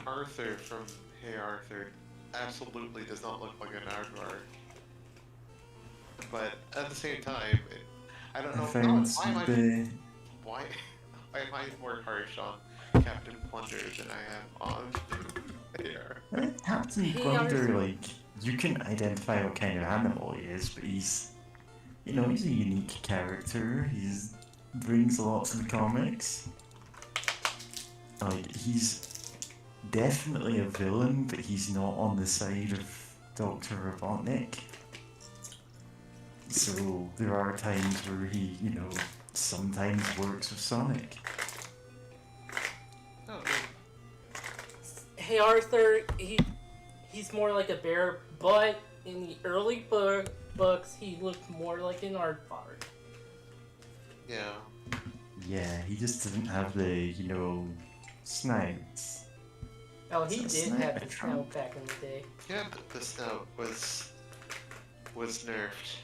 Arthur from Hey Arthur absolutely does not look like an aardvark. But at the same time, I don't know why am I more harsh on Captain Plunder than I am on Bear? Captain Plunder, you can identify what kind of animal he is, but he's a unique character. He brings a lot to the comics. He's definitely a villain, but he's not on the side of Dr. Robotnik. So there are times where he, sometimes works with Sonic. Oh, Hey Arthur, he's more like a bear, but in the early books, he looked more like an aardvark. yeah. Yeah, he just doesn't have the, snouts. Oh, he did Snout have a the trunk? snout back in the day. Yeah, but the snout was nerfed.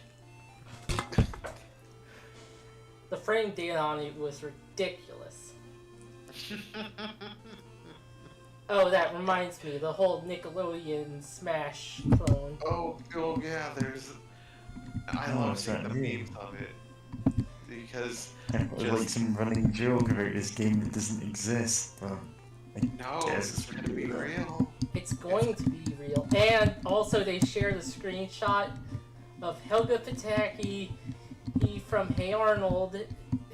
The frame data on it was ridiculous. Oh, that reminds me, the whole Nickelodeon Smash clone. Oh yeah, I love seeing the memes of it. Because some running joke about this game that doesn't exist, but no, guess it's gonna be real. It's going to be real. And also they shared a screenshot of Helga Pataki from Hey Arnold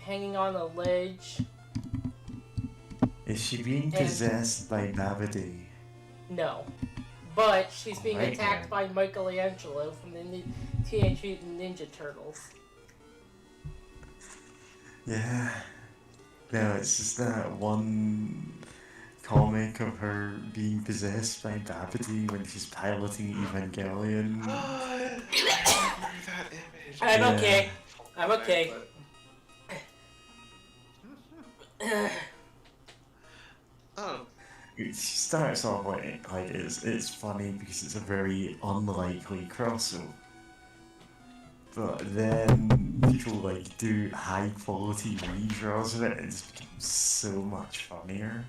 hanging on a ledge. Is she being possessed by Babidi? No. But she's being Alright, attacked then. by Michelangelo from the Teenage Mutant Ninja Turtles. Yeah. No, it's just that one comic of her being possessed by Babidi when she's piloting Evangelion. I remember that image. I'm Yeah. okay. I'm okay. Oh, It starts off like it's funny because it's a very unlikely crossover. But then people like do high quality redraws of it and it just becomes so much funnier.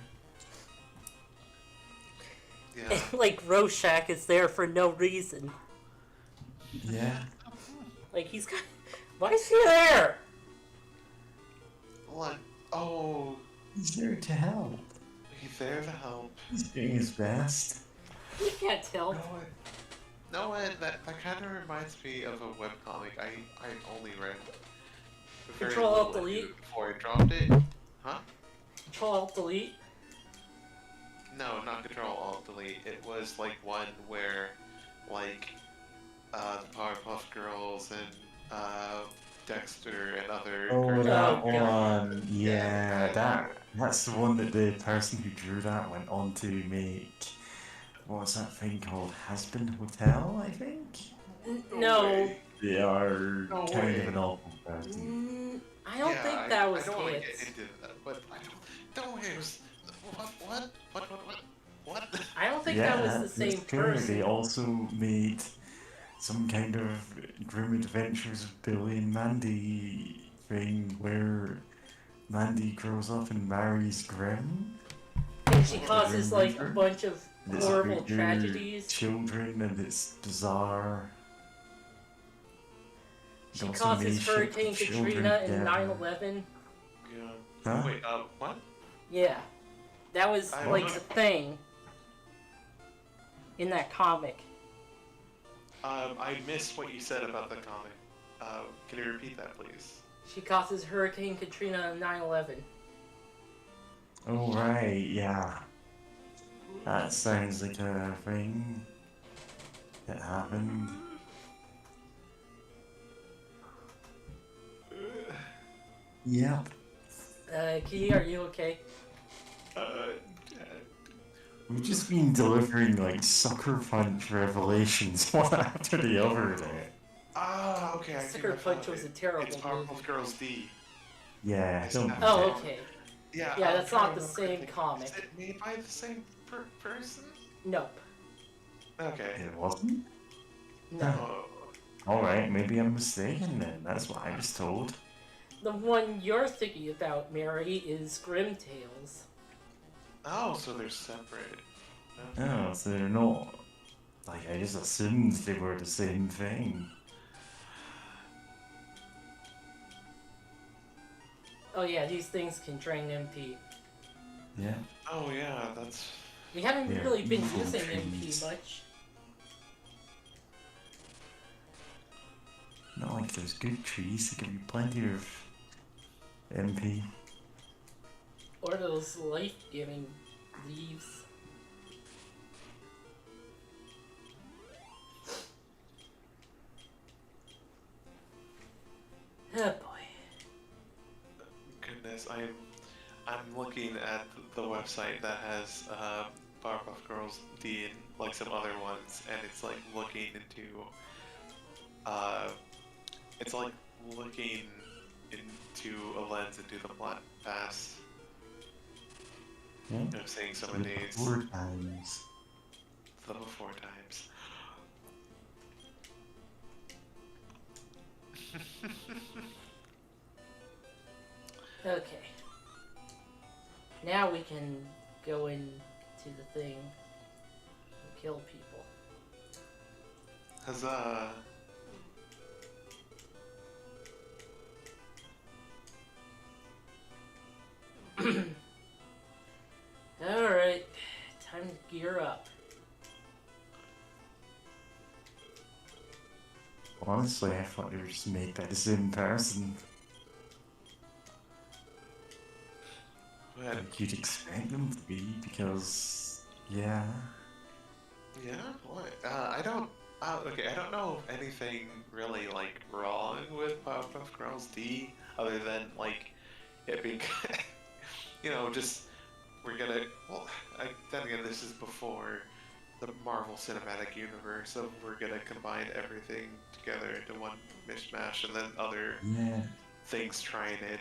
yeah. Like Rorschach is there for no reason. Yeah. Like he's got. Why is he there? What? Oh, He's there to help. he's there to help. He's doing his best. You can't tell. No, that kind of reminds me of a webcomic I only read very Control Alt little Delete? before I dropped it. Huh? Control Alt Delete. No, not Control Alt Delete. It was like one where like the Powerpuff Girls and Dexter and other Oh, cartoon that Oh, God. one. Yeah, that's the one that the person who drew that went on to make. What's that thing called? Has-Been Hotel, I think? No. They are No kind way. of an awful person. I don't think that was I don't want to get his. into that, but I don't worry, it was what? I don't think Yeah, that was the that's same true. person. They also made some kind of Grim Adventures of Billy and Mandy thing where Mandy grows up and marries Grim. And she causes like a Reaper? bunch of And it's horrible about their tragedies. children, and it's bizarre. She It also causes made shit Hurricane for children, Katrina and yeah. 9/11. Yeah. Huh? Wait, what? Yeah, that was I like don't a thing in that comic. I missed what you said about the comic. Can you repeat that, please? She causes Hurricane Katrina and 9/11. Oh, right, yeah. That sounds like a thing that happened. Yep. Key, are you okay? We've just been delivering like sucker punch revelations one after the other there. Ah, okay. I think Sucker I found Punch was a it. terrible It's movie. Powerpuff Girls D. Yeah, don't Oh, okay. Yeah. Yeah, I'm that's trying not to the remember same quickly. comic. Is it made by the same person? Nope. Okay. It wasn't? No. Oh. Alright, maybe I'm mistaken then. That's what I was told. The one you're thinking about, Mary, is Grim Tales. Oh, so they're separate. Oh, so they're not. Like, I just assumed they were the same thing. Oh yeah, these things can drain MP. Yeah. Oh yeah, that's. We haven't Yeah, really been evil using trees. MP much. Not like those good trees, there can be plenty of MP. Or those life-giving leaves. Oh boy. Goodness, I'm looking at the website that has Powerpuff Girls D and like some other ones, and it's like looking into it's like looking into a lens into the past. Yeah. I'm saying some of The these before times. the before times. Okay. Now we can go into the thing and kill people. Huzzah! Alright, time to gear up. Honestly, I thought they were just made by the same person. But Like you'd expect them to be, because, yeah. yeah, what? I don't Okay, I don't know if anything really like wrong with Powerpuff Girls D, other than like it being, just we're gonna. Well, then again, this is before the Marvel Cinematic Universe, so we're gonna combine everything together into one mishmash, and then other Yeah. things trying it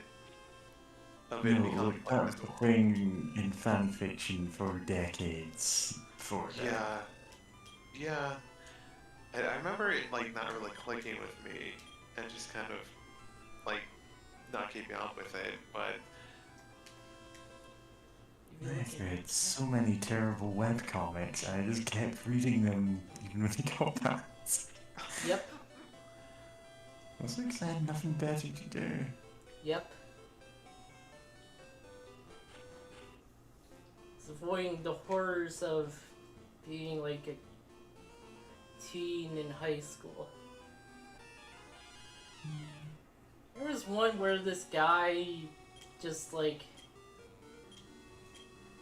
of it No, becoming look, like that was this. the thing in fan fiction for decades before that. Yeah, yeah. I remember it like not really clicking with me, and just kind of like not keeping up with it, but If you look I've at read so many terrible webcomics, and I just kept reading them even when they got bad. Yep, I was like, I had nothing better to do. yep. It's avoiding the horrors of being like a teen in high school. There was one where this guy just like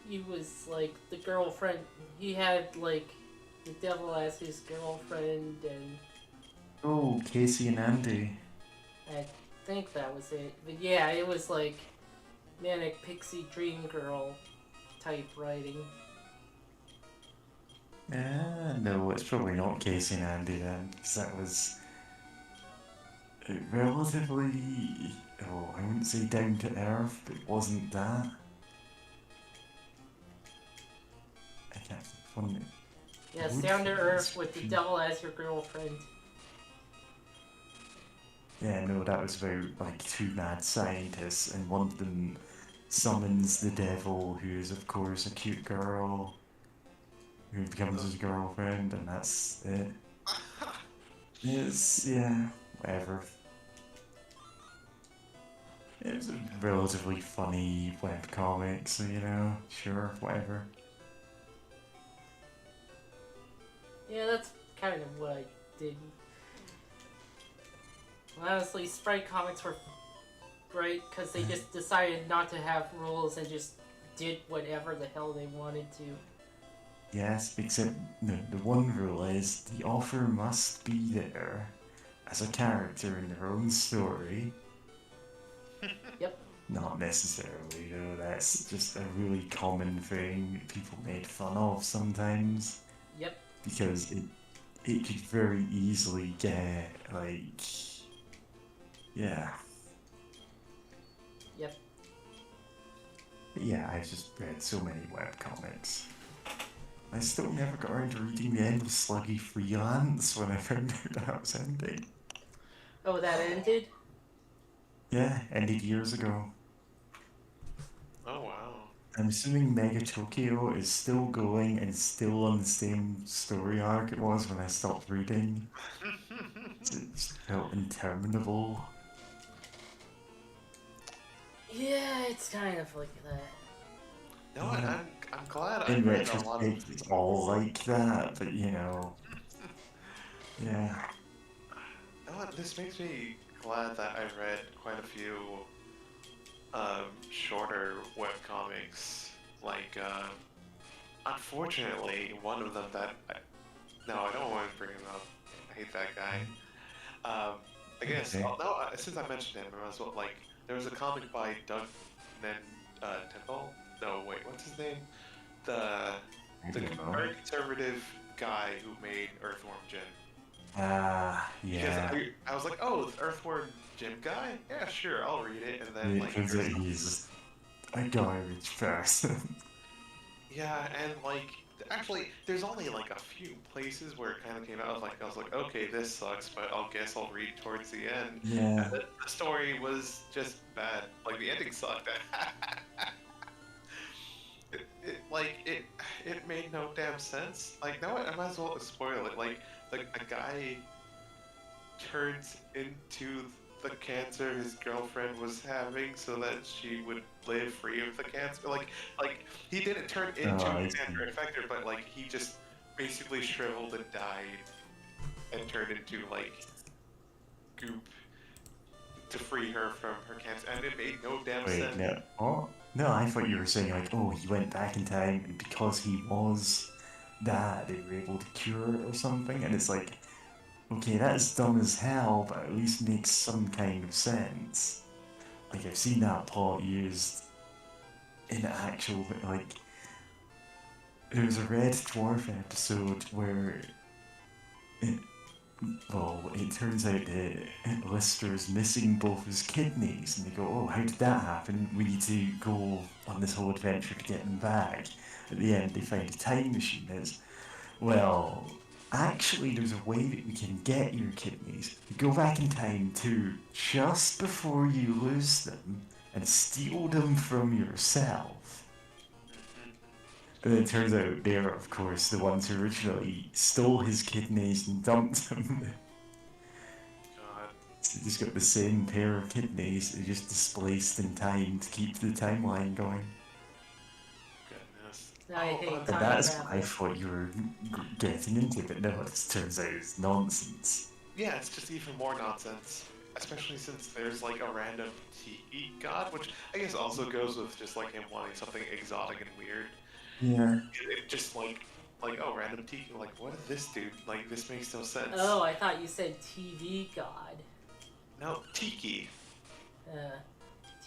he was like the girlfriend. He had like the devil as his girlfriend, and Oh, Casey and Andy. I think that was it. But yeah, it was like manic pixie dream girl type writing. No, it's probably not Casey and Andy then, because that was relatively, oh, I wouldn't say down to earth, but it wasn't that. I can't find it. Yes, Would down to be earth with the description. devil as your girlfriend. Yeah, no, that was about like two mad scientists, and one of them summons the devil, who is of course a cute girl, who becomes his girlfriend, and that's it. It's, yeah, whatever. It was a relatively funny webcomic, so sure, whatever. Yeah, that's kind of what I did. Honestly, Sprite comics were great because they just decided not to have rules and just did whatever the hell they wanted to. Yes, except the one rule is the author must be there as a character in their own story. Yep. Not necessarily, though. That's just a really common thing people made fun of sometimes Yep. because it could very easily get like, yeah. Yep. But yeah, I've just read so many webcomics. I still never got around to reading the end of Sluggy Freelance when I found out that was ending. Oh, that ended? Yeah, ended years ago. oh wow. I'm assuming Mega Tokyo is still going and still on the same story arc it was when I stopped reading. It just felt interminable. Yeah, it's kind of like that. No, I'm glad I In read a lot of. retrospect, it's all like that, but yeah. No, this makes me glad that I read quite a few shorter webcomics. Like, unfortunately, one of them that no, I don't want to bring him up. I hate that guy. I guess Okay. since I mentioned him, I might as well like there was a comic by Doug Temple. No, wait, what's his name? The I the don't know. very conservative guy who made Earthworm Jim. Yeah. Because I was like, oh, the Earthworm Jim guy? Yeah, sure, I'll read it. And then like, Because he's a garbage person. yeah, and like, actually, there's only like a few places where it kind of came out. I was like, okay, this sucks, but I'll read towards the end. Yeah. And the story was just bad. Like the ending sucked. It made no damn sense. Like, no, I might as well spoil it. Like a guy turns into the cancer his girlfriend was having so that she would live free of the cancer. Like he didn't turn into I the see. cancer infected, but like he just basically shriveled and died and turned into like goop to free her from her cancer, and it made no damn Wait, sense. no. Oh, no, I thought you were saying like, oh, he went back in time and because he was that they were able to cure it or something, and it's like, okay, that's dumb as hell, but at least makes some kind of sense. Like, I've seen that plot used in actual, like, there was a Red Dwarf episode where, it, well, it turns out that Lister's missing both his kidneys, and they go, oh, how did that happen? We need to go on this whole adventure to get them back. At the end, they find a time machine. It's, well, actually, there's a way that we can get your kidneys. You go back in time to just before you lose them and steal them from yourself. And it turns out they're, of course, the ones who originally stole his kidneys and dumped them. God. So they just got the same pair of kidneys, they just displaced in time to keep the timeline going. Goodness. I hate but And time that's what travel. I thought you were getting into, but no, it turns out it's nonsense. Yeah, it's just even more nonsense. Especially since there's like a random tea god, which I guess also goes with just like him wanting something exotic and weird. Yeah. It just like oh, random tiki, like what is this dude? Like this makes no sense. Oh, I thought you said TV God. No, tiki.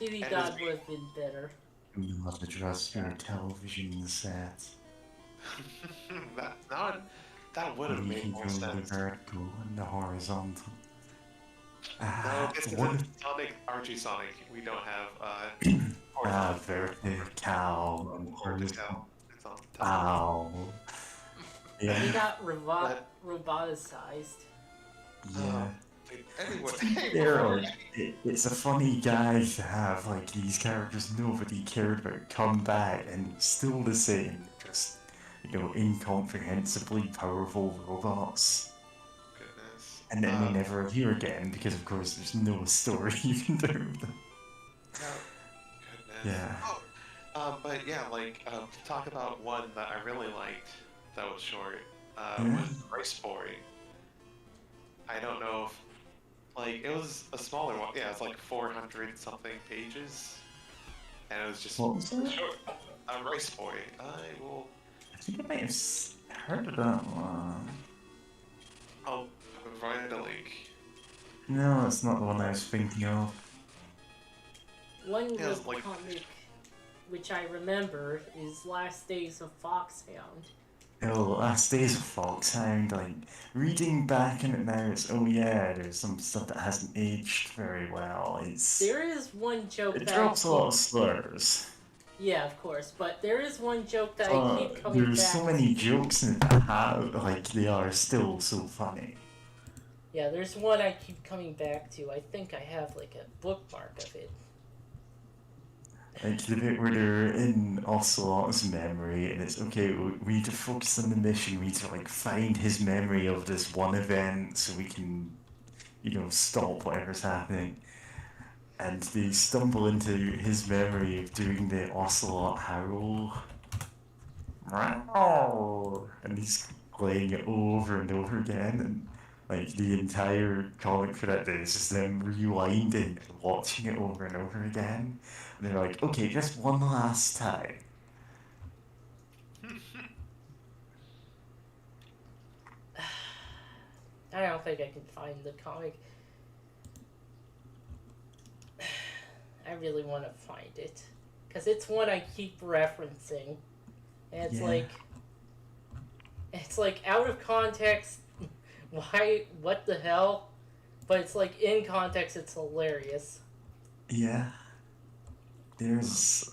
TV And God it's- would have been better. You must adjust your television set. that would have You made can more go the sense. vertical and the horizontal. No, this One isn't Sonic, Archie Sonic. We don't have horizontal. vertical and horizontal. It's on top. Ow. He Yeah, got roboticized. yeah. Anyway, There are, it's a funny guy to have, like, these characters nobody cared about come back and still the same, just, you know, incomprehensibly powerful robots. goodness. And then they never appear again because, of course, there's no story you can do with them. No. Goodness. Yeah. But yeah, like to talk about one that I really liked that was short Yeah. was Rice Boy. I don't know if like it was a smaller one. Yeah, it's like 400 something pages, and it was just What was that? short. Rice Boy. I will. I think I might have heard of that one. I'll provide the link. No, it's not the one I was thinking of. One Yeah, it's like- comic which I remember is Last Days of Foxhound. Oh, Last Days of Foxhound, like, reading back on it now, it's, oh yeah, there's some stuff that hasn't aged very well. There is one joke It that drops a lot of slurs. Yeah, of course, but there is one joke that I keep coming There's back so many to. jokes in it that have, like, they are still so funny. Yeah, there's one I keep coming back to. I think I have like a bookmark of it. Like, the bit where they're in Ocelot's memory, and it's, okay, we need to focus on the mission, we need to, like, find his memory of this one event so we can, you know, stop whatever's happening. And they stumble into his memory of doing the Ocelot howl. And he's playing it over and over again, and like the entire comic for that day is just them rewinding and watching it over and over again. And they're like, okay, just one last time. I don't think I can find the comic. I really want to find it. Because it's one I keep referencing. And it's Yeah. like... It's like out of context. Why? What the hell? But it's like in context, it's hilarious. Yeah. There's.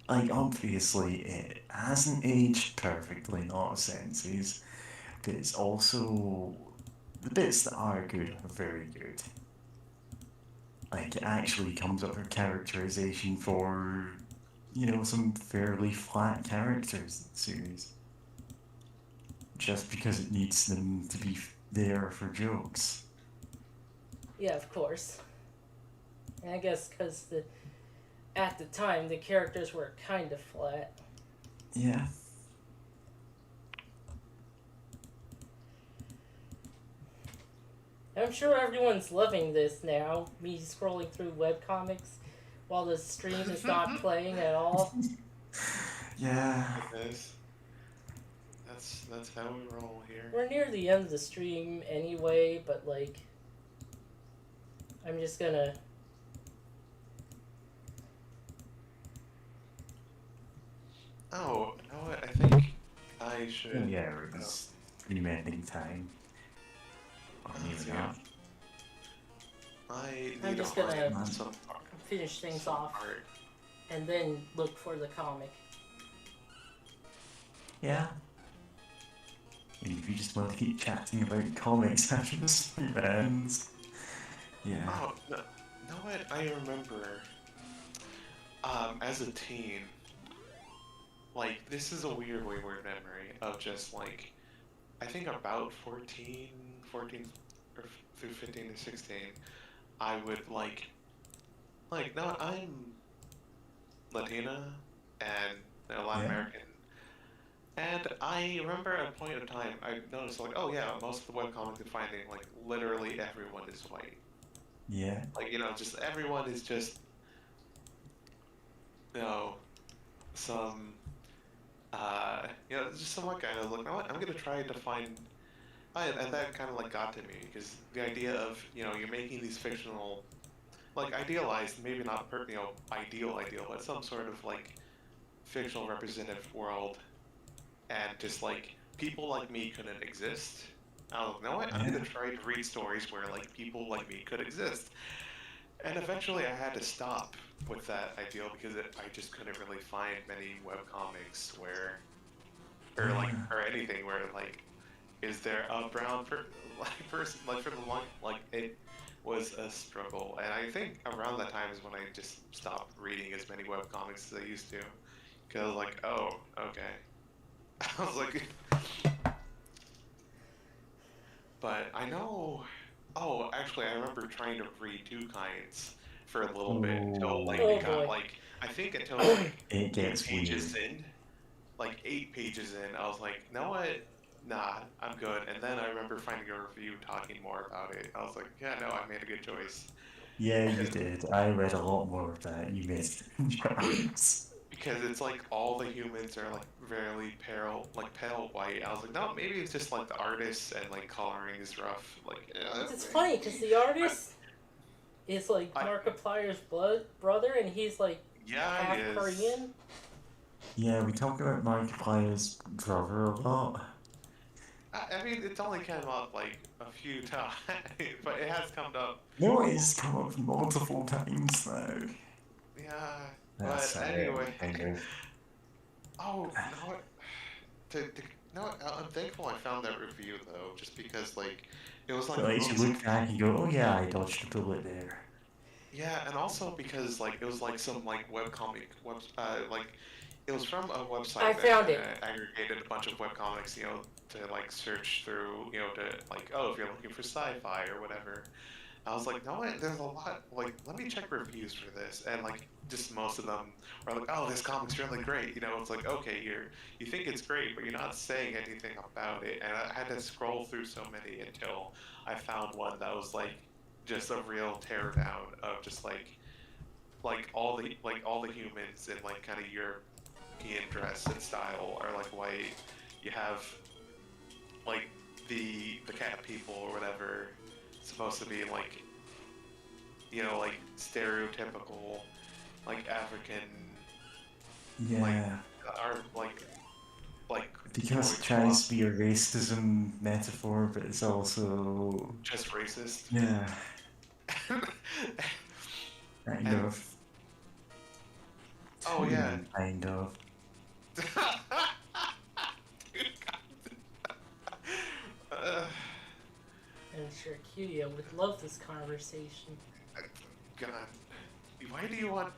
Like, obviously, it hasn't aged perfectly in a lot of senses, but it's also. The bits that are good are very good. Like, it actually comes up with characterization for, you know, some fairly flat characters in the series. Just because it needs them to be there for jokes. Yeah, of course. And I guess because at the time, the characters were kind of flat. Yeah. I'm sure everyone's loving this now, me scrolling through webcomics while the stream is not playing at all. Yeah. Goodness. that's how we roll here. We're near the end of the stream anyway, but like, I'm just gonna. Oh, you know what? I think I should. Yeah, it was remaining time. Oh, Let's see. near enough. I I'm need just a hard gonna some finish things some off art. and then look for the comic. Yeah. And if you just want to keep chatting about comics after the stream ends. Yeah. Oh, no, know what? I remember, as a teen, like, this is a weird memory of just, like, I think about 14 or through 15 to 16, I would, no, I'm Latina and Latin Yeah. American. And I remember at a point in time, I noticed, like, oh yeah, most of the webcomics I'm finding, like, literally everyone is white. Yeah. Like, just everyone is just, some, just some white guy. And I was like, you know what, I'm gonna try to find, and that kind of, like, got to me, because the idea of, you're making these fictional, like, idealized, maybe not, ideal, but some sort of, like, fictional representative world, and just, like, people like me couldn't exist. I was like, you know what, I'm gonna try to read stories where, like, people like me could exist. And eventually I had to stop with that ideal because I just couldn't really find many webcomics or anything where, like, is there a brown person, like, for the long, like, it was a struggle. And I think around that time is when I just stopped reading as many webcomics as I used to. Because I was like, oh, okay. I was like, but I know. Oh, actually, I remember trying to read Two Kinds for a little bit until, like, Oh, it got, boy. like, I think until, like, It gets 8 pages weird. in. Like, 8 pages in, I was like, you know what? Nah, I'm good. And then I remember finding a review talking more about it. I was like, yeah, no, I made a good choice. Yeah, you did. I read a lot more of that. You made choice. Because it's like all the humans are, like, very pale white. I was like, no, maybe it's just, like, the artists and, like, coloring is rough. Like, It's funny because the artist is like Markiplier's brother, and he's like yeah, half he is. Korean. Yeah, we talk about Markiplier's brother a lot. I mean, it's only come up, like, a few times, but it has come up. No, it's come up multiple times though. Yeah, That's but anyway. kind of. Oh, no, I'm thankful I found that review though, just because, like, it was like. So like, you look back and go, oh yeah, I dodged a bullet there. Yeah, and also because, like, it was like some, like, webcomic like, it was from a website I found that it. Aggregated a bunch of webcomics, to, like, search through, to, like, oh, if you're looking for sci-fi or whatever. I was like, no, there's a lot, like, let me check reviews for this, and, like, just most of them are like, oh, this comic's really great, it's like, okay, you think it's great, but you're not saying anything about it, and I had to scroll through so many until I found one that was, like, just a real teardown of just, like all the humans in, like, kind of European dress and style are, like, white. You have, like, the cat people or whatever supposed to be, like, like, stereotypical, like, African, Yeah. are, like Because it tries to be a racism metaphor, but it's also just racist. yeah. Kind of. Oh, yeah. Kind of. I'm sure Cuya would love this conversation. God, why do you want?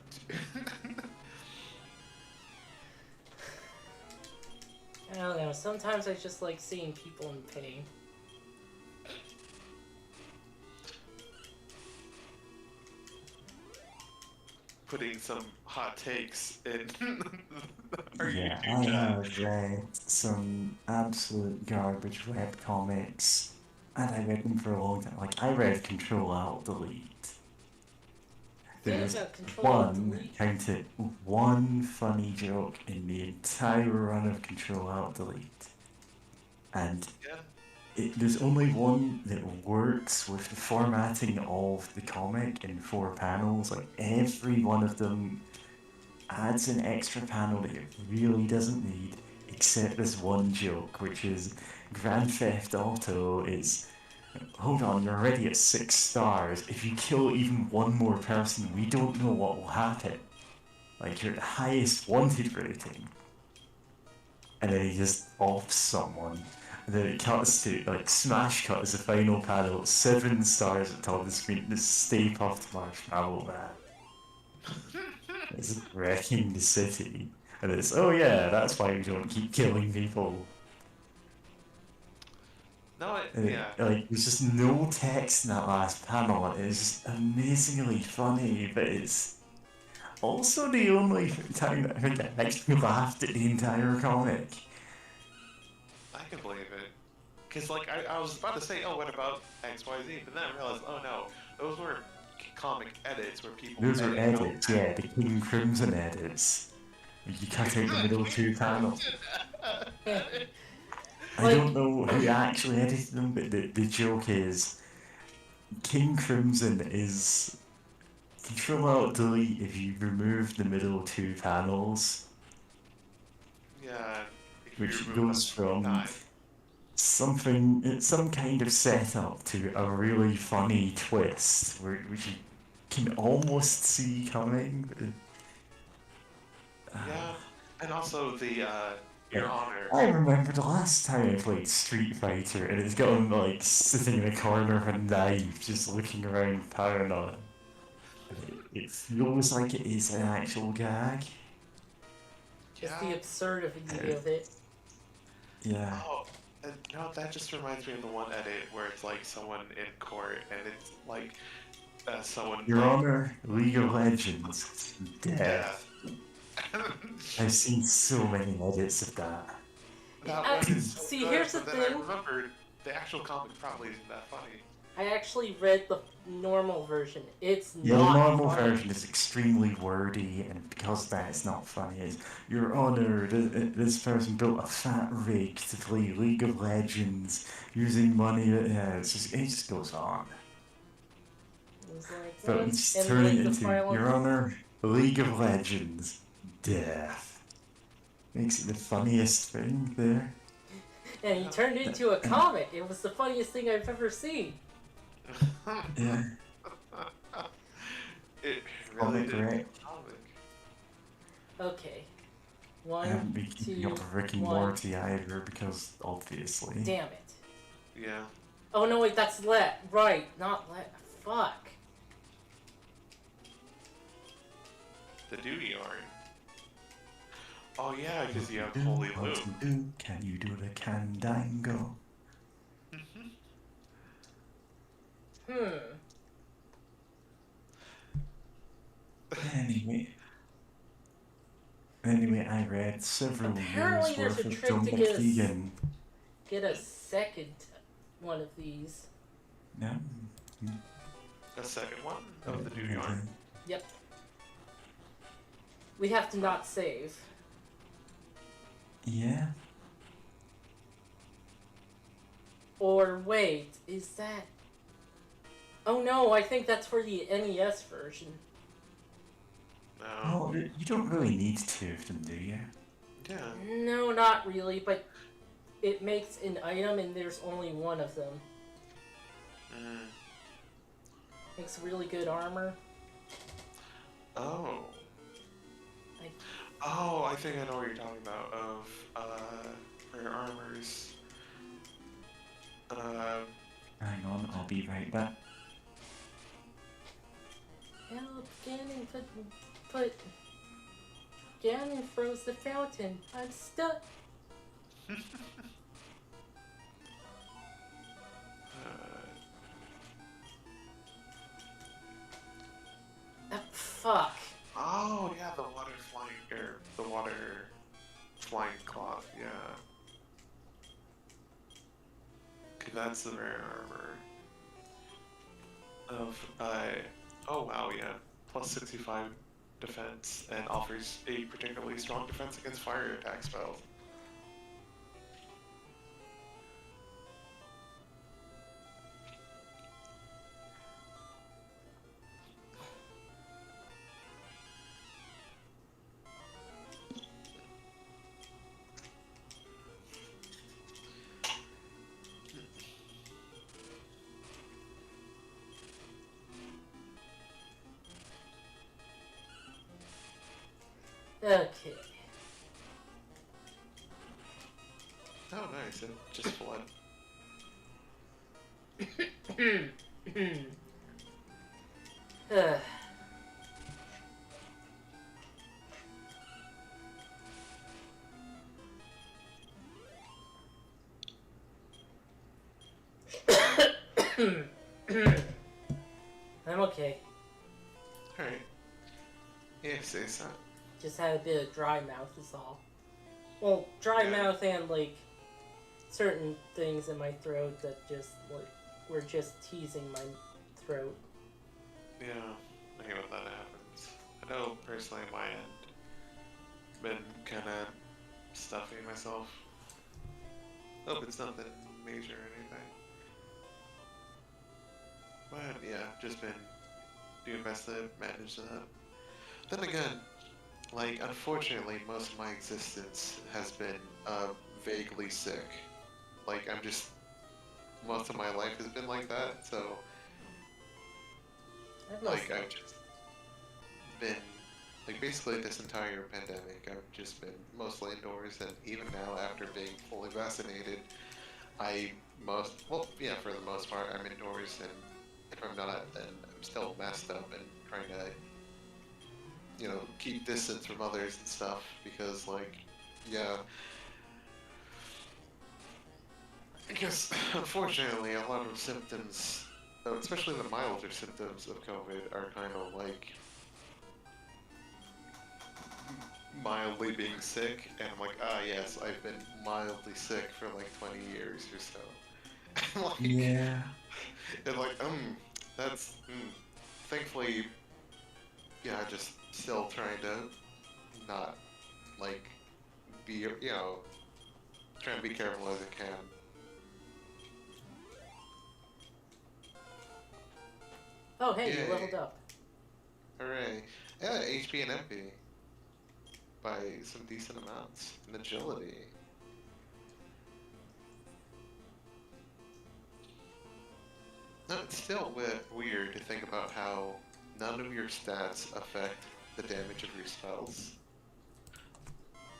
I don't know. Sometimes I just like seeing people in pain. Putting some hot takes in our yeah, YouTube I chat. have read some absolute garbage webcomics, and I read them for a long time. Like, I read Control Alt Delete. There's count it, one funny joke in the entire run of Control Alt Delete. and Yeah. there's only one that works with the formatting of the comic in 4 panels. Like every one of them adds an extra panel that it really doesn't need, except this one joke, which is Grand Theft Auto is. Hold on, you're already at 6 stars. If you kill even one more person, we don't know what will happen. Like, you're at the highest wanted rating. And then he just offs someone. And then it cuts to, like, smash cut as the final panel, 7 stars at the top of the screen, just Stay Puft Marshmallow Man. It's wrecking the city. And it's, oh yeah, that's why we don't keep killing people. No, And yeah. like, there's just no text in that last panel, and it's just amazingly funny, but it's also the only time that I think I actually laughed at the entire comic. I can believe it. Because, like, I was about to say, oh, what about XYZ? But then I realized, oh no, those were comic edits where people Those are edit out edits, yeah, the King Crimson edits. You cut out the middle 2 panels. I Like- don't know who actually edited them, but the joke is King Crimson is Control Alt Delete if you remove the middle 2 panels, Yeah. If which you remove goes them from time. some kind of setup to a really funny twist, which you can almost see coming. Yeah. And also the, Your Honor. I remember the last time I played Street Fighter, and it's got him like sitting in a corner of a knife, just looking around paranoid. It feels like it is an actual gag. Just Yeah. the absurdity of it. Yeah. Oh, and you know, that just reminds me of the one edit where it's like someone in court and it's like someone Your like Honor, League of Legends, death. I've seen so many edits of that. That one is so See, good, here's the but then I thing. remembered the actual comic probably isn't that funny. I actually read the normal version. It's Yeah, the not normal funny. version is extremely wordy, and because of that, it's not funny. It's, Your Honor, this person built a fat rig to play League of Legends using money. Yeah, it just goes on. It was like, But what? it's And turning like the into final. Your Honor, League of Legends, death. Makes it the funniest thing there. And he turned it into a comic. It was the funniest thing I've ever seen. Yeah. It really Comic did. wreck. Comic. Okay. I One, haven't been keeping up two, with Rick and one. Morty either because obviously. Damn it. Yeah. Oh no, wait, that's let. Right, not let. Fuck. The duty yarn. Oh yeah, because you have Holy Loop. Can you do the candango? Anyway, I read several Apparently years there's worth a of trick John to get us- McKeegan. Get a second one of these. No. A second one of the duty yarn. Yep. We have to not save. Yeah. Or wait, is that... Oh no, I think that's for the NES version. No. Oh, you don't really need 2 of them, do you? Yeah. No, not really, but it makes an item and there's only one of them. Mm. Makes really good armor. Oh. Oh, I think I know what you're talking about. Of rare armors. Hang on, I'll be right back. Help, Ganon, put... Ganon froze the fountain. I'm stuck. Fuck. Oh yeah, the water flying or the water flying cloth. Yeah. Okay, that's the rare armor. Of oh wow, yeah, plus 65 defense and offers a particularly strong defense against fire attack spells. Okay. Oh, nice. It just flood. uh, I'm okay. Alright. Yeah, say so. Just had a bit of dry mouth is all. Well, dry mouth and like certain things in my throat that just like were just teasing my throat. Yeah, I hate when that happens. I know personally on my end, been kind of stuffing myself. Hope it's nothing major or anything. But yeah, just been doing best to manage that. Then again, like unfortunately, most of my existence has been vaguely sick. Like I'm just most of my life has been like that. So like I've just been like basically this entire pandemic, I've just been mostly indoors, and even now after being fully vaccinated, yeah, for the most part, I'm indoors, and if I'm not, then I'm still messed up and trying to, keep distance from others and stuff, because, like, yeah, because unfortunately, a lot of symptoms, especially the milder symptoms of COVID, are kind of like mildly being sick, and I'm like, yes, I've been mildly sick for like 20 years or so. Like, Yeah. and like, that's, thankfully, yeah, just still trying to not, like, be, trying to be careful as I can. Oh, hey, Yay. you leveled up. Hooray. Yeah, HP and MP by some decent amounts. And agility. No, it's still weird to think about how none of your stats affect the damage of your spells.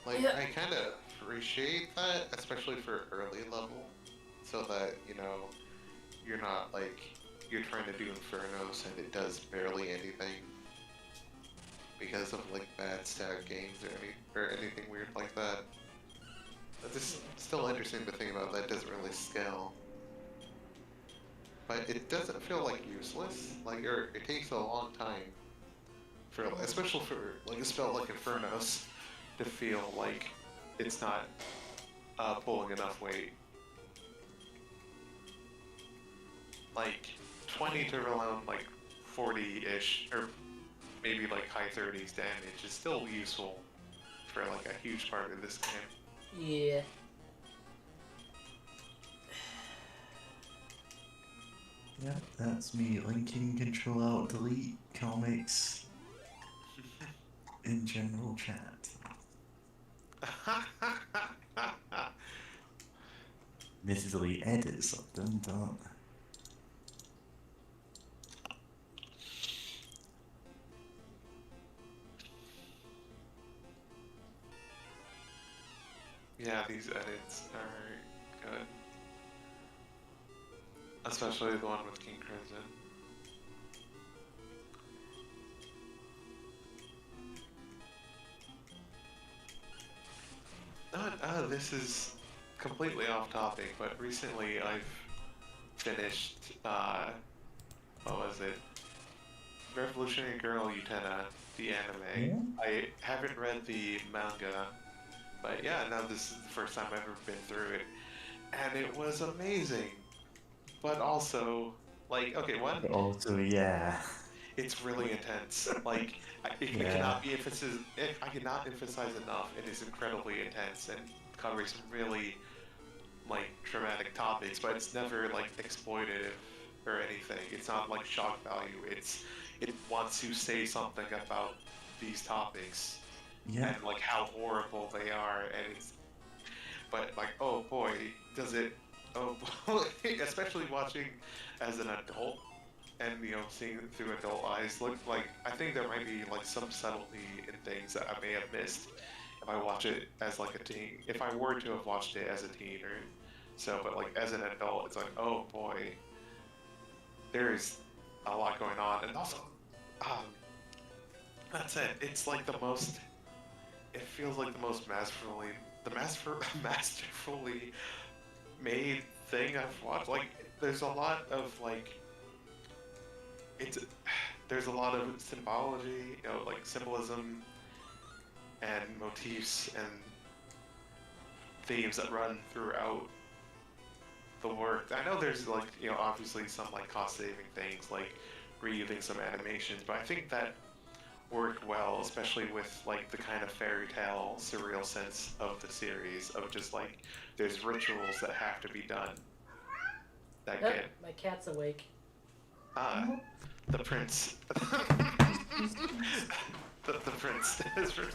Like, Yeah. I kind of appreciate that, especially for early level, so that, you're not, like, you're trying to do Infernos and it does barely anything because of, like, bad stat games or anything weird like that. It's just still interesting to think about that doesn't really scale. But it doesn't feel like useless. Like, it takes a long time for, especially for like a spell like Infernos, to feel like it's not pulling enough weight. Like 20 to around like 40-ish, or maybe like high 30s damage is still useful for like a huge part of this game. Yeah. Yep, that's me linking Control Alt Delete comics in general chat. Admittedly, edits of them don't. Yeah, these edits are good. Especially the one with King Crimson. This is completely off topic, but recently I've finished, what was it? Revolutionary Girl Utena, the anime. Yeah? I haven't read the manga, but yeah, now this is the first time I've ever been through it. And it was amazing. But also, like, okay, one, But also, yeah. it's really intense. Like, it cannot be I cannot emphasize enough. It is incredibly intense and covers some really, like, traumatic topics, but it's never, like, exploitative or anything. It's not, like, shock value. It wants to say something about these topics Yeah. and, like, how horrible they are, and but, like, oh boy, does it, oh boy, especially watching as an adult, and seeing it through adult eyes, look like I think there might be like some subtlety in things that I may have missed if I watch it as like a teen. If I were to have watched it as a teen or so, but like as an adult, it's like, oh boy, there is a lot going on, and also, um, that's it. It's like the most. It feels like the most masterfully made thing I've watched. Like, there's a lot of like, it's there's a lot of symbology, like symbolism and motifs and themes that run throughout the work. I know there's like, obviously some like cost saving things like reusing some animations, but I think that worked well, especially with like the kind of fairy tale surreal sense of the series of just like there's rituals that have to be done that Yep, get my cat's awake. the prince the prince is returned.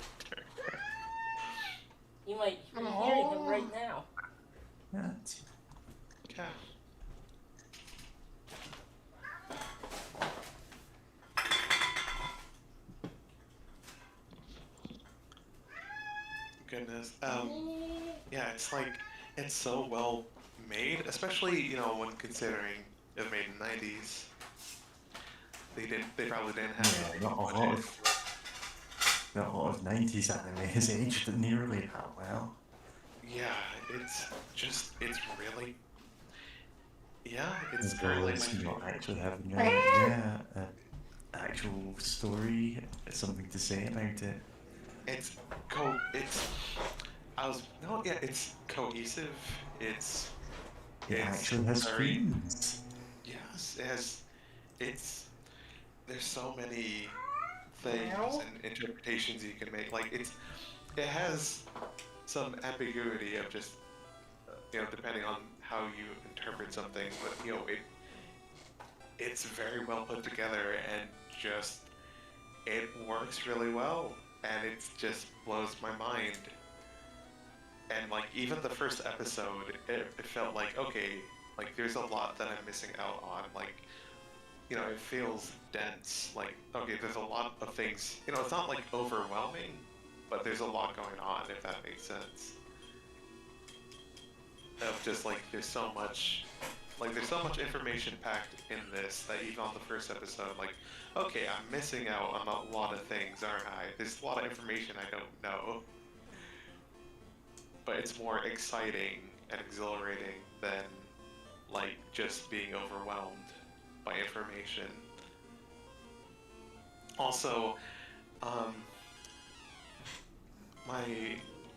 You might be hearing him right now. That's Yeah. Goodness. Yeah, it's like it's so well made, especially when considering it was made in the 90s. They probably didn't have yeah, not a lot of 90s anime has aged nearly that well. Yeah, it's really, yeah, it's As very well like as my not favorite. actually having a actual story, something to say about it. It's it's I was no yeah it's cohesive. It's It it's actually has very themes. yes it has it's there's so many things Meow. and interpretations you can make. Like it has some ambiguity of just depending on how you interpret something, but it's very well put together and just it works really well, and it just blows my mind. And like even the first episode, it felt like okay, like there's a lot that I'm missing out on. Like it feels dense. Like okay, there's a lot of things. It's not like overwhelming, but there's a lot going on. If that makes sense. Of just there's so much information packed in this that even on the first episode, like, okay, I'm missing out on a lot of things, aren't I? There's a lot of information I don't know, but it's more exciting and exhilarating than like just being overwhelmed by information. Also, um, my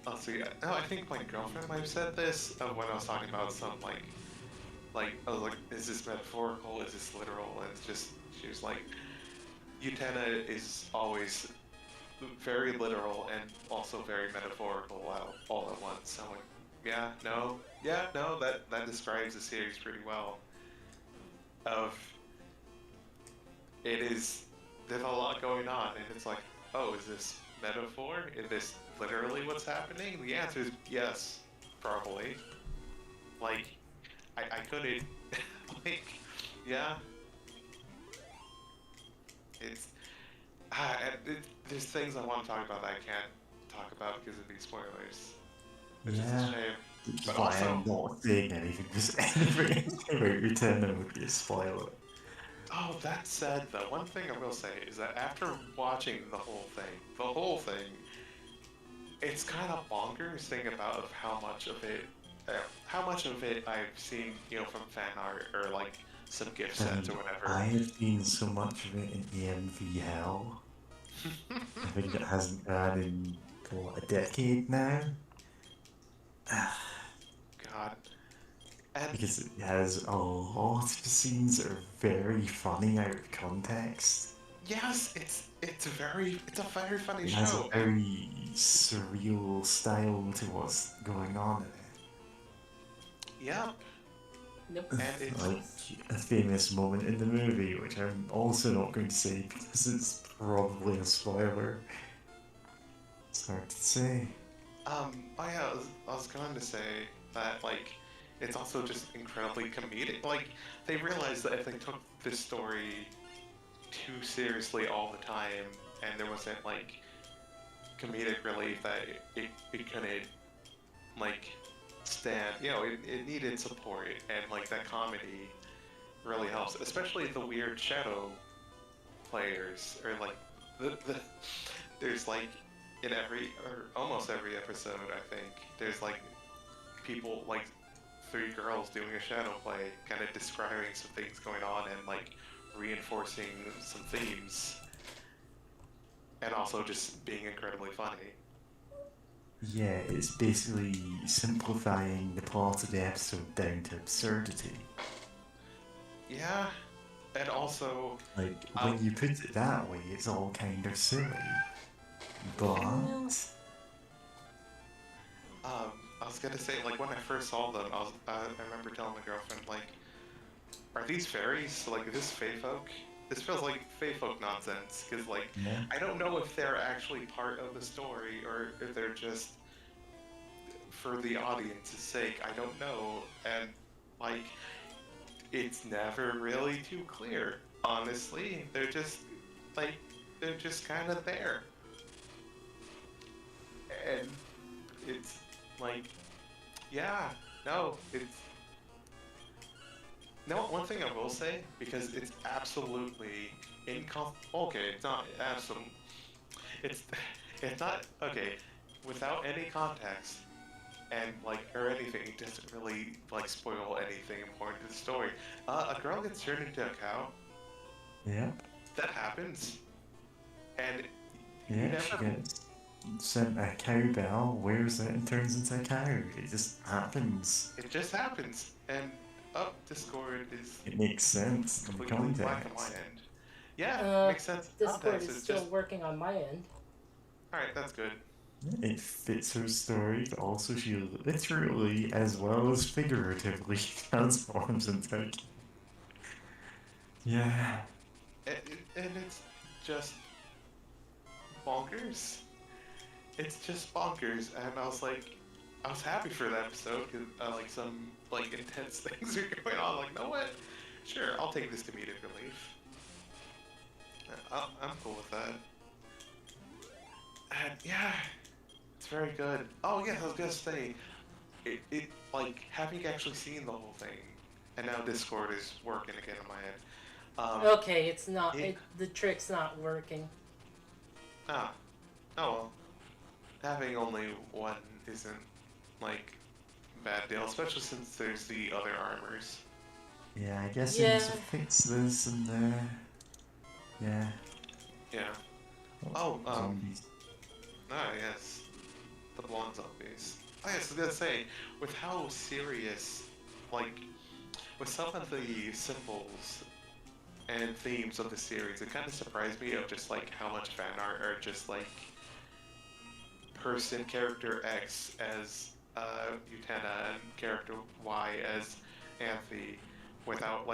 let's see. No, I think my girlfriend might have said this when I was talking about some like I was like, is this metaphorical? Is this literal? And it's just she was like, Utena is always very literal and also very metaphorical all at once. So I'm like, yeah, no, that describes the series pretty well. Of it is there's a lot going on, and it's like, oh, is this metaphor? Is this literally what's happening? The answer is yes, probably. Like, I couldn't, like, yeah, it's, there's things I want to talk about that I can't talk about because of these spoilers, which is a Yeah. shame. Which is But why also, I'm not saying anything, because anything about Return would be a spoiler. oh, that said, though, one thing I will say is that after watching the whole thing, it's kind of bonkers thinking about of how much of it I've seen, from fan art or like some gift sets or I whatever. have seen so much of it in EMV Hell. I think it hasn't ran in, what, a decade now? God, and Because it has a lot of scenes that are very funny out of context. yes, it's a very funny It has a show, and very surreal style to what's going on in it. yeah, Nope. and it's Like a famous moment in the movie, which I'm also not going to say because it's probably a spoiler. It's hard to say. oh yeah, I was going to say that like it's also just incredibly comedic. Like, they realized that if they took this story too seriously all the time, and there wasn't, like, comedic relief, that it couldn't, like, stand, it needed support, and, like, that comedy really helps, especially the weird shadow players, or, like, there's, like, in every, or almost every episode, I think, there's, like, people, like, three girls doing a shadow play, kind of describing some things going on, and, like, reinforcing some themes, and also just being incredibly funny. Yeah, it's basically simplifying the plot of the episode down to absurdity. Yeah, and also, Like, when you put it that way, it's all kind of silly. But... I was gonna say, like, when I first saw them, I remember telling my girlfriend, like, are these fairies? Like, is this fae folk? This feels like fae folk nonsense, because, like, yeah. I don't know if they're actually part of the story, or if they're just for the audience's sake. I don't know, and, like, it's never really too clear, honestly. They're just kind of there. And it's like, yeah, no, it's... No, one thing I will say, because it's absolutely okay, it's not absolute... It's not... Okay, without any context, and, like, or anything, it doesn't really, like, spoil anything important to the story. A girl gets turned into a cow. Yeah. That happens. And yeah, she gets sent a cowbell, wears it, and turns into a cow. It just happens. It just happens. And Discord is... It makes sense in completely black on my context. end. Yeah, makes sense. Discord Context is is still just... working on my end. Alright, that's good. It fits her story, but also she literally, as well as figuratively, transforms into a... Yeah. And it's just bonkers. It's just bonkers, and I was happy for that episode, because like, some, like, intense things are going on. Like, no what? Sure, I'll take this comedic relief. I'm cool with that. And yeah, it's very good. Oh yeah, I was gonna say, it like, having actually seen the whole thing, and now Discord is working again in my head. Okay, it's not. The trick's not working. Ah, oh well. Having only one isn't, like, a bad deal, especially since there's the other armors. Yeah, I guess you need to fix this and yeah. Yeah. Oh, zombies. ah, yes. The blonde zombies. Oh, yes, I was gonna say, with how serious, like, with some of the symbols and themes of the series, it kind of surprised me of just, like, how much fan art are just, like, character X as Utena and character Y as Anthe, without,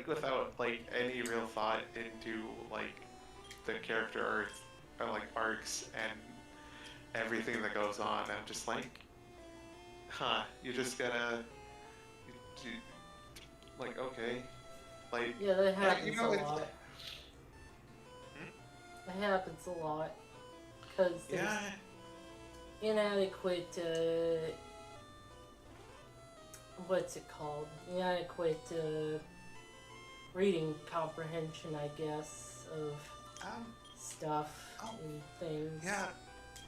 without, like, any real thought into, like, the character arcs and everything that goes on. I'm just like, huh, you just gotta, like, okay, like... Yeah, that happens a lot. Like... That happens a lot. Because there's inadequate, what's it called? Inadequate, reading comprehension, I guess, of stuff and things. Yeah,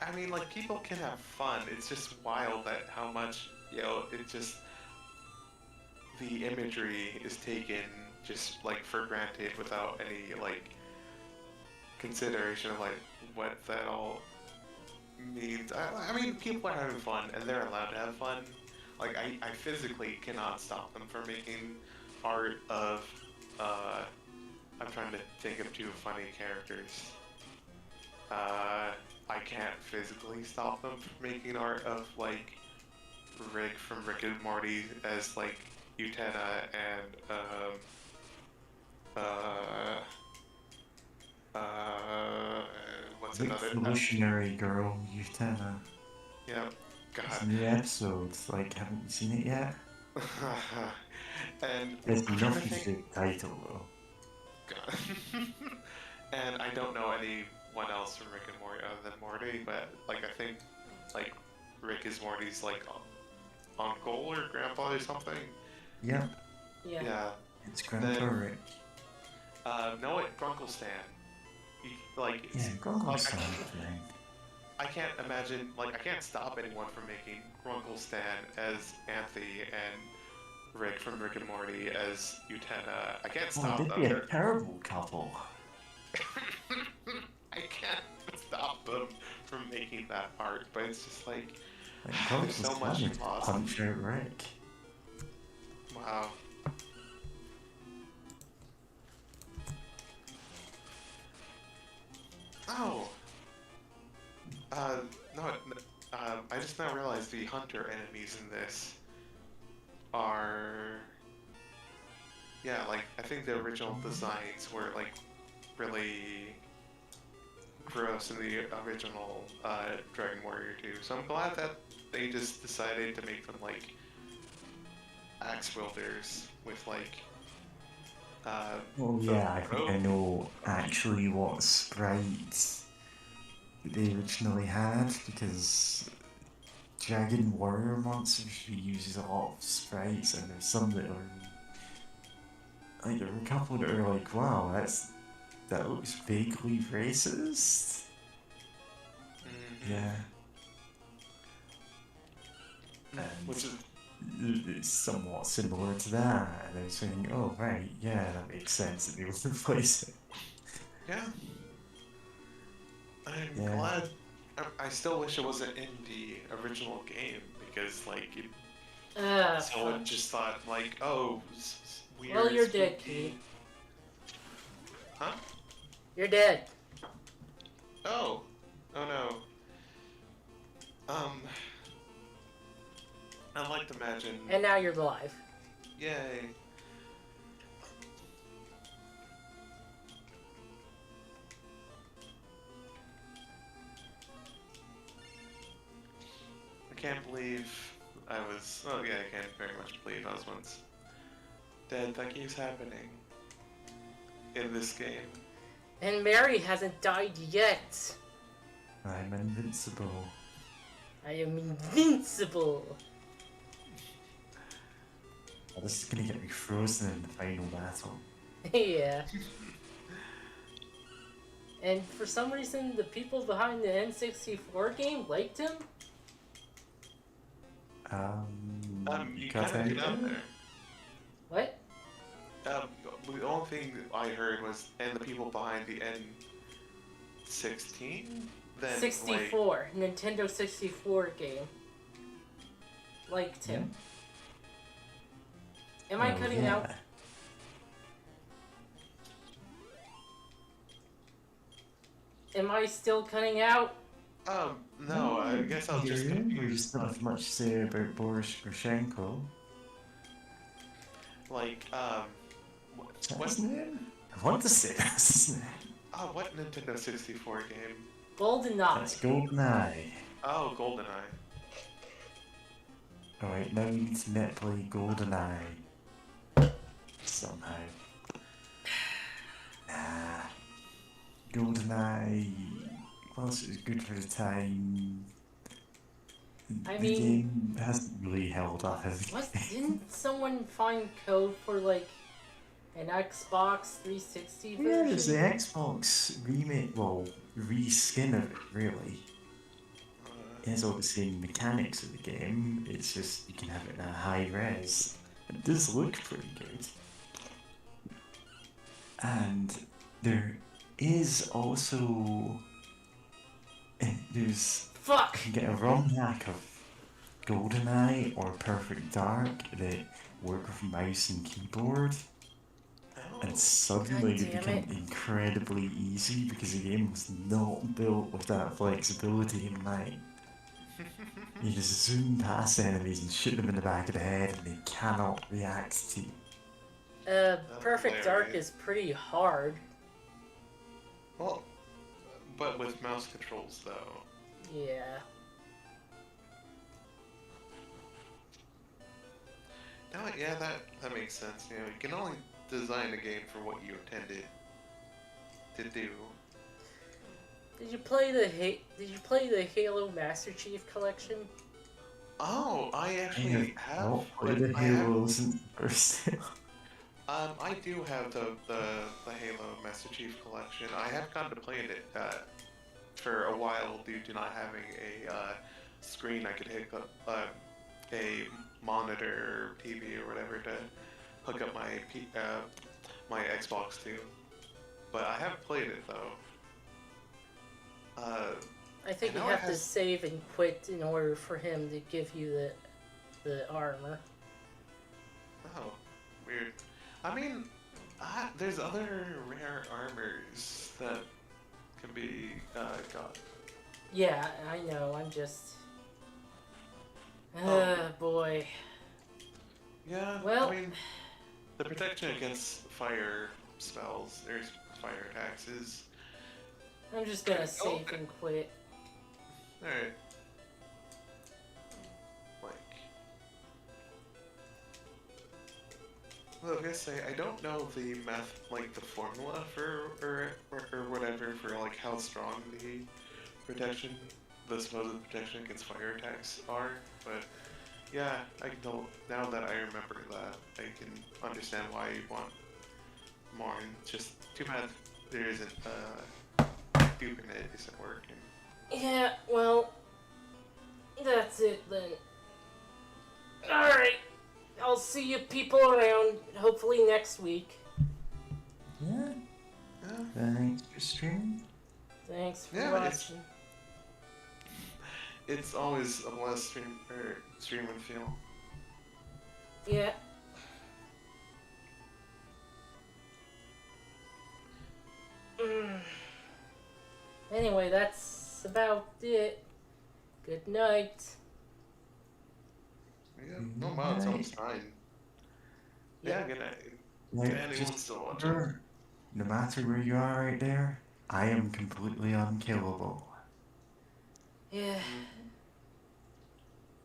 I mean, like, people can have fun. It's just wild that how much, it just... The imagery is taken just, like, for granted without any, like, consideration of, like, what that all means. I mean, people are having fun, and they're allowed to have fun. Like, I physically cannot stop them from making art of, I'm trying to think of two funny characters. I can't physically stop them from making art of, like, Rick from Rick and Morty as, like, Utena and, what's Big another? evolutionary girl, Utena. Yeah. It's God. a new episode. Like, haven't you seen it yet? And It's I'm trying to nothing to think. do with the title, though. God. And I don't know anyone else from Rick and Morty other than Morty, but like I think like Rick is Morty's like uncle or grandpa or something. Yep, Yeah. Yeah. it's Grandpa Then Rick. no, it Grunkle Stan. Like Yeah, Grunkle like, Stan thing. I can't imagine like I can't stop anyone from making Grunkle Stan as Anthe and Rick from Rick and Morty as Utena. I can't Oh, stop they'd them. be a terrible couple. I can't stop them from making that art, but it's just like Like, there's so Grunkle much Stan would lost. punch out Rick. Wow. Oh. No. I just now realized the hunter enemies in this are. Yeah, like I think the original designs were like really gross in the original Dragon Warrior 2. So I'm glad that they just decided to make them like axe wielders with like. Oh the yeah, I think I rope. know actually what sprites they originally had, because Dragon Warrior monsters uses a lot of sprites, and there's some that are like, there are a couple that are like, wow, that looks vaguely racist. Mhm. Yeah, Which is and it's somewhat similar to that, and I was thinking, oh right, yeah, that makes sense that they would replace it. yeah. I'm Yeah. glad. I still wish it wasn't in the original game because like someone Fuck. just thought like, oh, weird. Well, you're dead, spooky. Keith. Huh? You're dead. Oh. Oh no. I'd like to imagine. And now you're alive. Yay. I can't believe I was. Oh yeah, I can't very much believe I was once dead. That keeps happening in this game. And Mary hasn't died yet. I'm invincible. I am invincible. Oh, this is gonna get me frozen in the final battle. Yeah. And for some reason, the people behind the N64 game liked him. You got kind of get that? out there. What? The only thing I heard was, and the people behind the N16, then 64. Nintendo 64 game. Liked him. Am I Oh, cutting yeah. out? Am I still cutting out? No, I guess I was just We confused. just don't have much to say about Boris Grushenko. Like, Is that what? his name? I want to say that's his name. Oh, what Nintendo 64 game? GoldenEye. That's GoldenEye. Oh, GoldenEye. Alright, now we need to net play GoldenEye. Somehow. Nah. GoldenEye, whilst it was good for the time, I the mean- game hasn't really held up as a What? game. Didn't someone find code for like an Xbox 360 version? Yeah, there's the Xbox remake, well, reskin of it, really. It has all the same mechanics of the game, it's just you can have it in a high res. It does look pretty good. And there is also... there's... Fuck! You can get a ROM hack of GoldenEye or Perfect Dark that work with mouse and keyboard. And suddenly they God damn become incredibly easy because the game was not built with that flexibility in mind. You just zoom past enemies and shoot them in the back of the head and they cannot react to you. Perfect Dark hilarious. is pretty hard. Well, but with mouse controls though. Yeah. Oh, yeah, that makes sense. You know, you can only design a game for what you intended to do. Did you play the Halo Master Chief Collection? Oh, I I have actually have, not played but the I have. Halo since first. I do have the Halo Master Chief Collection. I have contemplated it for a while due to not having a screen I could hook up a monitor, TV, or whatever to hook up my Xbox to. But I have played it though. Uh, I I think you know it have to has. save and quit in order for him to give you the armor. Oh, weird. I mean, there's other rare armors that can be got. Yeah, I know. I'm just. Um, Boy. yeah, I Well, mean, the protection against fire spells or fire attacks is I'm just gonna oh, save and quit. alright. Like, well, I was gonna say I don't know the math, like the formula for or whatever for like how strong protection, the supposed protection against fire attacks are, but yeah, I can tell now that I remember that I can understand why you want more. And just too bad there isn't duping it isn't working. Yeah, well, that's it then. Alright. I'll see you people around, hopefully next week. Yeah, Yeah, thanks for streaming. Thanks for yeah, watching. it's always a blast stream and feel. Yeah. Mm. Anyway, that's about it. Good night. Yeah, oh wow, it's almost 9. Yeah, Yeah. good night. Now, To anyone just still watching. remember, no matter where you are right there, I am completely unkillable. Yeah. Mm.